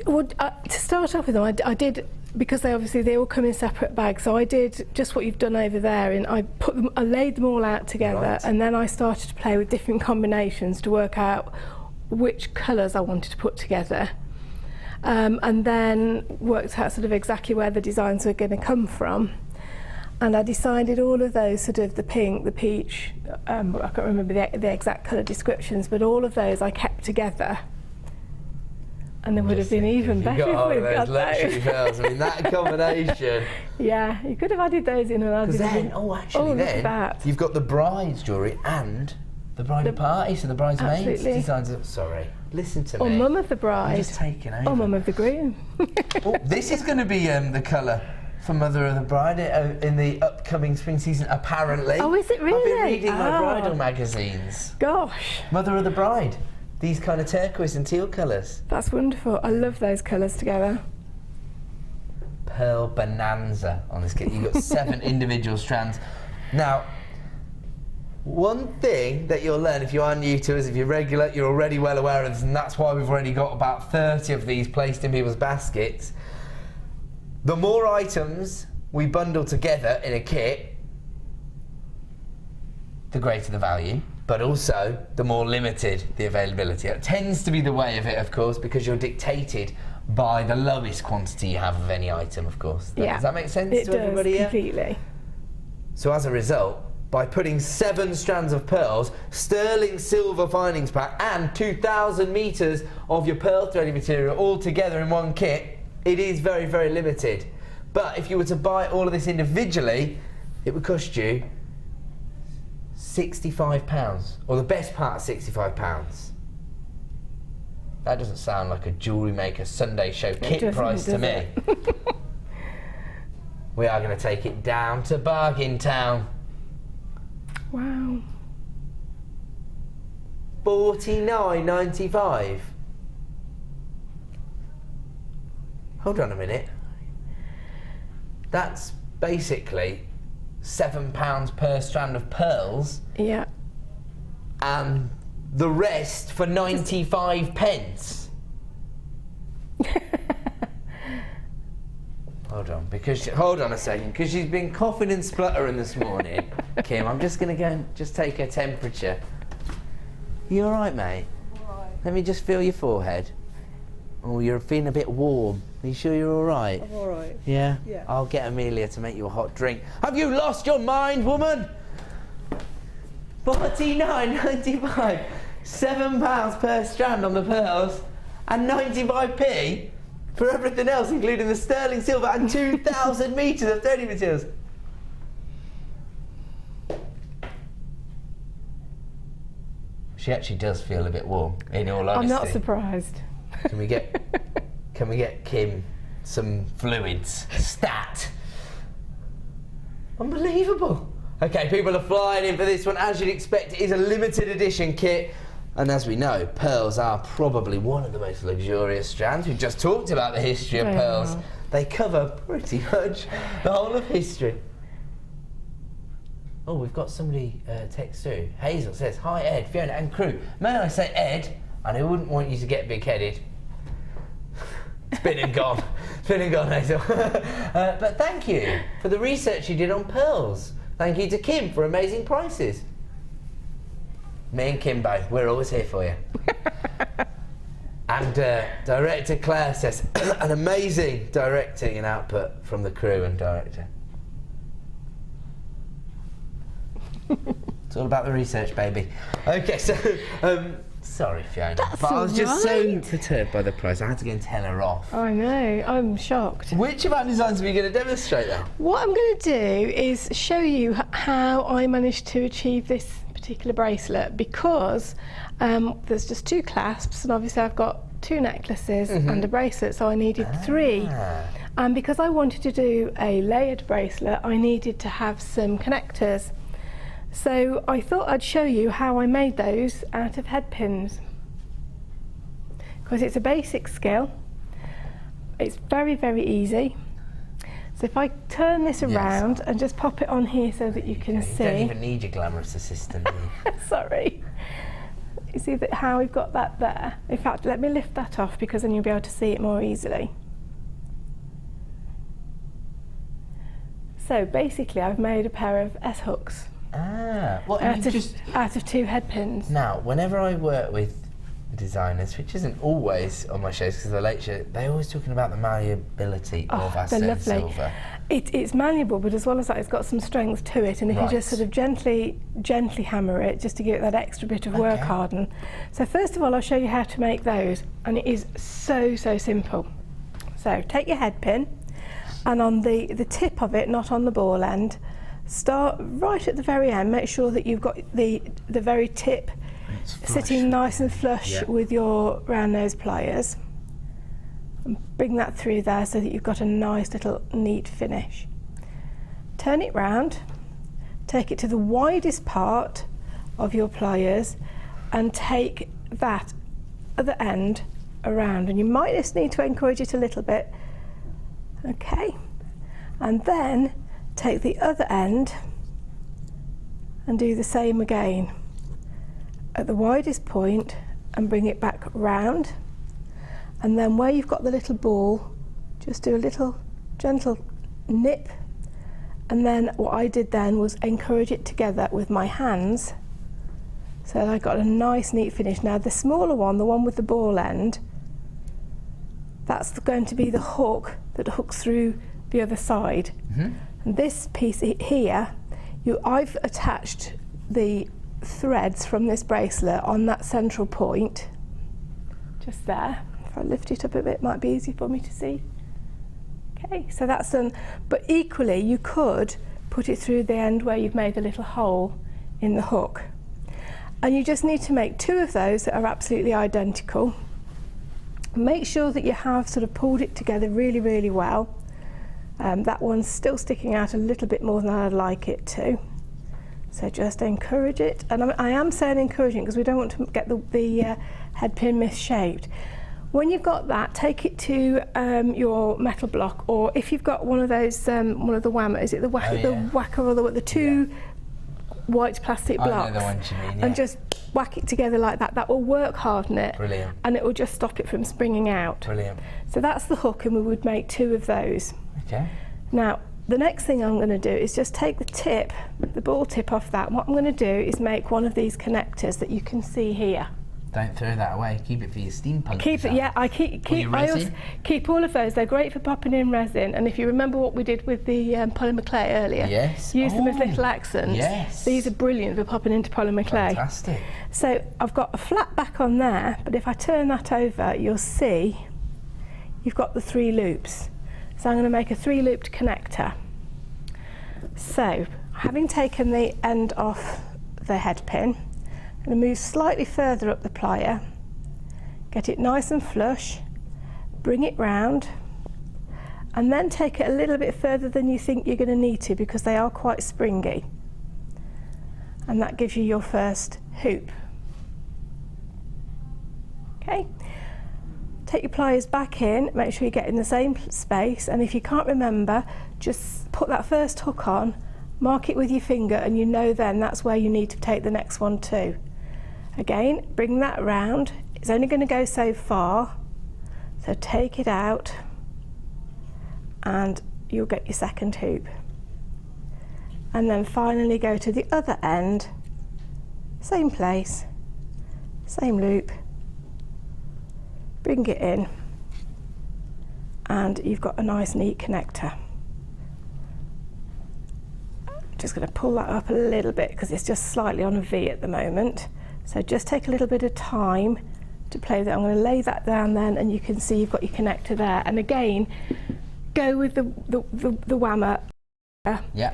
Well, to start off with them, I did, because they all come in separate bags, so I did just what you've done over there, and I laid them all out together, and then I started to play with different combinations to work out which colours I wanted to put together, and then worked out sort of exactly where the designs were going to come from. And I decided all of those, sort of the pink, the peach, I can't remember the exact colour descriptions, but all of those I kept together. And they would have been even better if we'd got luxury pearls. I mean, that combination. Yeah, you could have added those in and added then, then you've got the bride's jewellery and the bridal party, so the bridesmaids designs. Sorry, listen to me. Or mum of the bride. I'm just taking over. Or mum of the groom. This is going to be the colour for Mother of the Bride in the upcoming spring season, apparently. Oh, is it really? I've been reading my bridal magazines. Gosh. Mother of the Bride. These kind of turquoise and teal colours. That's wonderful. I love those colours together. Pearl bonanza on this kit. You've got 7 individual strands. Now, one thing that you'll learn if you are new to us, if you're regular, you're already well aware of this, and that's why we've already got about 30 of these placed in people's baskets. The more items we bundle together in a kit, the greater the value, but also the more limited the availability. It tends to be the way of it, of course, because you're dictated by the lowest quantity you have of any item, of course. Yeah. Does that make sense to everybody here? Completely. So as a result, by putting 7 strands of pearls, sterling silver findings pack, and 2,000 metres of your pearl threading material all together in one kit, it is very, very limited. But if you were to buy all of this individually, it would cost you £65, or the best part, £65. That doesn't sound like a Jewellery Maker Sunday show kit price to me. We are going to take it down to Bargain Town. Wow. $49.95. Hold on a minute. That's basically £7 per strand of pearls. Yeah. And the rest for 95 pence. Hold on a second, because she's been coughing and spluttering this morning. Kim, I'm just going to go and just take her temperature. You all right, mate? All right. Let me just feel your forehead. Oh, you're feeling a bit warm. Are you sure you're all right? I'm all right. Yeah? Yeah. I'll get Amelia to make you a hot drink. Have you lost your mind, woman? £49.95. £7 per strand on the pearls and 95p for everything else, including the sterling silver and 2,000 metres of threading materials. She actually does feel a bit warm, in all honesty. I'm not surprised. Can we get Kim some fluids? Stat. Unbelievable. Okay, people are flying in for this one. As you'd expect, it is a limited edition kit. And as we know, pearls are probably one of the most luxurious strands. We've just talked about the history of pearls. They cover pretty much the whole of history. Oh, we've got somebody text through. Hazel says, "Hi Ed, Fiona and crew. May I say Ed? And I wouldn't want you to get big-headed." It's been and gone. It's been and gone, Hazel. But thank you for the research you did on pearls. Thank you to Kim for amazing prices. Me and Kimbo, we're always here for you. And Director Claire says, an amazing directing and output from the crew and director. It's all about the research, baby. Okay, so, sorry Fiona, but I was just so perturbed by the price, I had to go and tell her off. I know, I'm shocked. Which of our designs are we going to demonstrate then? What I'm going to do is show you how I managed to achieve this particular bracelet, because there's just 2 clasps, and obviously I've got 2 necklaces and a bracelet, so I needed 3. And because I wanted to do a layered bracelet, I needed to have some connectors. So I thought I'd show you how I made those out of head pins, because it's a basic skill. It's very, very easy. So if I turn this around and just pop it on here so that you can see. You don't even need your glamorous assistant. Sorry. You see that how we've got that there? In fact, let me lift that off, because then you'll be able to see it more easily. So basically I've made a pair of S-hooks. Well, out of 2 head pins. Now, whenever I work with designers, which isn't always on my shows because they're late show, they're always talking about the malleability of our silver. It's malleable, but as well as that, it's got some strength to it, and if you just sort of gently hammer it, just to give it that extra bit of work harden. So first of all, I'll show you how to make those, and it is so simple. So take your head pin, and on the tip of it, not on the ball end, start right at the very end. Make sure that you've got the very tip sitting nice and flush with your round nose pliers. And bring that through there so that you've got a nice little neat finish. Turn it round, take it to the widest part of your pliers and take that other end around. And you might just need to encourage it a little bit. Okay, and then take the other end and do the same again at the widest point and bring it back round, and then where you've got the little ball, just do a little gentle nip, and then what I did then was encourage it together with my hands, so I got a nice neat finish. Now the smaller one, the one with the ball end, that's going to be the hook that hooks through the other side. And this piece here, I've attached the threads from this bracelet on that central point, just there. If I lift it up a bit, it might be easy for me to see. Okay, so that's done. But equally, you could put it through the end where you've made a little hole in the hook. And you just need to make 2 of those that are absolutely identical. Make sure that you have sort of pulled it together really well. That one's still sticking out a little bit more than I'd like it to. So just encourage it. And I am saying encouraging because we don't want to get the head pin misshaped. When you've got that, take it to your metal block, or if you've got one of those, one of the whammer, is it the whacker, the whacker, or the 2 white plastic blocks? I know the ones you mean, and just whack it together like that. That will work harden it. Brilliant. And it will just stop it from springing out. Brilliant. So that's the hook, and we would make 2 of those. Okay. Now, the next thing I'm going to do is just take the tip, the ball tip off that. What I'm going to do is make one of these connectors that you can see here. Don't throw that away. Keep it for your steampunk. Keep it, yeah. I keep all of those. They're great for popping in resin. And if you remember what we did with the polymer clay earlier, use them as little accents. Yes. These are brilliant for popping into polymer clay. Fantastic. So I've got a flat back on there, but if I turn that over, you'll see you've got the 3 loops. So I'm going to make a 3-looped connector. So, having taken the end off the head pin, I'm going to move slightly further up the plier, get it nice and flush, bring it round, and then take it a little bit further than you think you're going to need to, because they are quite springy. And that gives you your first hoop. Okay. Take your pliers back in, make sure you get in the same space, and if you can't remember, just put that first hook on, mark it with your finger, and you know then that's where you need to take the next one to. Again, bring that round. It's only going to go so far, so take it out and you'll get your second hoop. And then finally go to the other end, same place, same loop, bring it in, and you've got a nice neat connector. Just going to pull that up a little bit because it's just slightly on a V at the moment. So just take a little bit of time to play that. I'm going to lay that down then, and you can see you've got your connector there. And again, go with the whammer. Yeah.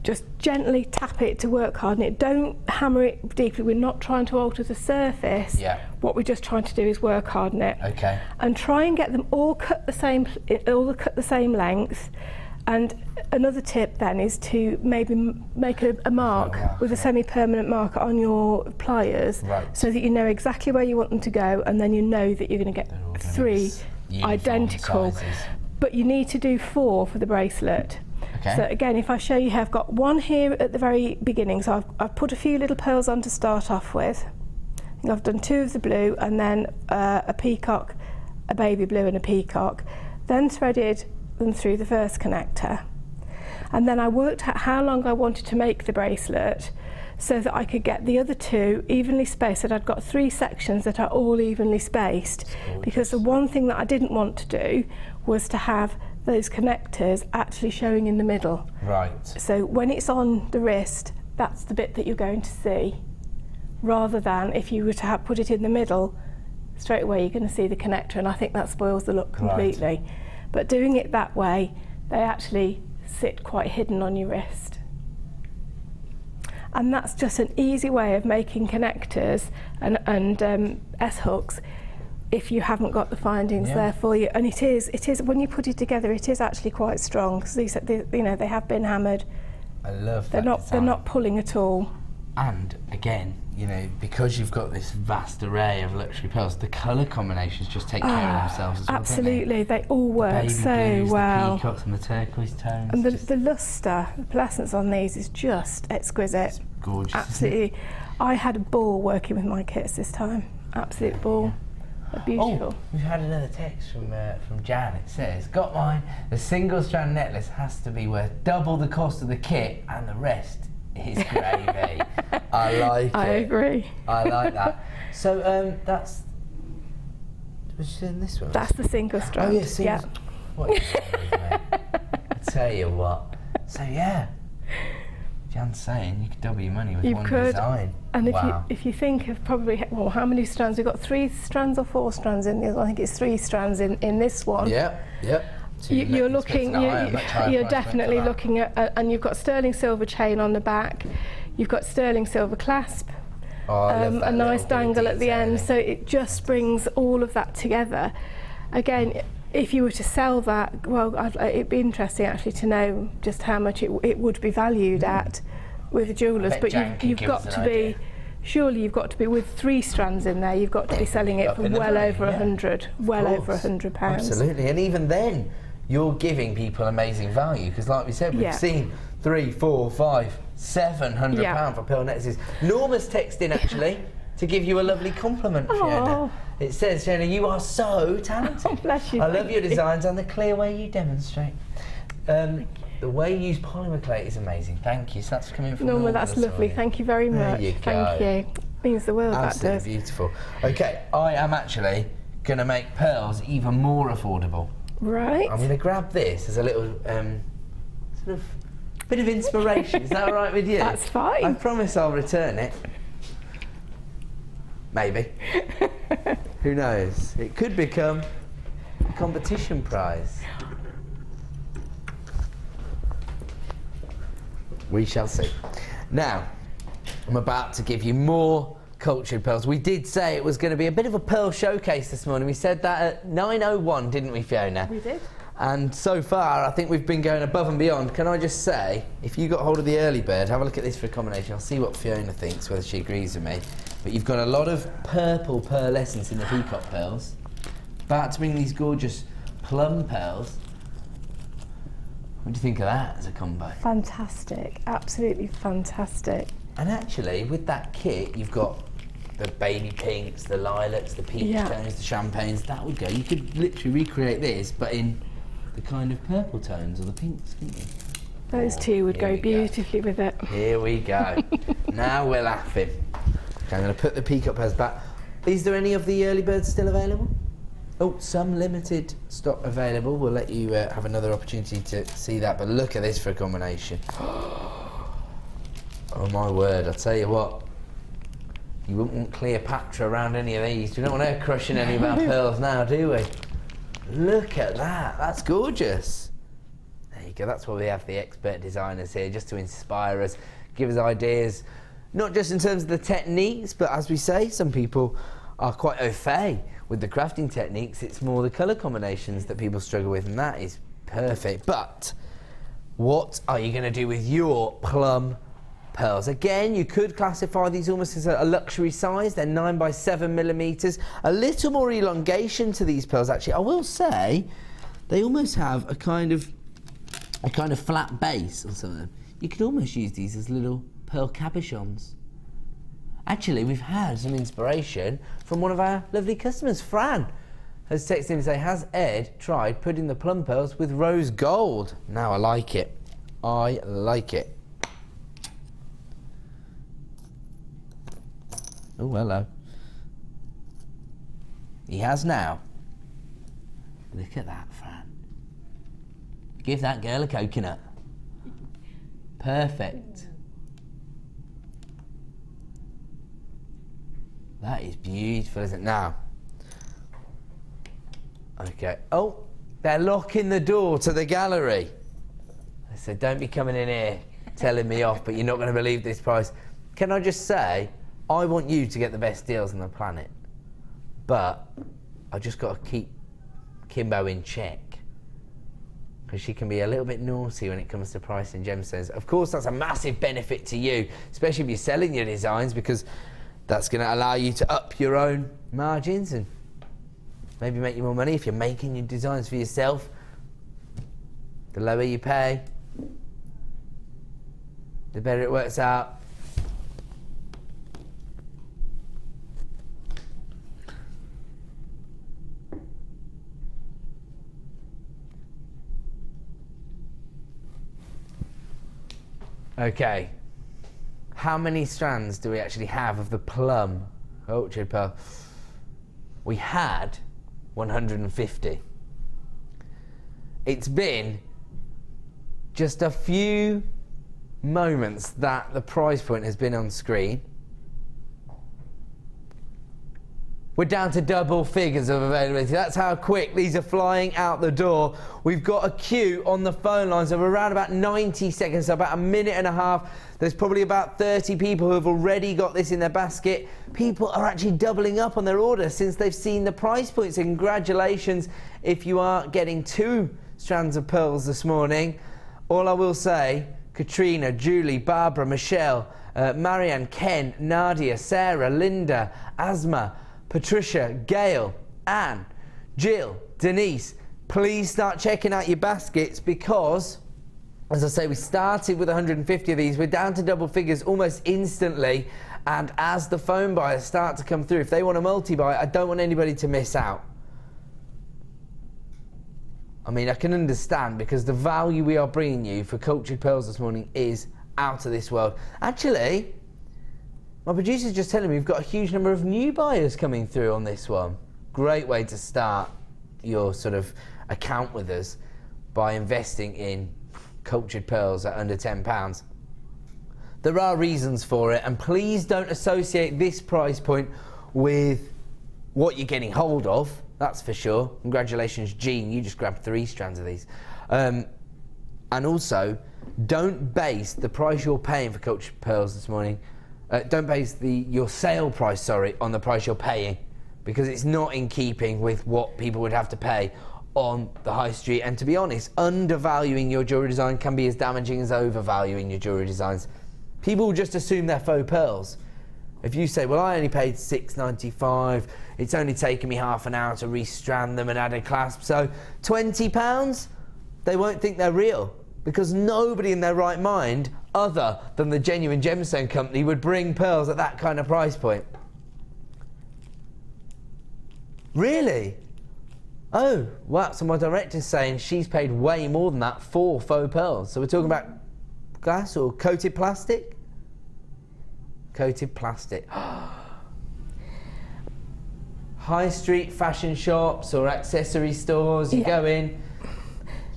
Just gently tap it to work hard on it. Don't hammer it deeply. We're not trying to alter the surface. Yeah. What we're just trying to do is work hard on it. Okay. And try and get them all cut the same length. And another tip then is to maybe make a mark with a semi-permanent marker on your pliers, so that you know exactly where you want them to go, and then you know that you're going to get 3 identical. Sizes. But you need to do 4 for the bracelet. Okay. So again, if I show you, I've got 1 here at the very beginning, so I've put a few little pearls on to start off with. I think I've done 2 of the blue, and then a peacock, a baby blue and a peacock, then threaded them through the first connector. And then I worked out how long I wanted to make the bracelet so that I could get the other 2 evenly spaced, that I'd got 3 sections that are all evenly spaced, because the one thing that I didn't want to do was to have those connectors actually showing in the middle. Right. So when it's on the wrist, that's the bit that you're going to see, rather than if you were to put it in the middle, straight away you're going to see the connector, and I think that spoils the look completely. Right. But doing it that way, they actually sit quite hidden on your wrist. And that's just an easy way of making connectors and S-hooks if you haven't got the findings there for you. And it is when you put it together, it is actually quite strong, because they have been hammered. I love that. They're not pulling at all. And again, because you've got this vast array of luxury pearls, the colour combinations just take care of themselves as well. Absolutely, they all work so well. The peacocks and the turquoise tones. And the lustre, the pearlescence on these is just exquisite. It's gorgeous. Absolutely. I had a ball working with my kits this time. Absolute ball. They're beautiful. Oh, we've had another text from Jan. It says, "Got mine. The single strand necklace has to be worth double the cost of the kit, and the rest is gravy." I like it. I agree. I like that. So that's. Was she in this one? That's the single strand. Oh yeah, single. Yeah. What is wrong with me? I tell you what. So yeah. Jan's saying you could double your money with one design. And if you think of probably, how many strands? We've got 3 strands or 4 strands in this. I think it's 3 strands in this one. Yeah. So you're definitely looking at, and you've got sterling silver chain on the back. You've got sterling silver clasp. A nice dangle at the end, so it just brings all of that together. Again, if you were to sell that, it'd be interesting actually to know just how much it would be valued at with the jewellers. But you've got to be, surely you've got to be, with 3 strands in there, you've got to be selling it for well over 100, over £100. Absolutely, and even then, you're giving people amazing value, because like we said, we've seen £300, £400, £500, £700 for pearl necklaces. Norma's texting actually to give you a lovely compliment, Fiona. It says, "Fiona, you are so talented. Oh, bless you. I love your designs and the clear way you demonstrate. The way you use polymer clay is amazing. Thank you." So that's coming from Norma. That's lovely. Thank you very much. There you Thank go. you. Means the world. Absolutely that does. beautiful. Okay, I am actually going to make pearls even more affordable. Right. I'm going to grab this as a little sort of bit of inspiration. Is that all right with you? That's fine. I promise I'll return it. Maybe. Who knows? It could become competition prize? We shall see. Now, I'm about to give you more cultured pearls. We did say it was going to be a bit of a pearl showcase this morning. We said that at 9:01, didn't we, Fiona? We did. And so far, I think we've been going above and beyond. Can I just say, if you got hold of the early bird, have a look at this for a combination. I'll see what Fiona thinks, whether she agrees with me. But you've got a lot of purple pearlescence in the Peacock pearls. About to bring these gorgeous plum pearls. What do you think of that as a combo? Fantastic, absolutely fantastic. And actually, with that kit, you've got the baby pinks, the lilacs, the peach tones, the champagnes. That would go. You could literally recreate this, but in the kind of purple tones or the pinks, couldn't you? Those two would go beautifully with it. Here we go. Now we're laughing. Okay, I'm going to put the Peacock pearls back. Is there any of the early birds still available? Oh, some limited stock available. We'll let you have another opportunity to see that, but look at this for a combination. Oh my word, I'll tell you what. You wouldn't want Cleopatra around any of these. We don't want her crushing any of our pearls now, do we? Look at that, that's gorgeous. There you go, that's why we have the expert designers here, just to inspire us, give us ideas, not just in terms of the techniques, but as we say, some people are quite au fait with the crafting techniques. It's more the colour combinations that people struggle with, and that is perfect. But what are you going to do with your plum pearls? Again, you could classify these almost as a luxury size. They're 9 by 7 millimeters. A little more elongation to these pearls, actually. I will say they almost have a kind of flat base or something. You could almost use these as little pearl cabochons. Actually, we've had some inspiration from one of our lovely customers. Fran has texted in to say, has Ed tried putting the plum pearls with rose gold? Now I like it. I like it. Oh, hello. He has now. Look at that, Fran. Give that girl a coconut. Perfect. That is beautiful, isn't it? Now. Okay. Oh, they're locking the door to the gallery. I said, don't be coming in here telling me off, but you're not going to believe this price. Can I just say, I want you to get the best deals on the planet, but I just got to keep Kimbo in check, because she can be a little bit naughty when it comes to pricing gemstones. Of course, that's a massive benefit to you, especially if you're selling your designs, because that's going to allow you to up your own margins and maybe make you more money if you're making your designs for yourself. The lower you pay, the better it works out. Okay, how many strands do we actually have of the plum cultured pearl? We had 150. It's been just a few moments that the price point has been on screen. We're down to double figures of availability. That's how quick these are flying out the door. We've got a queue on the phone lines of around about 90 seconds, so about a minute and a half. There's probably about 30 people who have already got this in their basket. People are actually doubling up on their order since they've seen the price points. So congratulations if you are getting 2 strands of pearls this morning. All I will say, Katrina, Julie, Barbara, Michelle, Marianne, Ken, Nadia, Sarah, Linda, Asma, Patricia, Gail, Anne, Jill, Denise, please start checking out your baskets, because, as I say, we started with 150 of these. We're down to double figures almost instantly, and as the phone buyers start to come through, if they want a multi-buy, I don't want anybody to miss out. I mean, I can understand, because the value we are bringing you for cultured pearls this morning is out of this world. Actually, my producer's just telling me we've got a huge number of new buyers coming through on this one. Great way to start your sort of account with us, by investing in cultured pearls at under £10. There are reasons for it, and please don't associate this price point with what you're getting hold of. that's for sure. Congratulations, Jean, you just grabbed 3 strands of these. And also, don't base the price you're paying for cultured pearls this morning, don't base your sale price, on the price you're paying, because it's not in keeping with what people would have to pay on the high street. And to be honest, undervaluing your jewellery design can be as damaging as overvaluing your jewellery designs. People will just assume they're faux pearls. If you say, well, I only paid $6.95, it's only taken me half an hour to restrand them and add a clasp, so £20, they won't think they're real, because nobody in their right mind, other than the genuine gemstone company, would bring pearls at that kind of price point. Really? Oh, wow, so my director's saying she's paid way more than that for faux pearls. So we're talking about glass or coated plastic? Coated plastic. High street fashion shops or accessory stores, you go in,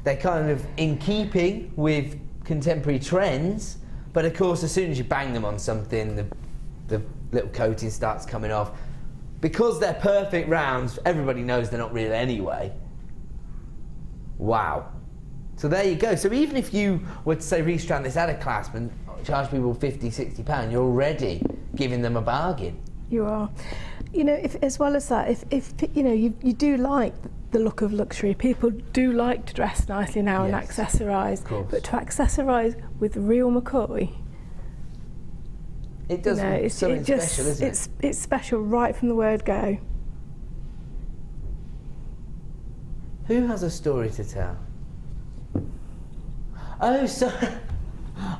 they're kind of in keeping with contemporary trends, but of course as soon as you bang them on something, the little coating starts coming off. Because they're perfect rounds, everybody knows they're not real anyway. Wow. So there you go. So even if you were to say restrand this at a clasp and charge people £50, £60, you're already giving them a bargain. You are. You know, as well as that, if you know, you do like the look of luxury, people do like to dress nicely now, yes, and accessorise. But to accessorise with real McKay, it does something special, isn't it? It's special right from the word go. Who has a story to tell? Oh, sorry.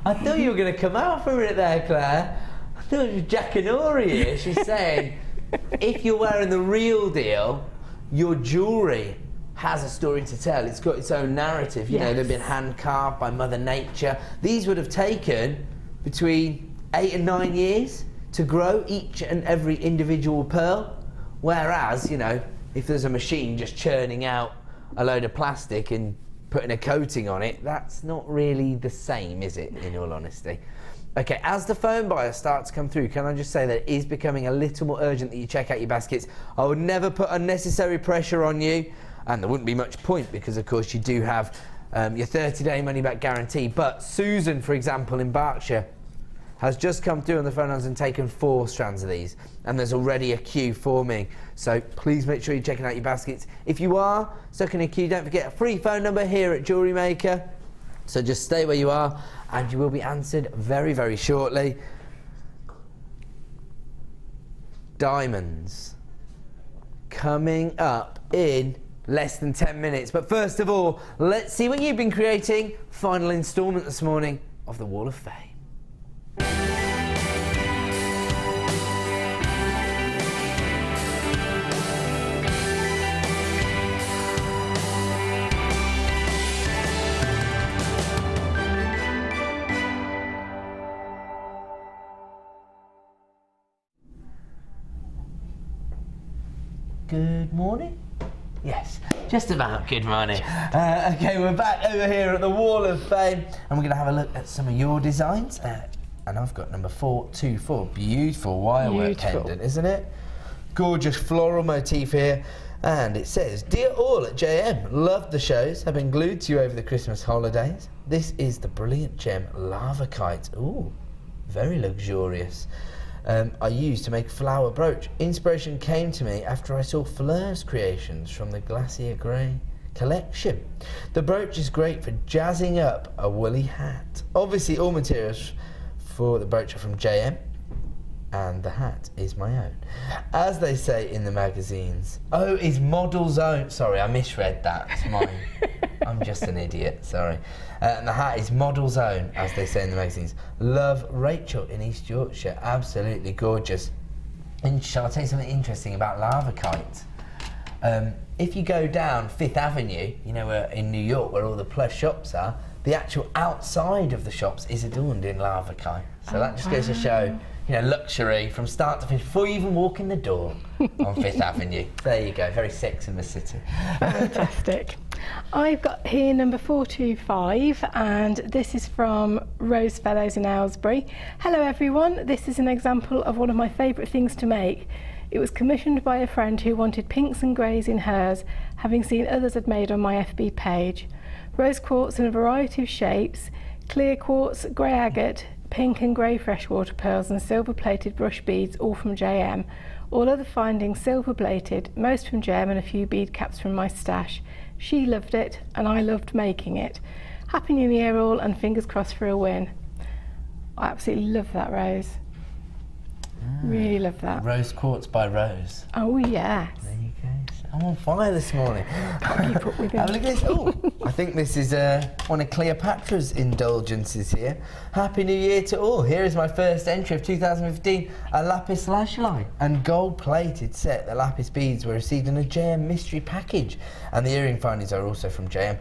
I thought you were going to come out for it there, Claire. I thought it was Jack and Ori here. She's saying, if you're wearing the real deal, your jewellery has a story to tell. It's got its own narrative. You know, they've been hand-carved by Mother Nature. These would have taken between 8 and 9 years to grow each and every individual pearl. Whereas, you know, if there's a machine just churning out a load of plastic and putting a coating on it, that's not really the same, is it, in all honesty? Okay, as the phone buyers start to come through, can I just say that it is becoming a little more urgent that you check out your baskets. I would never put unnecessary pressure on you, and there wouldn't be much point because, of course, you do have your 30-day money-back guarantee. But Susan, for example, in Berkshire, has just come through on the phone lines and taken 4 strands of these, and there's already a queue forming. So please make sure you're checking out your baskets. If you are stuck in a queue, don't forget a free phone number here at Jewellery Maker. So just stay where you are and you will be answered very, very shortly. Diamonds coming up in less than 10 minutes. But first of all, let's see what you've been creating. Final instalment this morning of the Wall of Fame. Good morning? Yes, just about good morning. Okay, we're back over here at the Wall of Fame and we're going to have a look at some of your designs. And I've got number 424, beautiful wirework pendant, isn't it? Gorgeous floral motif here. And it says, "Dear all at JM, loved the shows, have been glued to you over the Christmas holidays. This is the brilliant gem lava kite." Ooh, very luxurious. I used to make a flower brooch. Inspiration came to me after I saw Fleur's creations from the Glacier Grey collection. The brooch is great for jazzing up a woolly hat. Obviously all materials for the brooch are from JM and the hat is my own. As they say in the magazines. Oh, is Model's Own. Sorry, I misread that. It's mine. I'm just an idiot, sorry. And the hat is Model's Own, as they say in the magazines. Love, Rachel in East Yorkshire. Absolutely gorgeous. And shall I tell you something interesting about lava kite? If you go down 5th Avenue, you know, in New York where all the plush shops are, the actual outside of the shops is adorned in lava kite. So that just goes to show, you know, luxury from start to finish before you even walk in the door on 5th Avenue. There you go, very Sex in the City. Fantastic. I've got here number 425 and this is from Rose Fellows in Aylesbury. Hello everyone, this is an example of one of my favourite things to make. It was commissioned by a friend who wanted pinks and greys in hers, having seen others had made on my FB page. Rose quartz in a variety of shapes, clear quartz, grey agate, pink and grey freshwater pearls and silver plated brush beads, all from JM. All other findings silver plated, most from JM and a few bead caps from my stash. She loved it and I loved making it. Happy New Year all and fingers crossed for a win. I absolutely love that, Rose. Really love that. Rose quartz by Rose. Oh yes. There you go. I'm on fire this morning. Can't keep up with it. Have a look at this. Oh, I think this is one of Cleopatra's indulgences here. Happy New Year to all. Here is my first entry of 2015, a lapis lazuli and gold-plated set. The lapis beads were received in a JM mystery package, and the earring findings are also from JM.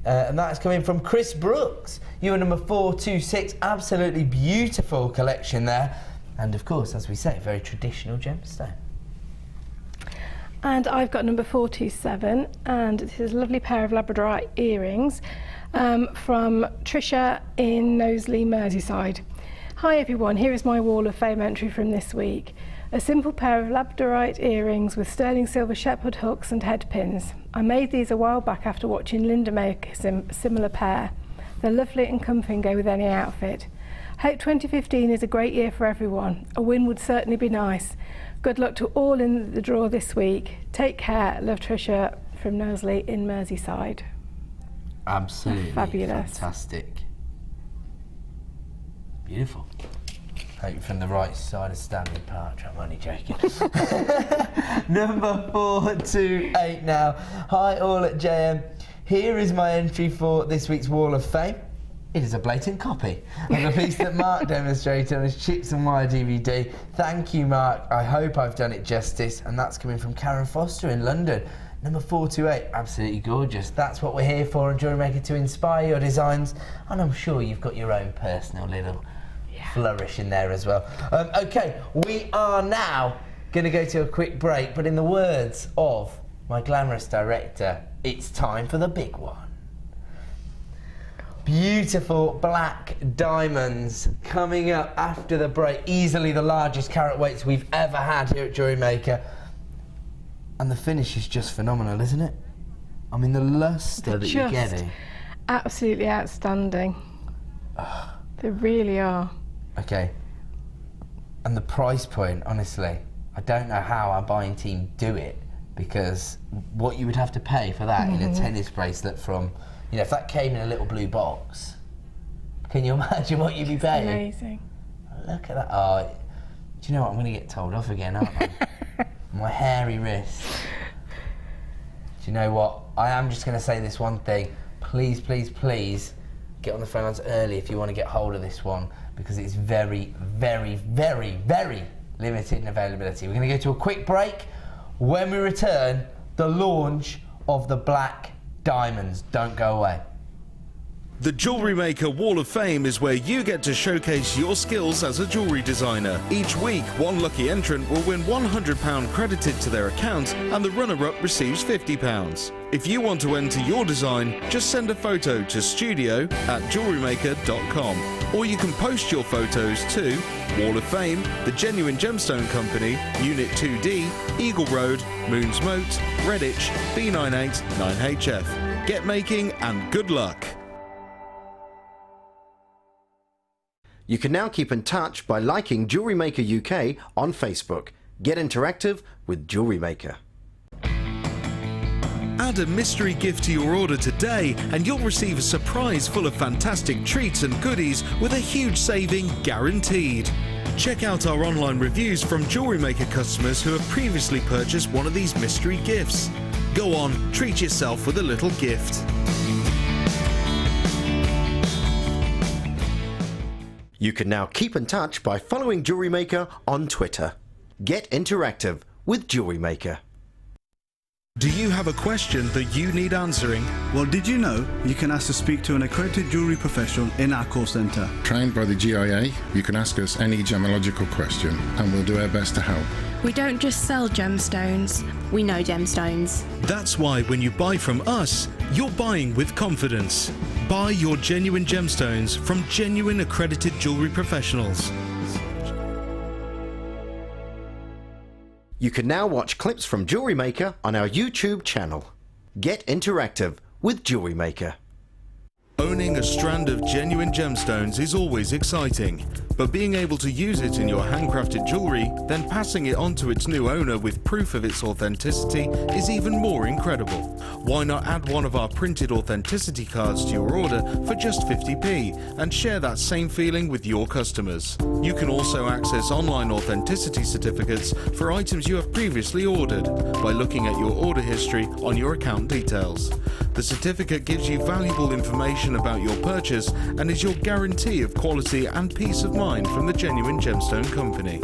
And that is coming from Chris Brooks. You are number 426. Absolutely beautiful collection there. And of course, as we say, very traditional gemstone. And I've got number 427, and this is a lovely pair of Labradorite earrings from Trisha in Knowsley, Merseyside. Hi everyone, here is my Wall of Fame entry from this week. A simple pair of Labradorite earrings with sterling silver shepherd hooks and head pins. I made these a while back after watching Linda make a similar pair. They're lovely and comfy and go with any outfit. Hope 2015 is a great year for everyone. A win would certainly be nice. Good luck to all in the draw this week. Take care. Love, Trisha from Knowsley in Merseyside. Absolutely fabulous. Fantastic. Beautiful. Hope you're from the right side of Stanley Park. I'm only joking. Number 428 now. Hi all at JM. Here is my entry for this week's Wall of Fame. It is a blatant copy of a piece that Mark demonstrated on his Chips and Wire DVD. Thank you, Mark. I hope I've done it justice. And that's coming from Karen Foster in London. Number 428, absolutely gorgeous. That's what we're here for on Jewellery Maker, to inspire your designs. And I'm sure you've got your own personal little flourish in there as well. Okay, we are now going to go to a quick break. But in the words of my glamorous director, it's time for the big one. Beautiful black diamonds coming up after the break. Easily the largest carat weights we've ever had here at Jewellery Maker. And the finish is just phenomenal, isn't it? I mean, the luster that you're getting. Absolutely outstanding. They really are. Okay. And the price point, honestly, I don't know how our buying team do it, because what you would have to pay for that in a tennis bracelet from, you know, if that came in a little blue box, can you imagine what you'd be paying? Amazing. Look at that. Oh, do you know what? I'm going to get told off again, aren't I? My hairy wrist. Do you know what? I am just going to say this one thing. Please, please, please get on the phone lines early if you want to get hold of this one, because it's very, very, very, very limited in availability. We're going to go to a quick break. When we return, the launch of the black diamonds. Don't go away. The Jewellery Maker Wall of Fame is where you get to showcase your skills as a jewellery designer. Each week, one lucky entrant will win £100 credited to their account, and the runner-up receives £50. If you want to enter your design, just send a photo to studio@jewellerymaker.com, or you can post your photos to Wall of Fame, The Genuine Gemstone Company, Unit 2D, Eagle Road, Moons Moat, Redditch, B98 9HF. Get making and good luck. You can now keep in touch by liking Jewellery Maker UK on Facebook. Get interactive with Jewellery Maker. Add a mystery gift to your order today and you'll receive a surprise full of fantastic treats and goodies with a huge saving guaranteed. Check out our online reviews from Jewellery Maker customers who have previously purchased one of these mystery gifts. Go on, treat yourself with a little gift. You can now keep in touch by following Jewellery Maker on Twitter. Get interactive with Jewellery Maker. Do you have a question that you need answering? Well, did you know you can ask to speak to an accredited jewellery professional in our call centre? Trained by the GIA, you can ask us any gemological question and we'll do our best to help. We don't just sell gemstones, we know gemstones. That's why when you buy from us, you're buying with confidence. Buy your genuine gemstones from genuine accredited jewellery professionals. You can now watch clips from Jewellery Maker on our YouTube channel. Get interactive with Jewellery Maker. Owning a strand of genuine gemstones is always exciting, but being able to use it in your handcrafted jewellery, then passing it on to its new owner with proof of its authenticity is even more incredible. Why not add one of our printed authenticity cards to your order for just 50p and share that same feeling with your customers? You can also access online authenticity certificates for items you have previously ordered by looking at your order history on your account details. The certificate gives you valuable information about your purchase and is your guarantee of quality and peace of mind from the genuine gemstone company.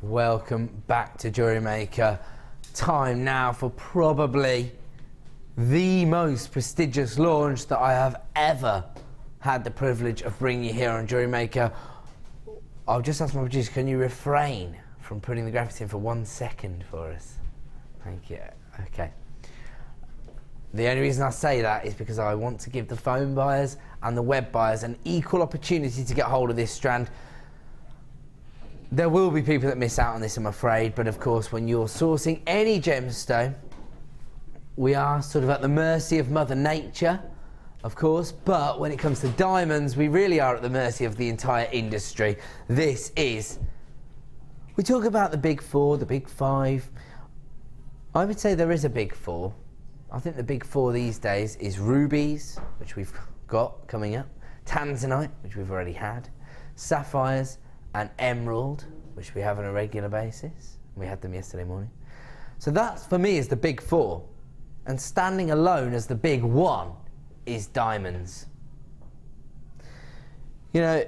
Welcome back to Jewellery Maker. Time now for probably the most prestigious launch that I have ever had the privilege of bringing you here on Jewellery Maker. I'll just ask my producer, can you refrain from putting the graphics in for 1 second for us? Thank you. Okay. The only reason I say that is because I want to give the phone buyers and the web buyers an equal opportunity to get hold of this strand. There will be people that miss out on this, I'm afraid, but of course when you're sourcing any gemstone, we are sort of at the mercy of Mother Nature, of course, but when it comes to diamonds, we really are at the mercy of the entire industry. This is, we talk about the big four, the big five. I would say there is a big four. I think the big four these days is rubies, which we've got coming up, Tanzanite, which we've already had, sapphires, and emerald, which we have on a regular basis. We had them yesterday morning. So that, for me, is the big four. And standing alone as the big one is diamonds. You know,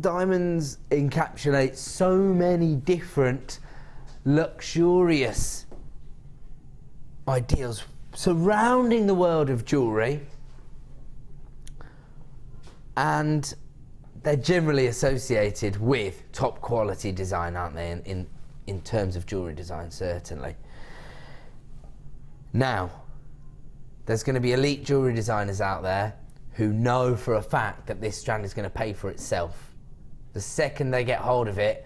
diamonds encapsulate so many different luxurious ideals surrounding the world of jewellery, and they're generally associated with top quality design, aren't they, in terms of jewellery design, certainly. Now, there's going to be elite jewellery designers out there who know for a fact that this strand is going to pay for itself. The second they get hold of it,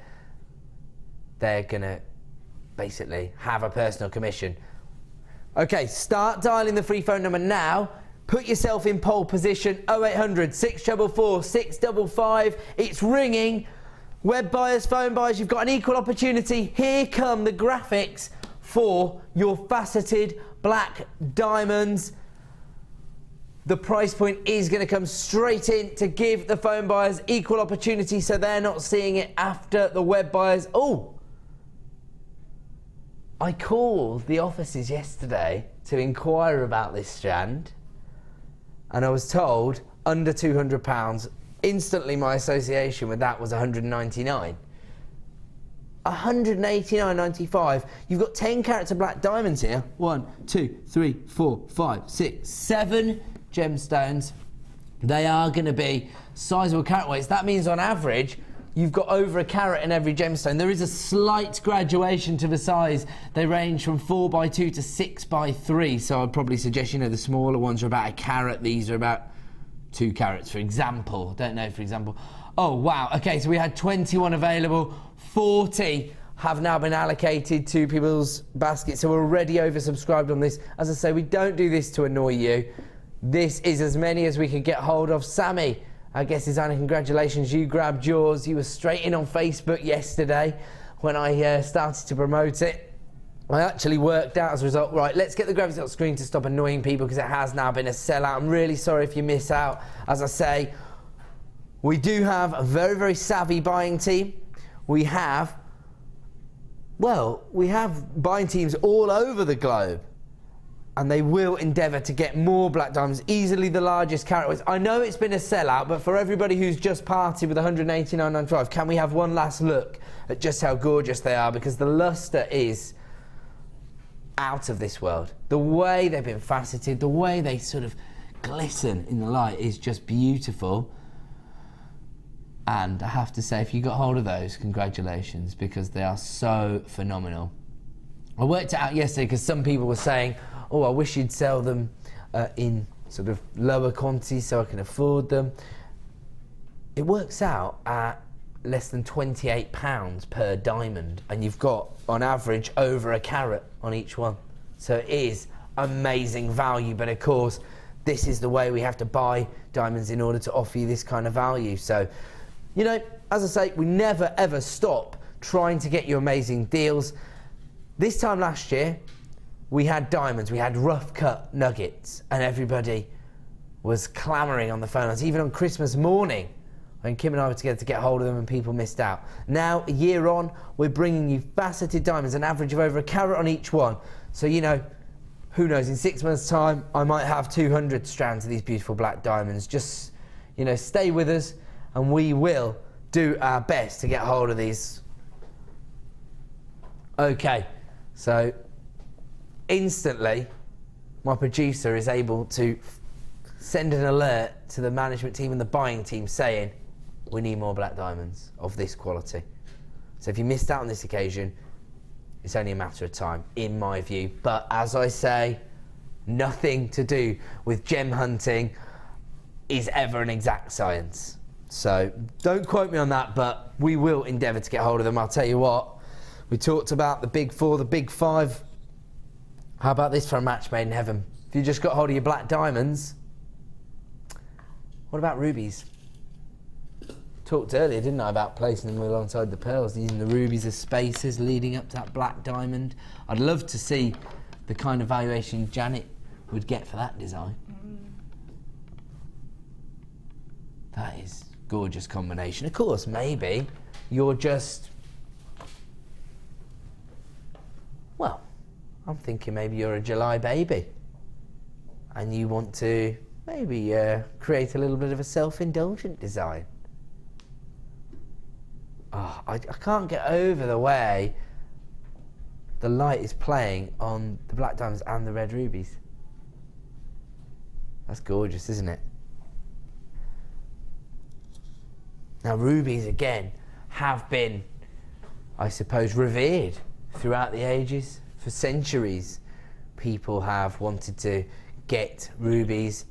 they're going to basically have a personal commission. Okay, start dialing the free phone number now. Put yourself in pole position, 0800 644 655. It's ringing. Web buyers, phone buyers, you've got an equal opportunity. Here come the graphics for your faceted black diamonds. The price point is going to come straight in to give the phone buyers equal opportunity so they're not seeing it after the web buyers. Oh, I called the offices yesterday to inquire about this strand, and I was told under £200. Instantly my association with that was 199. 189.95. You've got 10 carats of black diamonds here. 1, 2, 3, 4, 5, 6, 7 gemstones. They are going to be sizable carat weights. That means on average you've got over a carat in every gemstone. There is a slight graduation to the size. They range from 4x2 to 6x3. So I'd probably suggest, you know, the smaller ones are about a carat. These are about 2 carats, for example. Don't know, for example. Oh, wow. Okay, so we had 21 available. 40 have now been allocated to people's baskets. So we're already oversubscribed on this. As I say, we don't do this to annoy you. This is as many as we could get hold of. Sammy, I guess, designer, congratulations. You grabbed yours. You were straight in on Facebook yesterday when I started to promote it. I actually worked out as a result, right, let's get the graphics on screen to stop annoying people because it has now been a sellout. I'm really sorry if you miss out. As I say, we do have a very, very savvy buying team. We have buying teams all over the globe, and they will endeavour to get more black diamonds, easily the largest carat weights. I know it's been a sellout, but for everybody who's just partied with 189.95, can we have one last look at just how gorgeous they are? Because the lustre is out of this world. The way they've been faceted, the way they sort of glisten in the light is just beautiful. And I have to say, if you got hold of those, congratulations, because they are so phenomenal. I worked it out yesterday because some people were saying, oh, I wish you'd sell them in sort of lower quantities so I can afford them. It works out at less than £28 per diamond, and you've got, on average, over a carat on each one. So it is amazing value, but of course, this is the way we have to buy diamonds in order to offer you this kind of value. So, you know, as I say, we never ever stop trying to get you amazing deals. This time last year, we had diamonds, we had rough cut nuggets, and everybody was clamouring on the phone lines, even on Christmas morning, when Kim and I were together to get hold of them and people missed out. Now, a year on, we're bringing you faceted diamonds, an average of over a carat on each one. So, you know, who knows, in 6 months' time, I might have 200 strands of these beautiful black diamonds. Just, you know, stay with us, and we will do our best to get hold of these. Okay, so instantly, my producer is able to send an alert to the management team and the buying team saying, we need more black diamonds of this quality. So if you missed out on this occasion, it's only a matter of time, in my view. But as I say, nothing to do with gem hunting is ever an exact science. So don't quote me on that, but we will endeavour to get hold of them. I'll tell you what, we talked about the big four, the big five. How about this for a match made in heaven? If you just got hold of your black diamonds, what about rubies? Talked earlier, didn't I, about placing them alongside the pearls, using the rubies as spacers leading up to that black diamond. I'd love to see the kind of valuation Janet would get for that design. That is a gorgeous combination. Of course, maybe you're just, well, I'm thinking maybe you're a July baby and you want to maybe create a little bit of a self-indulgent design. Oh, I can't get over the way the light is playing on the black diamonds and the red rubies. That's gorgeous, isn't it? Now, rubies, again, have been, I suppose, revered throughout the ages. For centuries, people have wanted to get rubies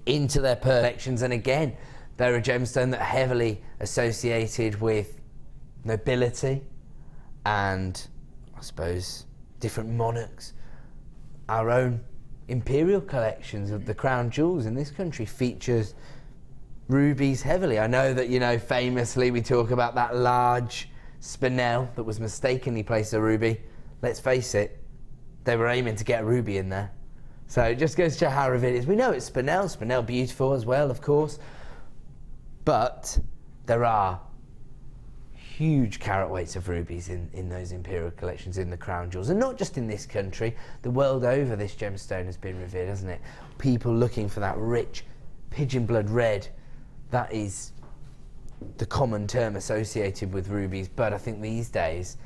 into their collections, and again, they're a gemstone that are heavily associated with nobility and, I suppose, different monarchs. Our own imperial collections of the crown jewels in this country features rubies heavily. I know that, you know, famously we talk about that large spinel that was mistakenly placed a ruby. Let's face it, they were aiming to get a ruby in there. So it just goes to show how revered it is. We know it's spinel beautiful as well, of course, but there are huge carat weights of rubies in those imperial collections, in the crown jewels, and not just in this country. The world over, this gemstone has been revered, hasn't it? People looking for that rich pigeon blood red. That is the common term associated with rubies, but I think these days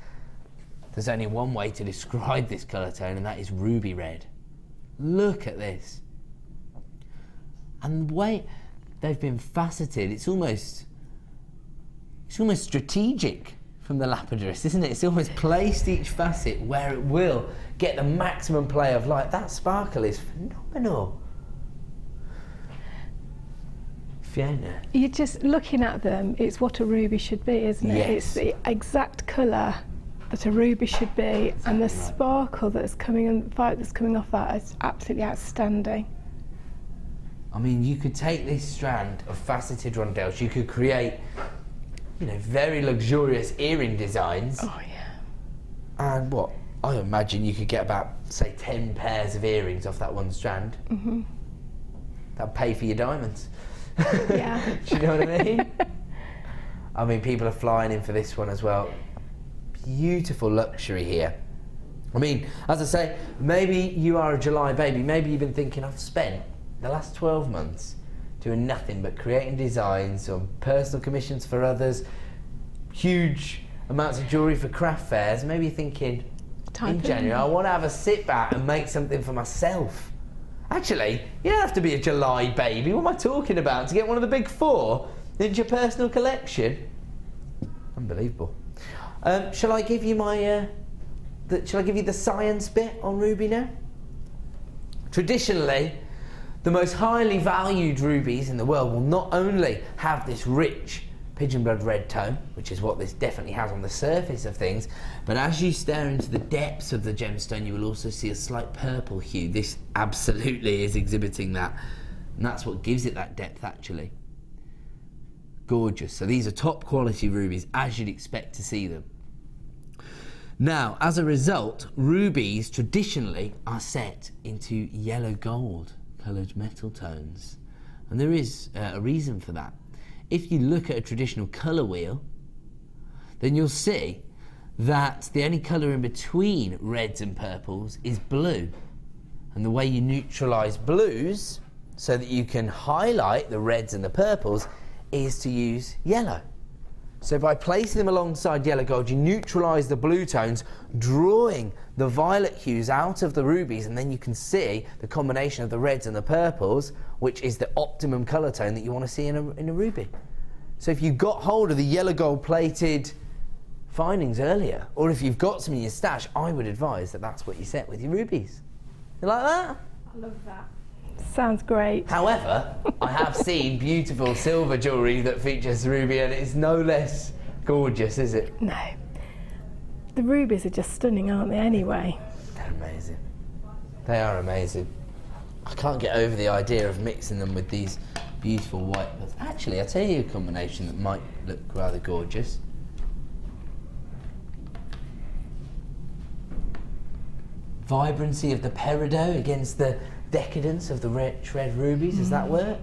there's only one way to describe this colour tone, and that is ruby red. Look at this. And the way they've been faceted, it's almost strategic from the lapidary, isn't it? It's almost placed each facet where it will get the maximum play of light. That sparkle is phenomenal. Fiona. You're just looking at them, it's what a ruby should be, isn't it? Yes. It's the exact colour that a ruby should be, exactly. And the sparkle that's coming and fight that's coming off that is absolutely outstanding. I mean, you could take this strand of faceted rondelles, you could create, you know, very luxurious earring designs. Oh yeah. And what? I imagine you could get about, say, 10 pairs of earrings off that one strand. Mm-hmm. That'd pay for your diamonds. Yeah. Do you know what I mean? I mean, people are flying in for this one as well. Beautiful luxury here. I mean, as I say, maybe you are a July baby. Maybe you've been thinking, I've spent the last 12 months doing nothing but creating designs or personal commissions for others, huge amounts of jewellery for craft fairs. Maybe you're thinking, in January, I want to have a sit back and make something for myself. Actually, you don't have to be a July baby. What am I talking about? To get one of the big four? into your personal collection. Unbelievable. Shall I give you my? Shall I give you the science bit on ruby now? Traditionally, the most highly valued rubies in the world will not only have this rich pigeon blood red tone, which is what this definitely has on the surface of things, but as you stare into the depths of the gemstone, you will also see a slight purple hue. This absolutely is exhibiting that, and that's what gives it that depth actually. Gorgeous. So these are top quality rubies, as you'd expect to see them. Now, as a result, rubies traditionally are set into yellow gold coloured metal tones, and there is a reason for that. If you look at a traditional colour wheel, then you'll see that the only colour in between reds and purples is blue, and the way you neutralise blues so that you can highlight the reds and the purples is to use yellow. So by placing them alongside yellow gold, you neutralise the blue tones, drawing the violet hues out of the rubies, and then you can see the combination of the reds and the purples, which is the optimum colour tone that you want to see in a ruby. So if you got hold of the yellow gold plated findings earlier, or if you've got some in your stash, I would advise that that's what you set with your rubies. You like that? I love that. Sounds great. However, I have seen beautiful silver jewellery that features ruby, and it's no less gorgeous, is it? No. The rubies are just stunning, aren't they, anyway? They're amazing. They are amazing. I can't get over the idea of mixing them with these beautiful white pearls. Actually, I'll tell you a combination that might look rather gorgeous. Vibrancy of the peridot against the decadence of the rich red rubies. Does that work?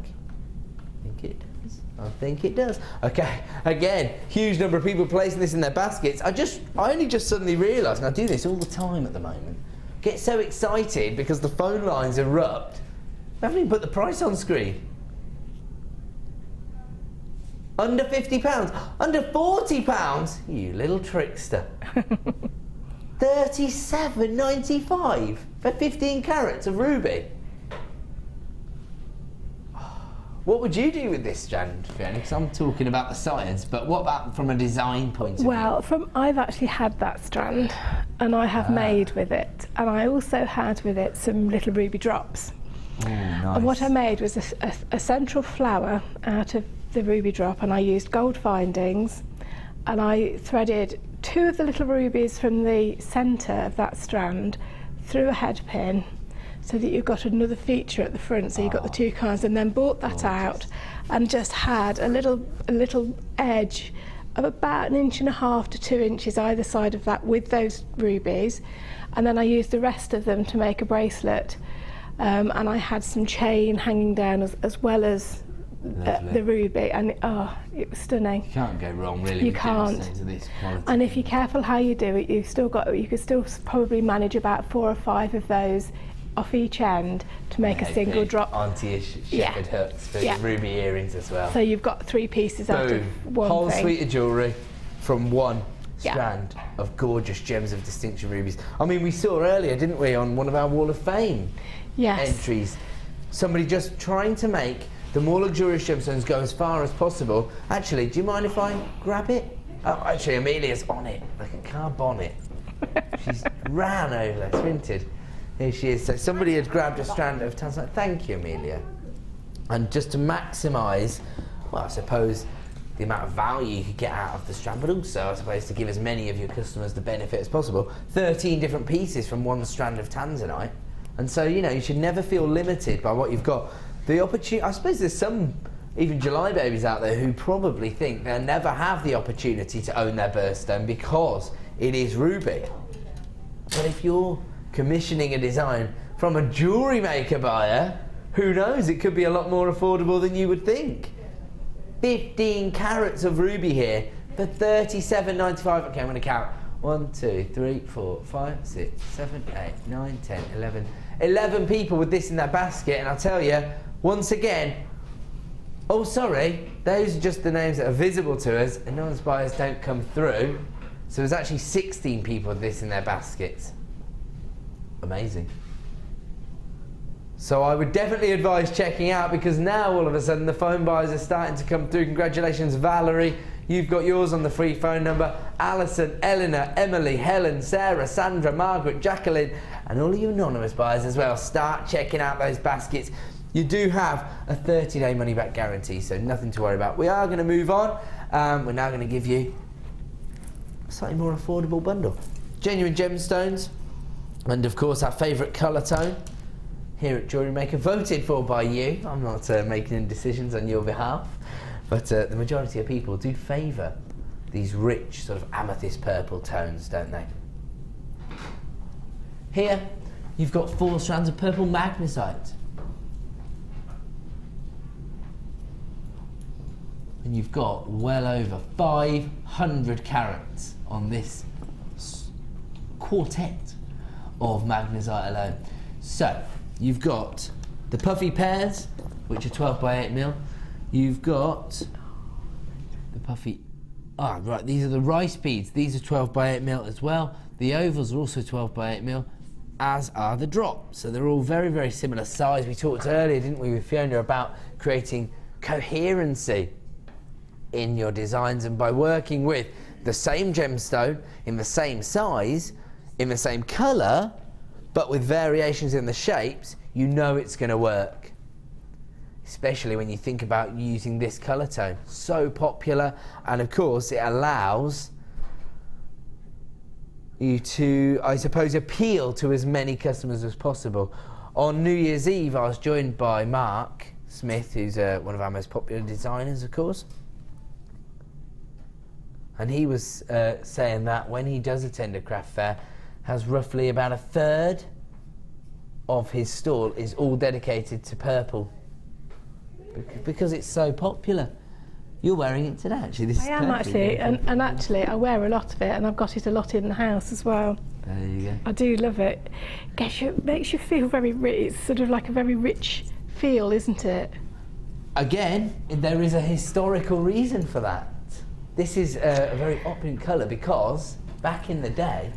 I think it does. I think it does. Okay, again, huge number of people placing this in their baskets. I only just suddenly realised, and I do this all the time at the moment, get so excited because the phone lines erupt. I haven't even put the price on screen. Under £50, under £40, you little trickster. $37.95 for 15 carats of ruby. What would you do with this strand, Fiona? Because I'm talking about the science, but what about from a design point of view? Well, I've actually had that strand, and I have made with it, and I also had with it some little ruby drops. Oh, nice. And what I made was a central flower out of the ruby drop, and I used gold findings, and I threaded 2 of the little rubies from the centre of that strand through a head pin, so that you've got another feature at the front, so you've got the 2 kinds, and then brought that out and just had a little edge of about 1.5 to 2 inches either side of that with those rubies, and then I used the rest of them to make a bracelet, and I had some chain hanging down as well as the ruby, and it was stunning. You can't go wrong, really. You can't. Of this quality. And if you're careful how you do it, you could still probably manage about 4 or 5 of those off each end to make a single drop. Onto your shepherd hooks for your ruby earrings as well. So you've got 3 pieces out of one whole thing. suite of jewellery from one strand of gorgeous gems of distinction rubies. I mean, we saw earlier, didn't we, on one of our Wall of Fame entries, somebody just trying to make the more luxurious gemstones go as far as possible. Actually, do you mind if I grab it? Oh, actually, Amelia's on it, like a car bonnet. She's ran over, sprinted. Here she is. So somebody had grabbed a strand of Tanzanite. Thank you, Amelia. And just to maximise, well, I suppose, the amount of value you could get out of the strand, but also, I suppose, to give as many of your customers the benefit as possible. 13 different pieces from one strand of Tanzanite. And so, you know, you should never feel limited by what you've got. The opportunity, I suppose there's some, even July babies out there who probably think they'll never have the opportunity to own their birthstone because it is ruby. But if you're commissioning a design from a jewellery maker buyer, who knows, it could be a lot more affordable than you would think. 15 carats of ruby here for $37.95. Okay, I'm going to count. 1, 2, 3, 4, 5, 6, 7, 8, 9, 10, 11. 11 people with this in their basket, and I'll tell you, once again, oh sorry, those are just the names that are visible to us, and anonymous buyers don't come through. So there's actually 16 people with this in their baskets. Amazing. So I would definitely advise checking out, because now all of a sudden the phone buyers are starting to come through. Congratulations, Valerie. You've got yours on the free phone number. Alison, Eleanor, Emily, Helen, Sarah, Sandra, Margaret, Jacqueline, and all of you anonymous buyers as well. Start checking out those baskets. You do have a 30-day money-back guarantee, so nothing to worry about. We are going to move on. We're now going to give you a slightly more affordable bundle. Genuine gemstones, and of course our favourite colour tone here at Jewellery Maker, voted for by you. I'm not making any decisions on your behalf, but the majority of people do favour these rich sort of amethyst purple tones, don't they? Here you've got 4 strands of purple magnesite, and you've got well over 500 carats on this quartet of magnesite alone. So you've got the puffy pairs, which are 12 by 8 mil. You've got the puffy, right, these are the rice beads. These are 12 by 8 mil as well. The ovals are also 12 by 8 mil, as are the drops. So they're all very, very similar size. We talked earlier, didn't we, with Fiona, about creating coherency in your designs, and by working with the same gemstone in the same size, in the same colour, but with variations in the shapes, you know it's going to work. Especially when you think about using this colour tone. So popular, and of course it allows you to, I suppose, appeal to as many customers as possible. On New Year's Eve I was joined by Mark Smith, who's one of our most popular designers, of course. And he was saying that when he does attend a craft fair, has roughly about 1/3 of his stall is all dedicated to purple, because it's so popular. You're wearing it today, actually. This I am actually, and actually I wear a lot of it, and I've got it a lot in the house as well. There you go. I do love it. Makes you feel very rich. It's sort of like a very rich feel, isn't it? Again, there is a historical reason for that. This is a very opulent colour because back in the day,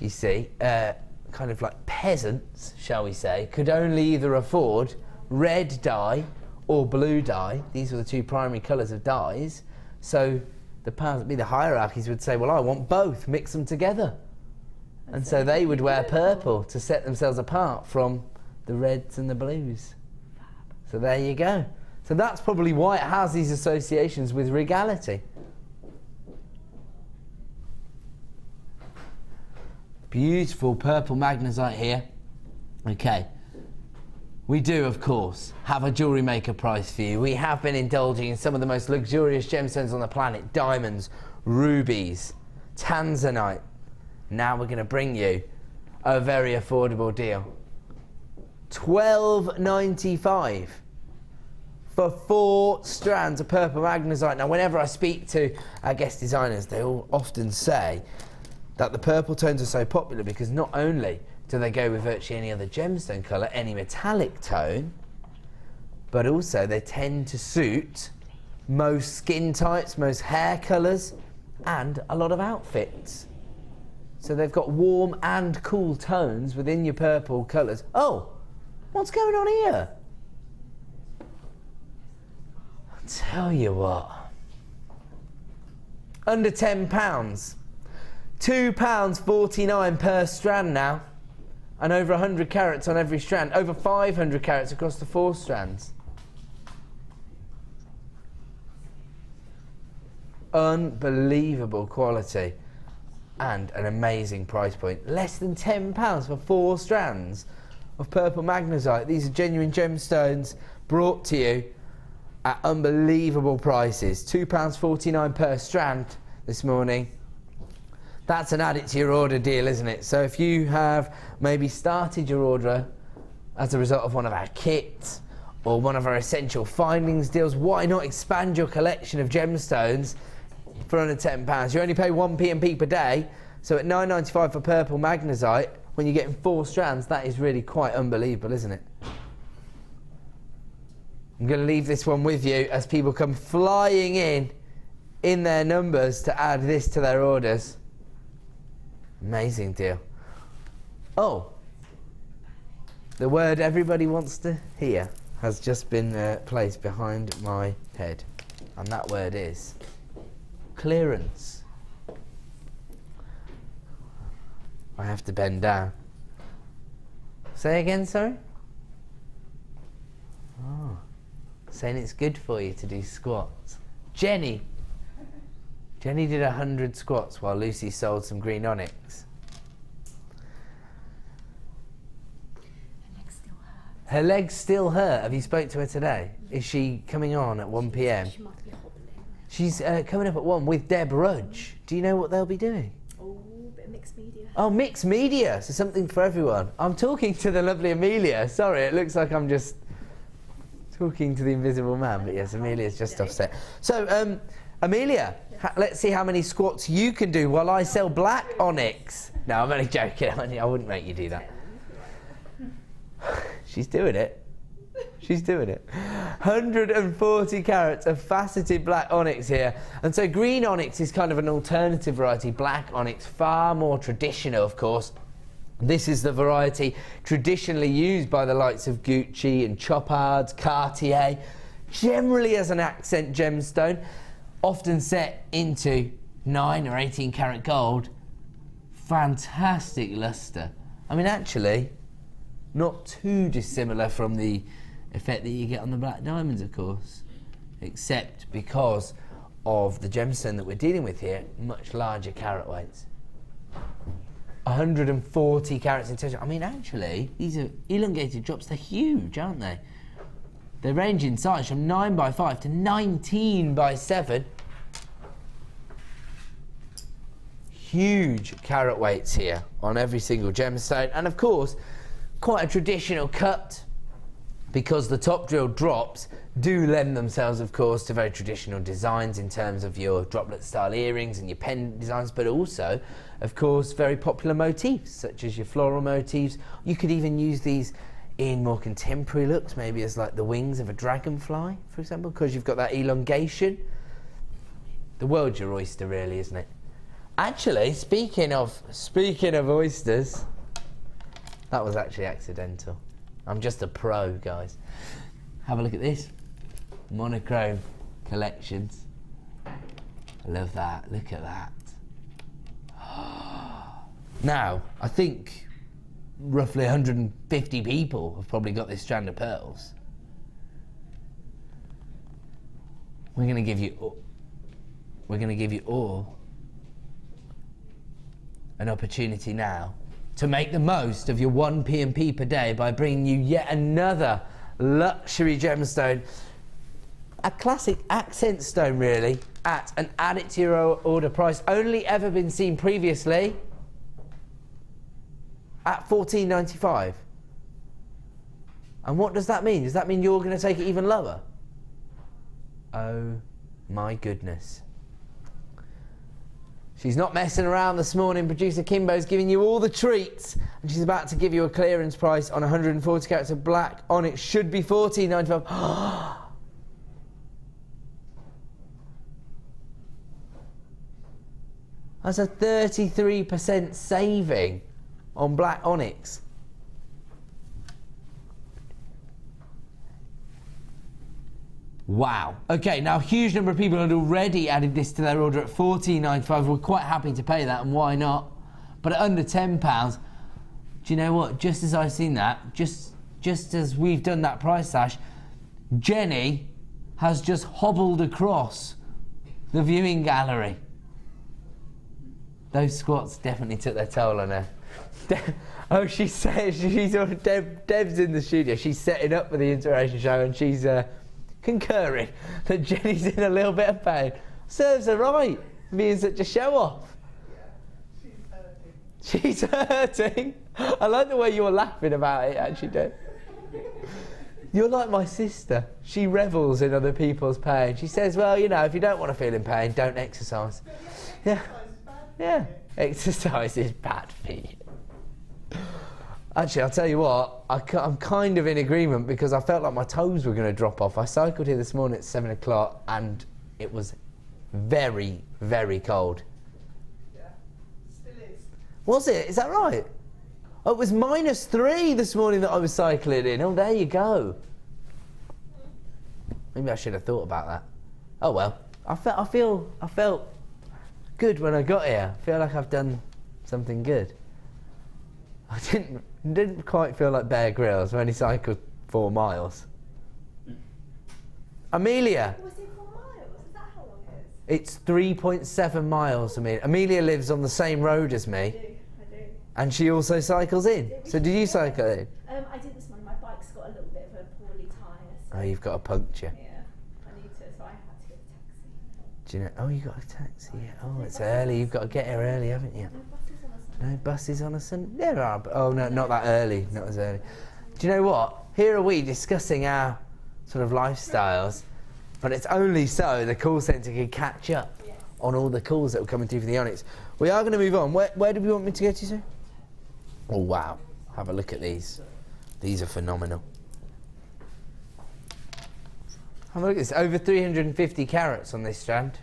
you see, kind of like peasants, shall we say, could only either afford red dye or blue dye. These were the 2 primary colours of dyes. So the powers that be, the hierarchies, would say, well, I want both, mix them together. And so they would wear purple to set themselves apart from the reds and the blues. So there you go. So that's probably why it has these associations with regality. Beautiful purple magnesite here. Okay. We do, of course, have a Jewellery Maker price for you. We have been indulging in some of the most luxurious gemstones on the planet. Diamonds, rubies, Tanzanite. Now we're going to bring you a very affordable deal. $12.95 for 4 strands of purple magnesite. Now, whenever I speak to our guest designers, they all often say that the purple tones are so popular because not only do they go with virtually any other gemstone colour, any metallic tone, but also they tend to suit most skin types, most hair colours, and a lot of outfits. So they've got warm and cool tones within your purple colours. Oh, what's going on here? I'll tell you what. Under £10. £2.49 per strand now, and over 100 carats on every strand, over 500 carats across the 4 strands. Unbelievable quality and an amazing price point. Less than £10 for 4 strands of purple magnesite. These are genuine gemstones brought to you at unbelievable prices. £2.49 per strand this morning. That's an add it to your order deal, isn't it? So if you have maybe started your order as a result of one of our kits or one of our essential findings deals, why not expand your collection of gemstones for under £10? You only pay 1p&p per day, so at £9.95 for purple magnesite, when you're getting 4 strands, that is really quite unbelievable, isn't it? I'm going to leave this one with you as people come flying in their numbers to add this to their orders. Amazing deal. Oh, The word everybody wants to hear has just been placed behind my head, and that word is clearance. I have to bend down. Say again, sorry? Oh, saying it's good for you to do squats. Jenny did 100 squats while Lucy sold some green onyx. Her legs still hurt. Have you spoke to her today? Is she coming on at 1 p.m? She might be hobbling. She's coming up at 1 with Deb Rudge. Do you know what they'll be doing? Oh, bit of mixed media. Oh, mixed media. So something for everyone. I'm talking to the lovely Amelia. Sorry, it looks like I'm just talking to the invisible man, but yes, Amelia's just offset. So, Amelia, let's see how many squats you can do while I sell black onyx. No, I'm only joking. I wouldn't make you do that. She's doing it. She's doing it. 140 carats of faceted black onyx here. And so green onyx is kind of an alternative variety. Black onyx, far more traditional, of course. This is the variety traditionally used by the likes of Gucci and Chopard's, Cartier, generally as an accent gemstone, often set into 9 or 18 karat gold. Fantastic luster. I mean, actually, not too dissimilar from the effect that you get on the black diamonds, of course, except because of the gemstone that we're dealing with here, much larger carat weights. 140 carats in total. I mean, actually, these are elongated drops. They're huge, aren't they? They range in size from 9x5 to 19x7. Huge carat weights here on every single gemstone, and of course, quite a traditional cut, because the top drill drops do lend themselves, of course, to very traditional designs in terms of your droplet style earrings and your pendant designs, but also, of course, very popular motifs such as your floral motifs. You could even use these in more contemporary looks, maybe as like the wings of a dragonfly, for example, because you've got that elongation. The world's your oyster, really, isn't it? Actually, speaking of oysters, that was actually accidental. I'm just a pro, guys. Have a look at this. Monochrome collections. I love that. Look at that. Now, I think roughly 150 people have probably got this strand of pearls. We're going to give you all an opportunity now to make the most of your 1 P&P per day by bringing you yet another luxury gemstone, a classic accent stone really, at an add it to your order price, only ever been seen previously at $14.95. And what does that mean? Does that mean you're going to take it even lower? Oh my goodness. She's not messing around this morning. Producer Kimbo's giving you all the treats, and she's about to give you a clearance price on 140 carats of black onyx. Should be $14.95. That's a 33% saving on black onyx. Wow. Okay, now a huge number of people had already added this to their order at $14.95. We're quite happy to pay that, and why not? But at under £10, do you know what? Just as I've seen that, just as we've done that price slash, Jenny has just hobbled across the viewing gallery. Those squats definitely took their toll on her. Oh, Deb's in the studio. She's setting up for the inspiration show, and she's concurring that Jenny's in a little bit of pain. Serves her right, being such a show-off. She's hurting. I like the way you're laughing about it, actually, Deb. You're like my sister. She revels in other people's pain. She says, well, you know, if you don't want to feel in pain, don't exercise. Yeah. Yeah. Exercise is bad for you. Actually, I'll tell you what, I'm kind of in agreement, because I felt like my toes were going to drop off. I cycled here this morning at 7 o'clock and it was very, very cold. Yeah, still is. Was it? Is that right? Oh, it was -3 this morning that I was cycling in. Oh, there you go. Maybe I should have thought about that. Oh well, I felt good when I got here. I feel like I've done something good. I didn't quite feel like Bear Grylls. I only cycled 4 miles. Amelia. Was it 4 miles? Is that how long it is? It's 3.7 miles, Amelia. Amelia lives on the same road as me. I do. And she also cycles in. So did you cycle in? I did this morning. My bike's got a little bit of a poorly tyre. So Oh, you've got a puncture. yeah, I need to, so I had to get a taxi. Do you know? Oh, you got a taxi. Oh, it's early. You've got to get here early, haven't you? No buses on a Sunday. There are. But, oh no, not that early. Not as early. Do you know what? Here are we discussing our sort of lifestyles, but it's only so the call centre can catch up on all the calls that are coming through for the Onyx. We are going to move on. Where do we want me to go to, sir? Oh wow! Have a look at these. These are phenomenal. Have a look at this. Over 350 carats on this strand.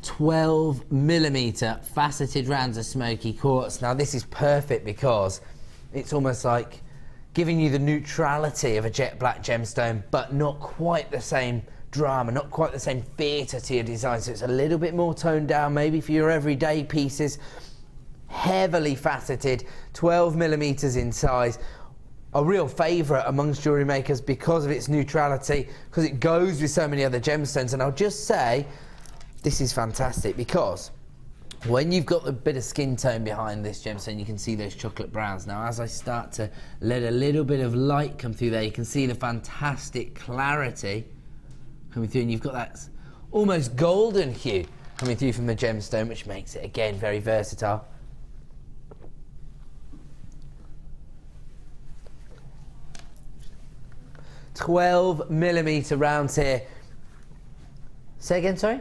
$12mm faceted rounds of Smoky quartz. Now this is perfect because it's almost like giving you the neutrality of a jet black gemstone, but not quite the same drama, not quite the same theatre to your design. So it's a little bit more toned down, maybe for your everyday pieces. Heavily faceted, 12mm in size. A real favourite amongst jewellery makers because of its neutrality, because it goes with so many other gemstones. And I'll just say, this is fantastic because when you've got the bit of skin tone behind this gemstone, you can see those chocolate browns. Now, as I start to let a little bit of light come through there, you can see the fantastic clarity coming through, and you've got that almost golden hue coming through from the gemstone, which makes it, again, very versatile. $12mm rounds here. Say again, sorry?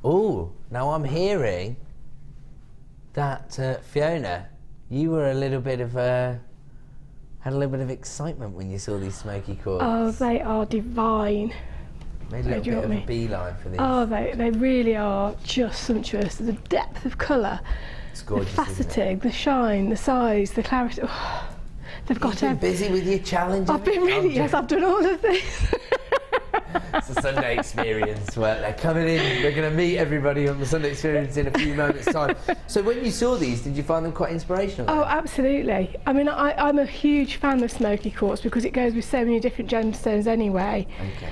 Oh, now I'm hearing that Fiona, you were a little bit of had a little bit of excitement when you saw these Smoky quartz. Oh, they are divine. Made a little bit of a beeline for these. Oh, they really are just sumptuous. The depth of colour, it's gorgeous, the faceting, the shine, the size, the clarity. Oh, they've got. You've been busy with your challenge. I've been really. Yes, I've done all of this. It's a Sunday experience where they're coming in, we're going to meet everybody on the Sunday experience in a few moments' time. So when you saw these, did you find them quite inspirational? Oh, absolutely. I mean, I'm a huge fan of Smoky quartz because it goes with so many different gemstones anyway. Okay.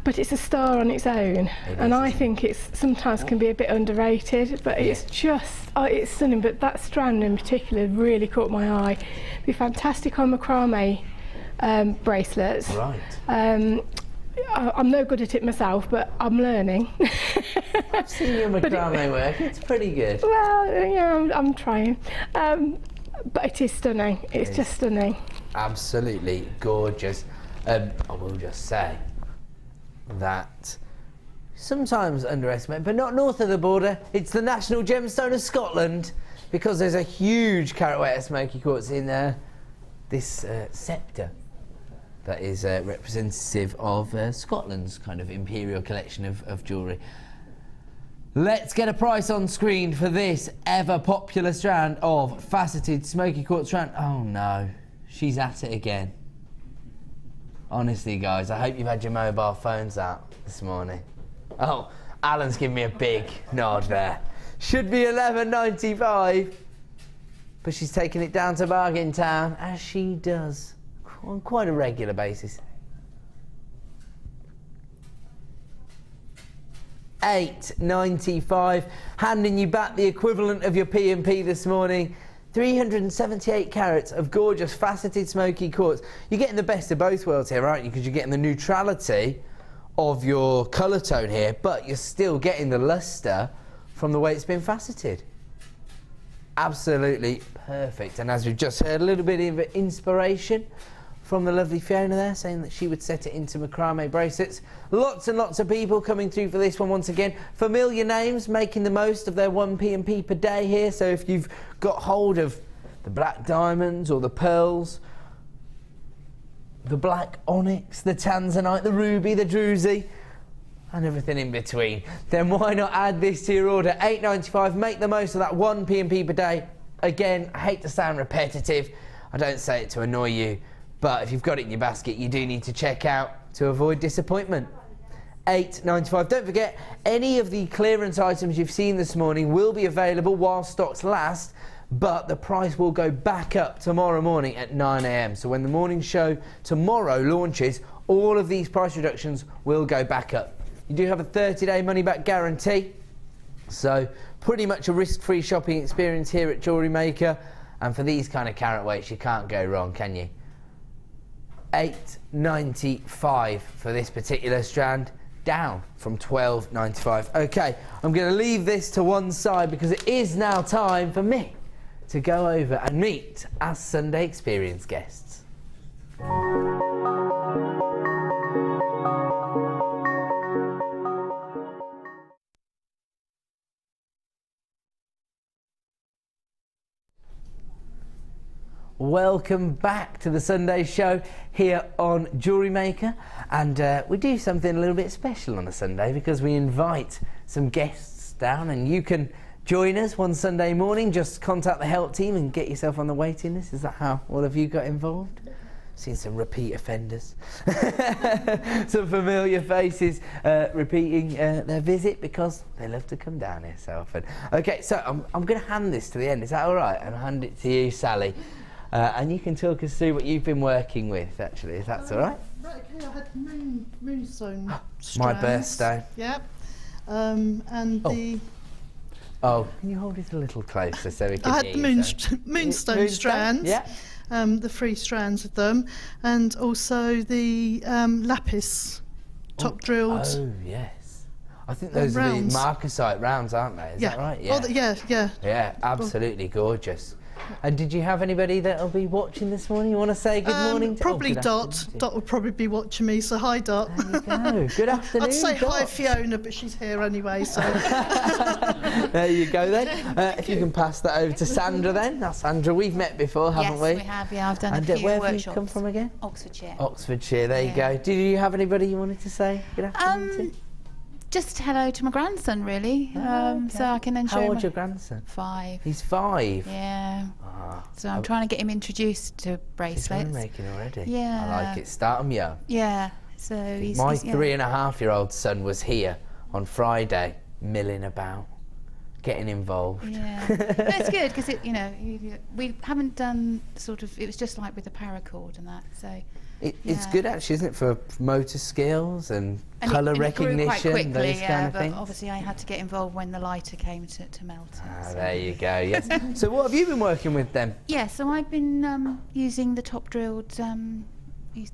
But it's a star on its own, and I think it's sometimes can be a bit underrated, but it's just, it's stunning. But that strand in particular really caught my eye. It'd be fantastic on macrame bracelets. Right. I'm no good at it myself, but I'm learning. I've seen your macrame work, it's pretty good. Well, yeah, I'm trying. But it is stunning, it's just stunning. Absolutely gorgeous. I will just say that sometimes underestimated, but not north of the border. It's the national gemstone of Scotland because there's a huge carat weight of Smoky quartz in this sceptre that is representative of Scotland's kind of imperial collection of jewellery. Let's get a price on screen for this ever popular strand of faceted Smoky quartz strand. Oh no, she's at it again. Honestly, guys, I hope you've had your mobile phones out this morning. Oh, Alan's giving me a big nod there. Should be $11.95, but she's taking it down to Bargain Town, as she does on quite a regular basis. $8.95, handing you back the equivalent of your P&P this morning. 378 carats of gorgeous faceted Smoky quartz. You're getting the best of both worlds here, aren't you? Because you're getting the neutrality of your colour tone here, but you're still getting the lustre from the way it's been faceted. Absolutely perfect. And as we've just heard, a little bit of inspiration from the lovely Fiona there, saying that she would set it into macrame bracelets. Lots and lots of people coming through for this one once again. Familiar names making the most of their 1p&p per day here. So if you've got hold of the black diamonds or the pearls, the black onyx, the Tanzanite, the ruby, the Druzzy, and everything in between, then why not add this to your order? £8.95. Make the most of that 1p&p per day. Again, I hate to sound repetitive. I don't say it to annoy you, but if you've got it in your basket, you do need to check out to avoid disappointment. £8.95. Don't forget, any of the clearance items you've seen this morning will be available while stocks last, but the price will go back up tomorrow morning at 9 a.m. So when the morning show tomorrow launches, all of these price reductions will go back up. You do have a 30-day money-back guarantee, so pretty much a risk-free shopping experience here at Jewellery Maker. And for these kind of carat weights, you can't go wrong, can you? £8.95 for this particular strand, down from £12.95. Okay, I'm going to leave this to one side because it is now time for me to go over and meet our Sunday experience guests. Welcome back to the Sunday show here on Jewellery Maker, and we do something a little bit special on a Sunday because we invite some guests down, and you can join us one Sunday morning. Just contact the help team and get yourself on the waiting list. Is that how all of you got involved? Seen some repeat offenders, some familiar faces repeating their visit because they love to come down here so often. Okay, so I'm going to hand this to the end. Is that all right? And I'll hand it to you, Sally. And you can talk us through what you've been working with, actually, if that's all right. Right, okay, I had moonstone strands. My birthstone. Yep. And the... Oh, can you hold it a little closer so we can I hear had moonstone strands. Yeah. The 3 strands of them. And also the lapis top drilled. Oh, yes. I think those are the marcasite rounds, aren't they? Is that right? Yeah. Yeah. Yeah, absolutely gorgeous. And did you have anybody that'll be watching this morning? You want to say good morning to? Probably Dot. Dot will probably be watching me, so hi Dot. There you go. Good afternoon, I'd say Dot. hi Fiona, but she's here anyway, so. There you go then. If you can pass that over to Sandra then. Now Sandra, we've met before, haven't we? Yes, we have, yeah. I've done a few where workshops. have you come from again? Oxfordshire. Oxfordshire, there you go. Did you have anybody you wanted to say good afternoon to? Just hello to my grandson, really. Okay. So I can then show him. How old's your grandson? 5. He's 5? Yeah. So I'm trying to get him introduced to bracelets. He's making already? Yeah. I like it. Start him young. Yeah. So he's... My 3.5-year-old son was here on Friday, milling about, getting involved. Yeah. But it's good because we haven't done sort of... It was just like with the paracord and that, so... It's good actually, isn't it, for motor skills and colour recognition, quite quickly, those kind of things. Obviously I had to get involved when the lighter came to melt it. So. There you go, yes. So what have you been working with then? Yeah, so I've been using the top drilled... it's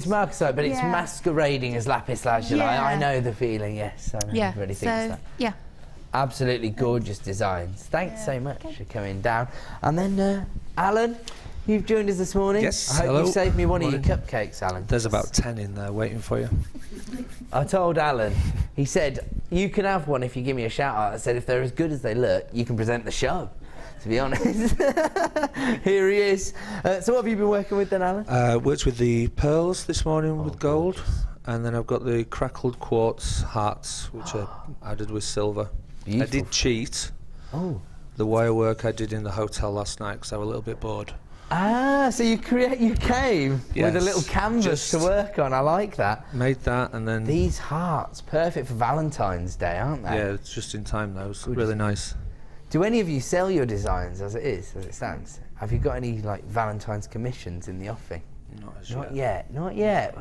marcasite, but it's masquerading as lapis lazuli. Yeah. I know the feeling, yes. I know everybody thinks that. Yeah. Absolutely gorgeous designs. Thanks so much for coming down. And then Alan, you've joined us this morning. Yes, I hope you saved me one of your cupcakes, Alan. There's about 10 in there waiting for you. I told Alan, he said, you can have one if you give me a shout out. I said, if they're as good as they look, you can present the show, to be honest. Here he is. So what have you been working with then, Alan? Worked with the pearls this morning with gold, and then I've got the crackled quartz hearts, which I added with silver. Beautiful. I did cheat. The wire work I did in the hotel last night because I was a little bit bored. So you came with a little canvas to work on. I like that. Made that, and then... These hearts, perfect for Valentine's Day, aren't they? Yeah, it's just in time though. It's really nice. Do any of you sell your designs as it stands? Have you got any like Valentine's commissions in the offing? Not yet.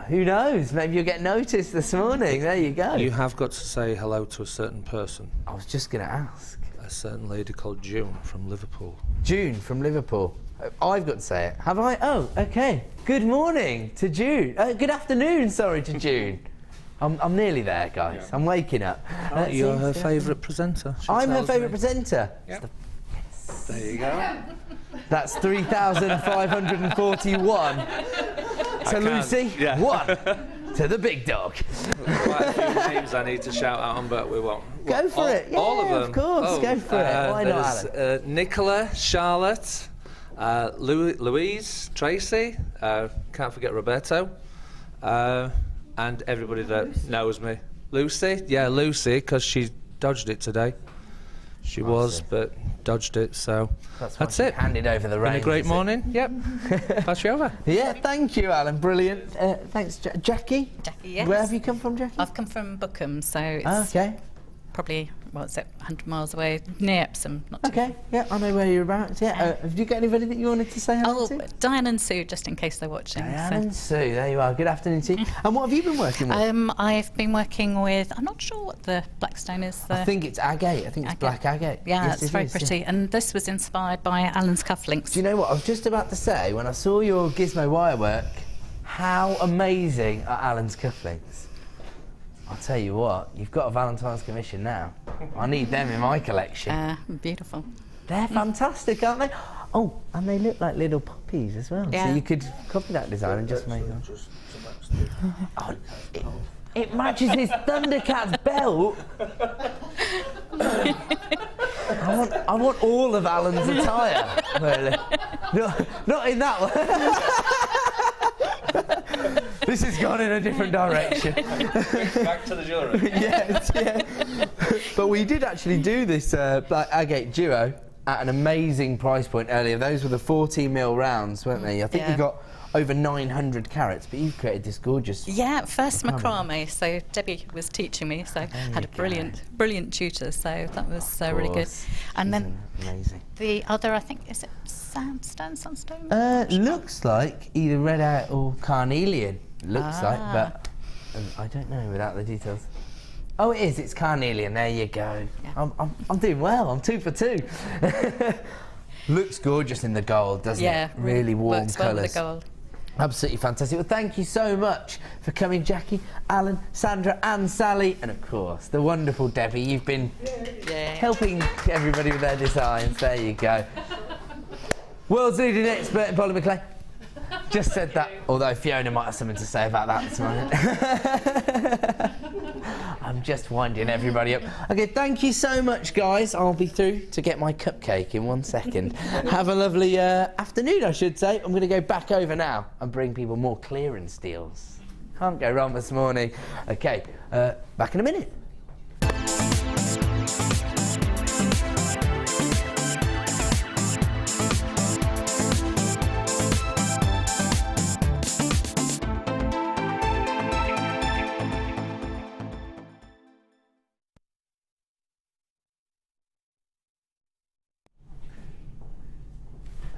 Who knows? Maybe you'll get noticed this morning. There you go. You have got to say hello to a certain person. I was just going to ask. A certain lady called June from Liverpool. June from Liverpool. I've got to say it. Have I? Oh, okay. Good morning to June. Good afternoon, sorry, to June. I'm nearly there, guys. I'm waking up. You're her favourite presenter. I'm her favourite presenter. Yep. There you go. That's 3,541. So Lucy, yeah. 1 to the big dog. Quite a few names I need to shout out on, but we won't. Go for it. Yeah, all of them. Of course, go for it. Why not, Alan? Nicola, Charlotte, Louise, Tracy, can't forget Roberto, and everybody that knows me. Lucy, yeah, Lucy, because she dodged it today. She was, but dodged it, so that's it. Handed over the reins. Been a great morning. Yep. Pass you over. Yeah, thank you, Alan. Brilliant. Thanks, Jackie. Jackie, yes. Where have you come from, Jackie? I've come from Bookham, so it's probably, what's it, 100 miles away, near Epsom. Not too Okay, yeah, I know where you're about. Yeah, have you got anybody that you wanted to say hello to? Diane and Sue, just in case they're watching. Diane and Sue, there you are. Good afternoon to you. And what have you been working with? I've been working with, I'm not sure what the black stone is. I think it's agate. I think it's black agate. Yeah, yes, it's very pretty. Yeah. And this was inspired by Alan's cufflinks. Do you know what? I was just about to say, when I saw your gizmo wire work, how amazing are Alan's cufflinks? I'll tell you what, you've got a Valentine's commission now. I need them in my collection. Beautiful. They're fantastic, aren't they? Oh, and they look like little puppies as well. Yeah. So you could copy that design and just make them. Oh, it matches his Thundercat's belt. I want all of Alan's attire, really. Not in that one. This has gone in a different direction. Back to the jewellery. Yes, yeah. But we did actually do this black agate duo at an amazing price point earlier. Those were the 14mm rounds, weren't they? I think we got over 900 carats, but you've created this gorgeous... Yeah, first macrame, so Debbie was teaching me, so had a brilliant tutor, so that was really good. And then amazing. The other, I think, is it sandstone, sunstone? Looks like either redite or carnelian, looks like, but I don't know without the details. Oh, it is, it's carnelian, there you go. Yeah. I'm doing well, I'm 2 for 2. Looks gorgeous in the gold, doesn't it? Really warm works well colours. with the gold. Absolutely fantastic. Well, thank you so much for coming, Jackie, Alan, Sandra and Sally, and of course the wonderful Debbie. You've been helping everybody with their designs. There you go. World's leading expert in polymer clay. Just said that, although Fiona might have something to say about that this morning. I'm just winding everybody up. Okay, thank you so much, guys. I'll be through to get my cupcake in 1 second. Have a lovely afternoon, I should say. I'm going to go back over now and bring people more clearance deals. Can't go wrong this morning. Okay, back in a minute.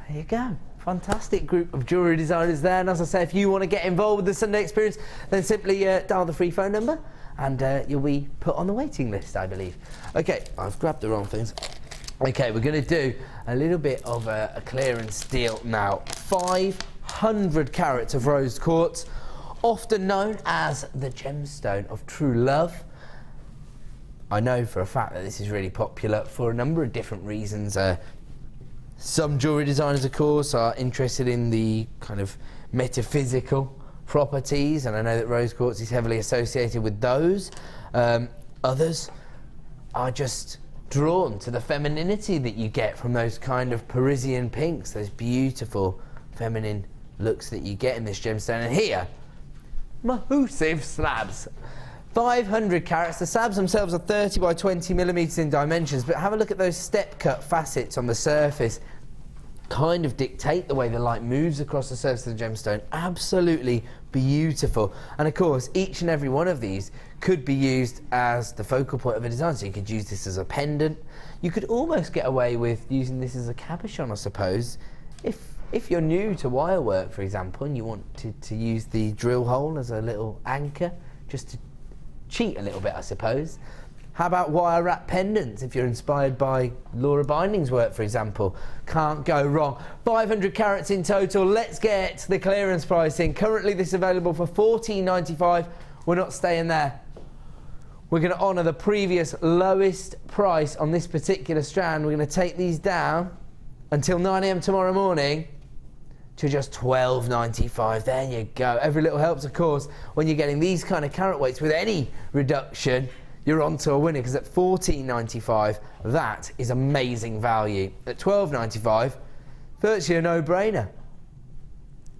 There you go. Fantastic group of jewellery designers there. And as I say, if you want to get involved with the Sunday experience, then simply dial the free phone number and you'll be put on the waiting list, I believe. Okay, I've grabbed the wrong things. Okay, we're going to do a little bit of a clearance deal now. 500 carats of rose quartz, often known as the gemstone of true love. I know for a fact that this is really popular for a number of different reasons. Some jewellery designers, of course, are interested in the kind of metaphysical properties, and I know that rose quartz is heavily associated with those. Others are just drawn to the femininity that you get from those kind of Parisian pinks, those beautiful feminine looks that you get in this gemstone. And here, massive slabs. 500 carats. The slabs themselves are 30 by 20 millimetres in dimensions, but have a look at those step cut facets on the surface. Kind of dictate the way the light moves across the surface of the gemstone. Absolutely beautiful. And of course, each and every one of these could be used as the focal point of a design. So you could use this as a pendant. You could almost get away with using this as a cabochon, I suppose. If you're new to wire work, for example, and you want to use the drill hole as a little anchor, just to cheat a little bit, I suppose. How about wire wrap pendants if you're inspired by Laura Binding's work, for example? Can't go wrong. 500 carats in total. Let's get the clearance pricing. Currently this is available for $14.95. We're not staying there. We're going to honour the previous lowest price on this particular strand. We're going to take these down until 9 AM tomorrow morning to just $12.95. There you go. Every little helps, of course. When you're getting these kind of carat weights with any reduction, you're on to a winner, because at $14.95, that is amazing value. At $12.95, virtually a no-brainer.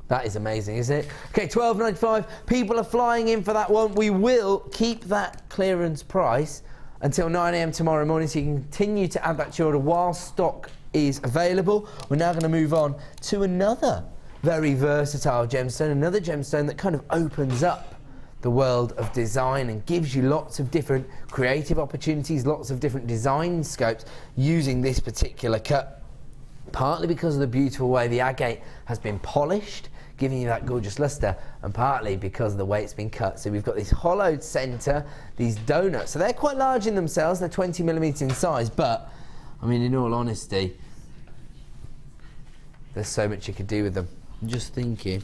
That is amazing, isn't it? Okay, $12.95. People are flying in for that one. We will keep that clearance price until 9 AM tomorrow morning, so you can continue to add that to your order while stock is available. We're now going to move on to another very versatile gemstone, another gemstone that kind of opens up the world of design and gives you lots of different creative opportunities, lots of different design scopes using this particular cut, partly because of the beautiful way the agate has been polished, giving you that gorgeous luster, and partly because of the way it's been cut. So we've got this hollowed centre, these donuts. So they're quite large in themselves, they're 20mm in size, but I mean, in all honesty, there's so much you could do with them. I'm just thinking,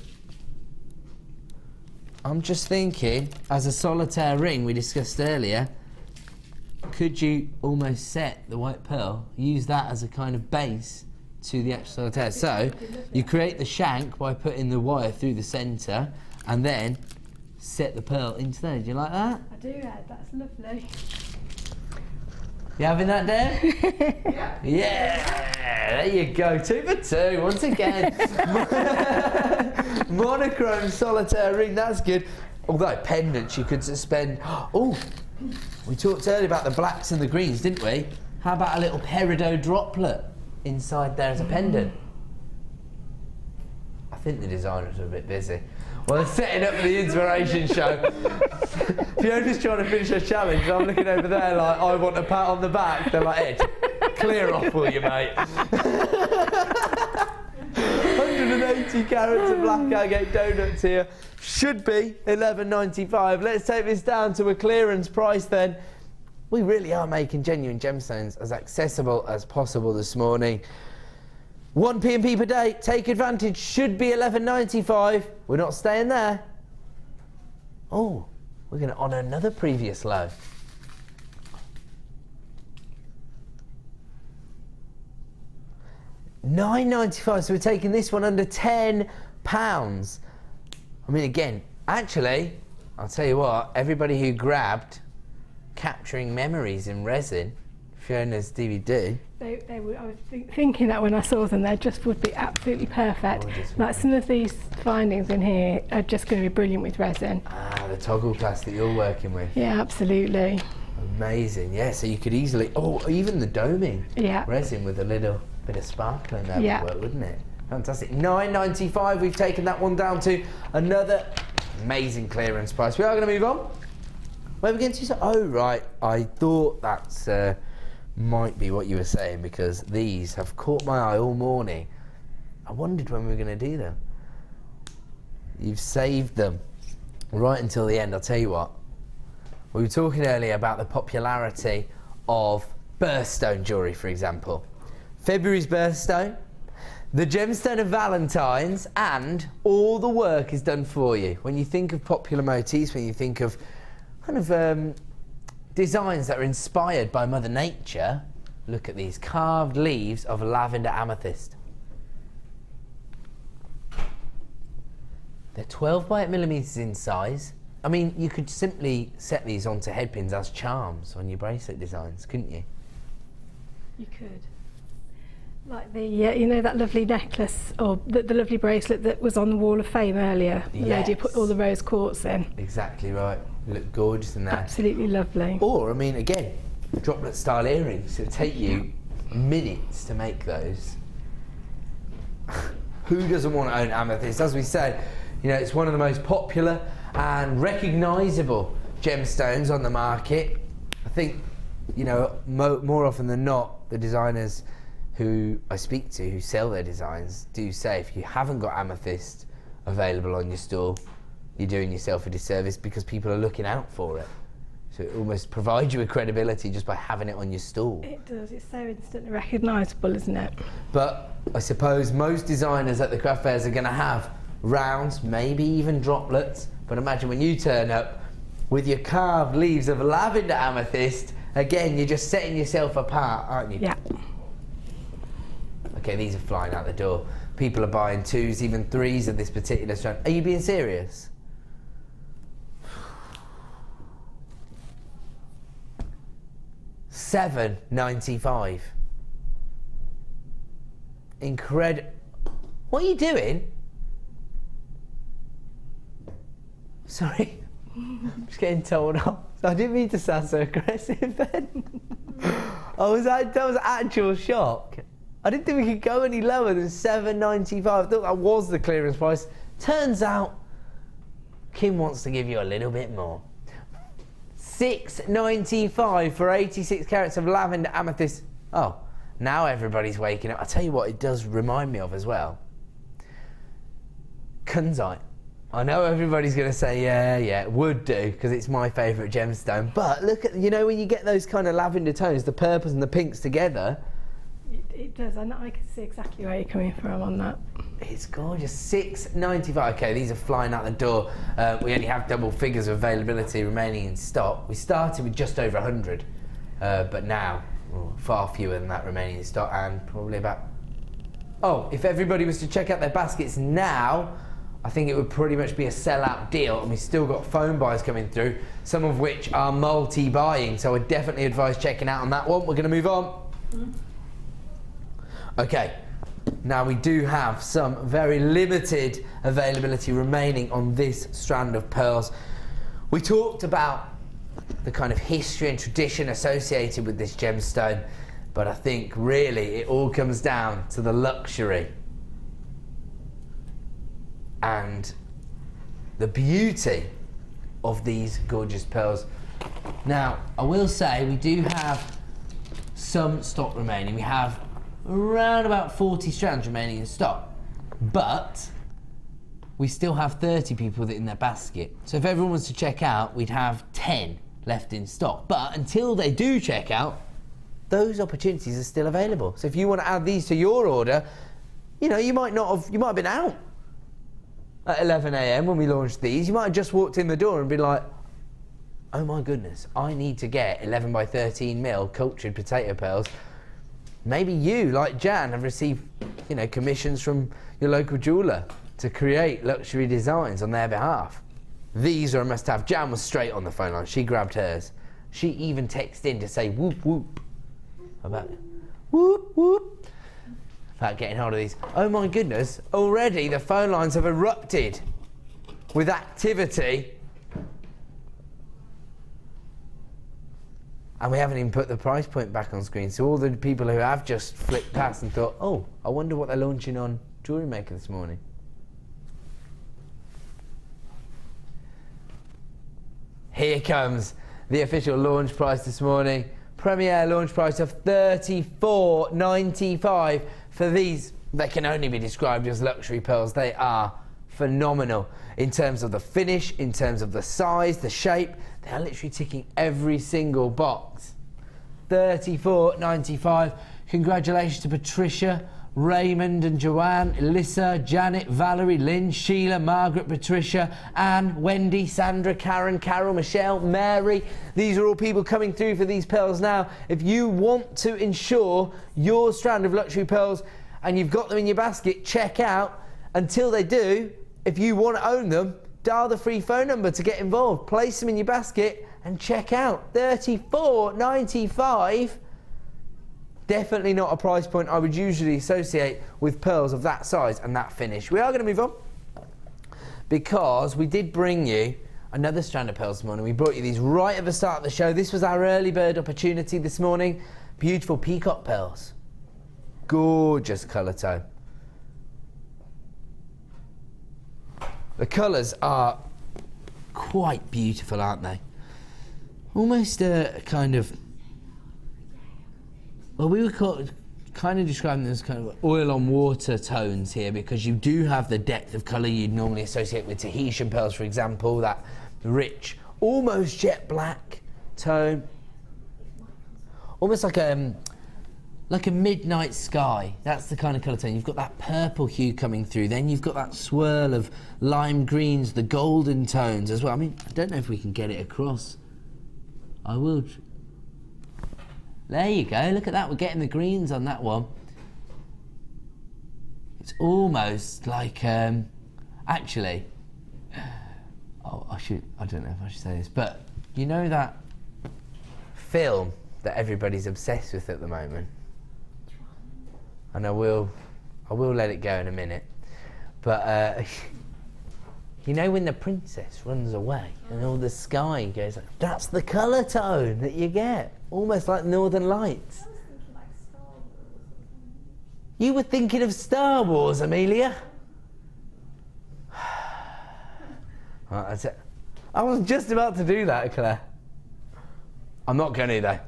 as a solitaire ring we discussed earlier, could you almost set the white pearl, use that as a kind of base to the actual solitaire? So you create the shank by putting the wire through the centre and then set the pearl into there. Do you like that? I do, Ed. That's lovely. You having that, Dave? Yeah. Yeah, there you go. 2 for 2 once again. Monochrome solitaire ring, that's good. Although pendants you could suspend. Oh, we talked earlier about the blacks and the greens, didn't we? How about a little peridot droplet inside there as a pendant? I think the designers are a bit busy. Well, they're setting up for the inspiration show. Fiona's trying to finish her challenge. I'm looking over there like, I want a pat on the back. They're like, Ed, clear off, will you, mate? 180 carats of black agate donuts here. Should be $11.95. Let's take this down to a clearance price then. We really are making genuine gemstones as accessible as possible this morning. 1 P&P per day, take advantage, should be $11.95. We're not staying there. Oh, we're going to honour another previous low. $9.95, so we're taking this one under £10. I mean, again, actually, I'll tell you what, everybody who grabbed Capturing Memories in resin, Fiona's DVD. I was thinking that when I saw them, they just would be absolutely perfect. Like some of these findings in here are just going to be brilliant with resin. Ah, the toggle class that you're working with. Yeah, absolutely. Amazing, yeah, so you could easily, oh, even the doming. Yeah. Resin with a little bit of sparkle in there yeah. would work, wouldn't it? Fantastic. $9.95, we've taken that one down to another amazing clearance price. We are going to move on. Where are we going to? Oh, right, I thought that's might be what you were saying, because these have caught my eye all morning. I wondered when we were going to do them. You've saved them right until the end. I'll tell you what. We were talking earlier about the popularity of birthstone jewellery, for example. February's birthstone, the gemstone of Valentine's, and all the work is done for you. When you think of popular motifs, when you think of kind of designs that are inspired by Mother Nature, look at these carved leaves of lavender amethyst. They're 12 by 8mm in size. I mean, you could simply set these onto headpins as charms on your bracelet designs, couldn't you? You could. Like the, you know, that lovely necklace, or the lovely bracelet that was on the Wall of Fame earlier. The lady put all the rose quartz in. Exactly right. You look gorgeous in that. Absolutely lovely. Or, I mean, again, droplet style earrings. It'll take you minutes to make those. Who doesn't want to own amethyst? As we said, you know, it's one of the most popular and recognisable gemstones on the market. I think, you know, more often than not, the designers who I speak to who sell their designs do say if you haven't got amethyst available on your store, you're doing yourself a disservice, because people are looking out for it. So it almost provides you with credibility just by having it on your store. It does, it's so instantly recognisable, isn't it? But I suppose most designers at the craft fairs are going to have rounds, maybe even droplets, but imagine when you turn up with your carved leaves of lavender amethyst, again, you're just setting yourself apart, aren't you? Yeah. Okay, Okay, these are flying out the door. People are buying 2s, even 3s of this particular strand. Are you being serious? $7.95. Incredible. What are you doing? Sorry, I'm just getting told off. I didn't mean to sound so aggressive then. That was actual shock. I didn't think we could go any lower than $7.95. I thought that was the clearance price. Turns out, Kim wants to give you a little bit more. $6.95 for 86 carats of lavender amethyst. Oh, now everybody's waking up. I'll tell you what it does remind me of as well. Kunzite. I know everybody's going to say, yeah, it would do, because it's my favourite gemstone. But look at, you know, when you get those kind of lavender tones, the purples and the pinks together. It does, I can see exactly where you're coming from on that. It's gorgeous. $6.95. Okay, these are flying out the door. We only have double figures of availability remaining in stock. We started with just over 100, but now far fewer than that remaining in stock, and probably about... Oh, if everybody was to check out their baskets now, I think it would pretty much be a sell-out deal, and we've still got phone buys coming through, some of which are multi-buying, so I definitely advise checking out on that one. We're going to move on. Okay, now we do have some very limited availability remaining on this strand of pearls. We talked about the kind of history and tradition associated with this gemstone, but I think really it all comes down to the luxury and the beauty of these gorgeous pearls. Now, I will say we do have some stock remaining. We have around about 40 strands remaining in stock, but we still have 30 people with it in their basket. So if everyone was to check out, we'd have 10 left in stock. But until they do check out, those opportunities are still available. So if you want to add these to your order, you know, you might have been out at 11 AM when we launched these. You might have just walked in the door and been like, oh my goodness, I need to get 11 by 13 mil cultured potato pearls. Maybe you, like Jan, have received, you know, commissions from your local jeweller to create luxury designs on their behalf. These are a must-have. Jan was straight on the phone line. She grabbed hers. She even texted in to say whoop whoop about whoop whoop about getting hold of these. Oh my goodness! Already the phone lines have erupted with activity. And we haven't even put the price point back on screen. So all the people who have just flipped past and thought, oh, I wonder what they're launching on Jewellery Maker this morning. Here comes the official launch price this morning. Premier launch price of $34.95 for these. They can only be described as luxury pearls. They are phenomenal in terms of the finish, in terms of the size, the shape. They are literally ticking every single box. $34.95. Congratulations to Patricia, Raymond and Joanne, Alyssa, Janet, Valerie, Lynn, Sheila, Margaret, Patricia, Anne, Wendy, Sandra, Karen, Carol, Michelle, Mary. These are all people coming through for these pearls now. If you want to ensure your strand of luxury pearls and you've got them in your basket, check out. Until they do, if you want to own them, dial the free phone number to get involved. Place them in your basket and check out. $34.95. Definitely not a price point I would usually associate with pearls of that size and that finish. We are going to move on because we did bring you another strand of pearls this morning. We brought you these right at the start of the show. This was our early bird opportunity this morning. Beautiful peacock pearls. Gorgeous colour tone. The colours are quite beautiful, aren't they? Almost a kind of... Well, we were kind of describing them as kind of oil on water tones here, because you do have the depth of colour you'd normally associate with Tahitian pearls, for example, that rich, almost jet black tone. Almost like a midnight sky. That's the kind of colour tone. You've got that purple hue coming through. Then you've got that swirl of lime greens, the golden tones as well. I mean, I don't know if we can get it across. I will. There you go. Look at that. We're getting the greens on that one. It's almost like, actually, oh, I don't know if I should say this, but you know that film that everybody's obsessed with at the moment? And I will let it go in a minute. But you know when the princess runs away and all the sky goes like, that's the colour tone that you get, almost like Northern Lights. You were thinking of Star Wars, Amelia? Right, I was just about to do that, Claire. I'm not going to, though.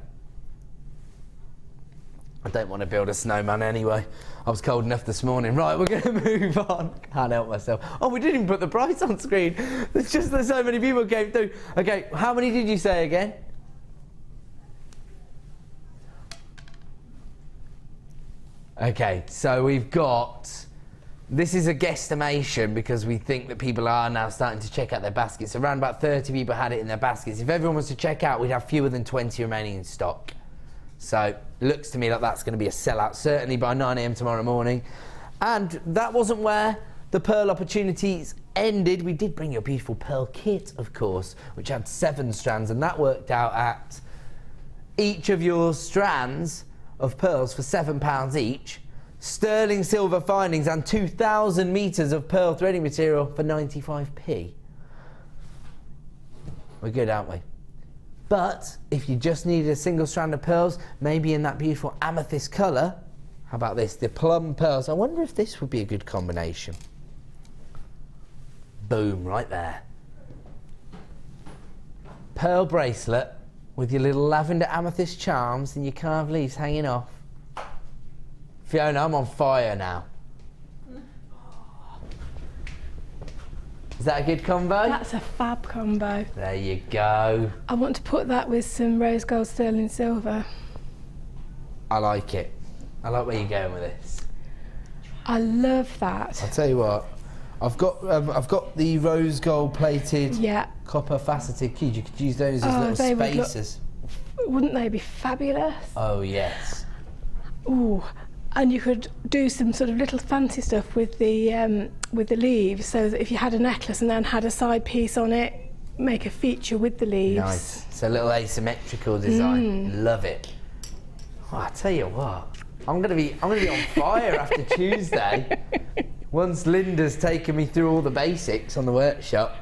I don't want to build a snowman anyway. I was cold enough this morning. Right, we're going to move on. Can't help myself. Oh, we didn't even put the price on screen. It's just that so many people came through. Okay, how many did you say again? Okay, so we've got... This is a guesstimation because we think that people are now starting to check out their baskets. Around about 30 people had it in their baskets. If everyone was to check out, we'd have fewer than 20 remaining in stock. So it looks to me like that's going to be a sellout, certainly by 9 AM tomorrow morning. And that wasn't where the pearl opportunities ended. We did bring you a beautiful pearl kit, of course, which had 7 strands, and that worked out at each of your strands of pearls for £7 each. Sterling silver findings and 2,000 metres of pearl threading material for 95p. We're good, aren't we? But if you just needed a single strand of pearls, maybe in that beautiful amethyst colour, how about this, the plum pearls? I wonder if this would be a good combination. Boom, right there. Pearl bracelet with your little lavender amethyst charms and your carved leaves hanging off. Fiona, I'm on fire now. Is that a good combo? That's a fab combo. There you go. I want to put that with some rose gold sterling silver. I like it. I like where you're going with this. I love that. I'll tell you what. I've got the rose gold plated copper faceted keys. You could use those as little spacers. Wouldn't they be fabulous? Oh yes. Ooh. And you could do some sort of little fancy stuff with the leaves, so that if you had a necklace and then had a side piece on it, make a feature with the leaves. Nice. It's a little asymmetrical design. Love it. Oh, I tell you what, I'm gonna be on fire after Tuesday. Once Linda's taken me through all the basics on the workshop.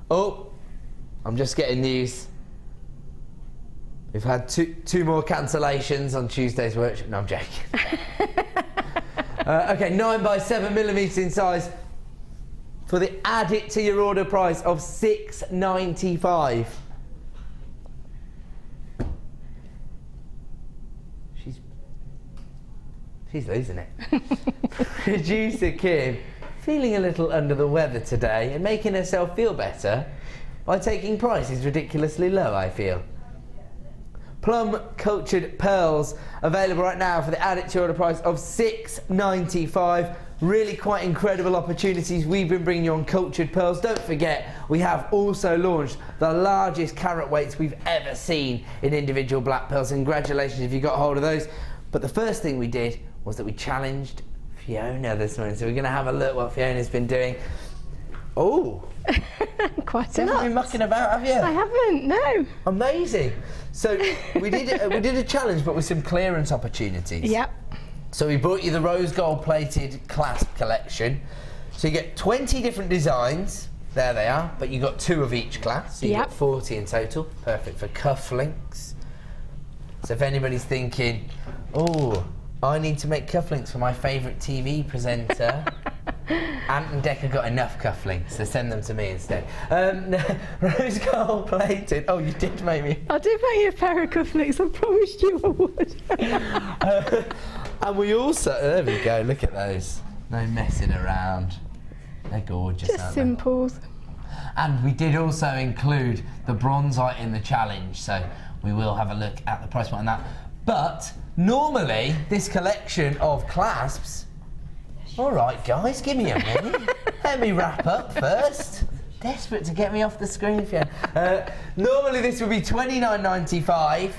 Oh, I'm just getting news. We've had two more cancellations on Tuesday's workshop. No, I'm joking. Okay, 9x7mm in size for the add it to your order price of $6.95. She's losing it. Producer Kim, feeling a little under the weather today and making herself feel better by taking prices ridiculously low, I feel. Plum cultured pearls available right now for the add it to order price of $6.95. Really quite incredible opportunities we've been bringing you on cultured pearls. Don't forget, we have also launched the largest carat weights we've ever seen in individual black pearls. Congratulations if you got hold of those. But the first thing we did was that we challenged Fiona this morning. So we're going to have a look what Fiona's been doing. Oh, quite a lot. You've been mucking about, have you? I haven't, no. Amazing. So we did a challenge, but with some clearance opportunities. Yep. So we brought you the rose gold plated clasp collection. So you get 20 different designs. There they are, but you got 2 of each class. So you got 40 in total. Perfect for cufflinks. So if anybody's thinking, oh, I need to make cufflinks for my favourite TV presenter. Ant and Decca got enough cufflinks, so send them to me instead. Rose gold plated. Oh, you did make me. I did make you a pair of cufflinks. I promised you I would. And we also, there we go. Look at those. No messing around. They're gorgeous. Just simples. And we did also include the Bronzite in the challenge, so we will have a look at the price point on that. But normally, this collection of clasps. All right, guys, give me a minute. Let me wrap up first. Desperate to get me off the screen, Fiona. Normally this would be $29.95,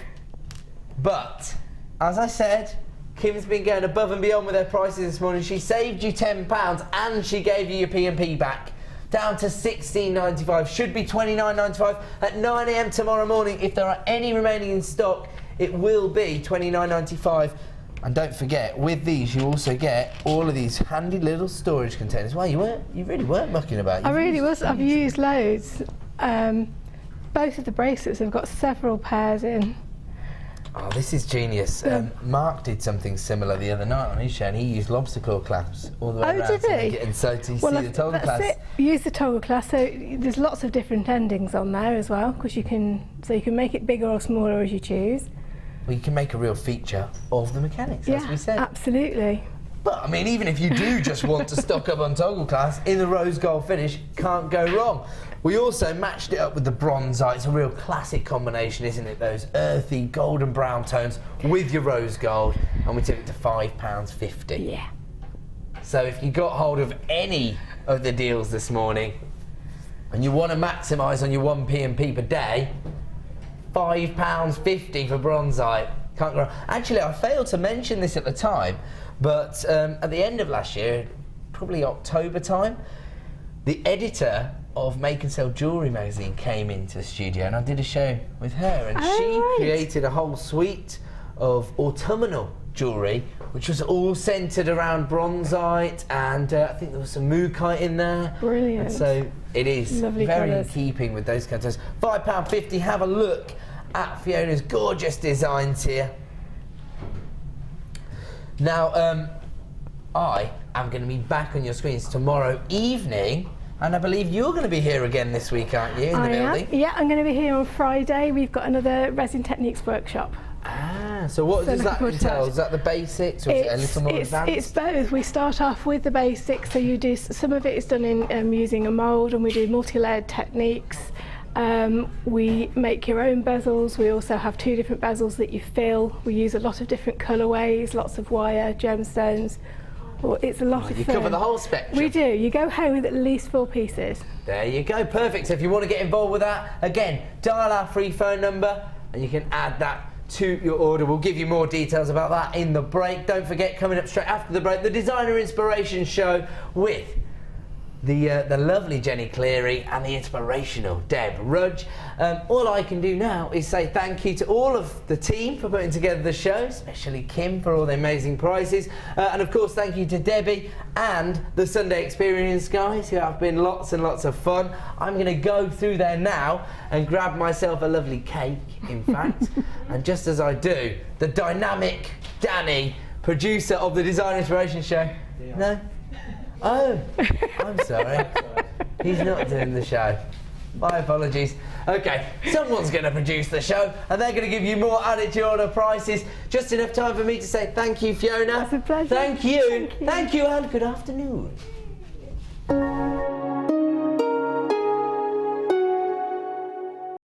but as I said, Kim's been going above and beyond with her prices this morning. She saved you £10 and she gave you your P&P back. Down to $16.95, should be $29.95 at 9 AM tomorrow morning. If there are any remaining in stock, it will be $29.95. And don't forget, with these you also get all of these handy little storage containers. Well, you really weren't mucking about. I really was. I've used loads. Both of the bracelets have got several pairs in. Oh, this is genius. Mark did something similar the other night on his show, and he used lobster claw clasps all the way around. Oh, did he? And so to see the toggle clasp. Use the toggle clasp. So there's lots of different endings on there as well, because you can make it bigger or smaller as you choose. Well, you can make a real feature of the mechanics, as we said. Absolutely. But I mean, even if you do just want to stock up on toggle clasp in the rose gold finish, can't go wrong. We also matched it up with the Bronzite. It's a real classic combination, isn't it? Those earthy golden brown tones with your rose gold, and we took it to £5.50. Yeah. So if you got hold of any of the deals this morning, and you want to maximise on your 1 P&P per day, £5.50 for Bronzite. Can't go wrong. Actually, I failed to mention this at the time, but at the end of last year, probably October time, the editor of Make and Sell Jewellery magazine came into the studio, and I did a show with her, and she created a whole suite of autumnal jewellery, which was all centred around Bronzite, and I think there was some Mookite in there. Brilliant. And so it is Lovely very colours. in keeping with those kinds of £5.50. Have a look at Fiona's gorgeous designs here. Now, I am going to be back on your screens tomorrow evening, and I believe you're going to be here again this week, aren't you, in the building? Yeah, I'm going to be here on Friday. We've got another resin techniques workshop. Ah, so what does that entail? Is that the basics, or is it a little more advanced? It's both. We start off with the basics, so you do some of it is done in using a mould, and we do multi-layered techniques. We make your own bezels. We also have 2 different bezels that you fill. We use a lot of different colourways, lots of wire, gemstones. Well, it's a lot of fun. You cover the whole spectrum. We do. You go home with at least 4 pieces. There you go, perfect. So if you want to get involved with that, again, dial our free phone number and you can add that to your order. We'll give you more details about that in the break. Don't forget, coming up straight after the break, the Designer Inspiration Show with the lovely Jenny Cleary and the inspirational Deb Rudge. All I can do now is say thank you to all of the team for putting together the show, especially Kim for all the amazing prizes, and of course thank you to Debbie and the Sunday Experience guys, who have been lots and lots of fun. I'm going to go through there now and grab myself a lovely cake, in fact, and just as I do, the dynamic Danny, producer of the Design Inspiration Show. No? Oh, I'm sorry. He's not doing the show. My apologies. Okay, someone's going to produce the show, and they're going to give you more added to your order prices. Just enough time for me to say thank you, Fiona. That's a pleasure. Thank you, and good afternoon.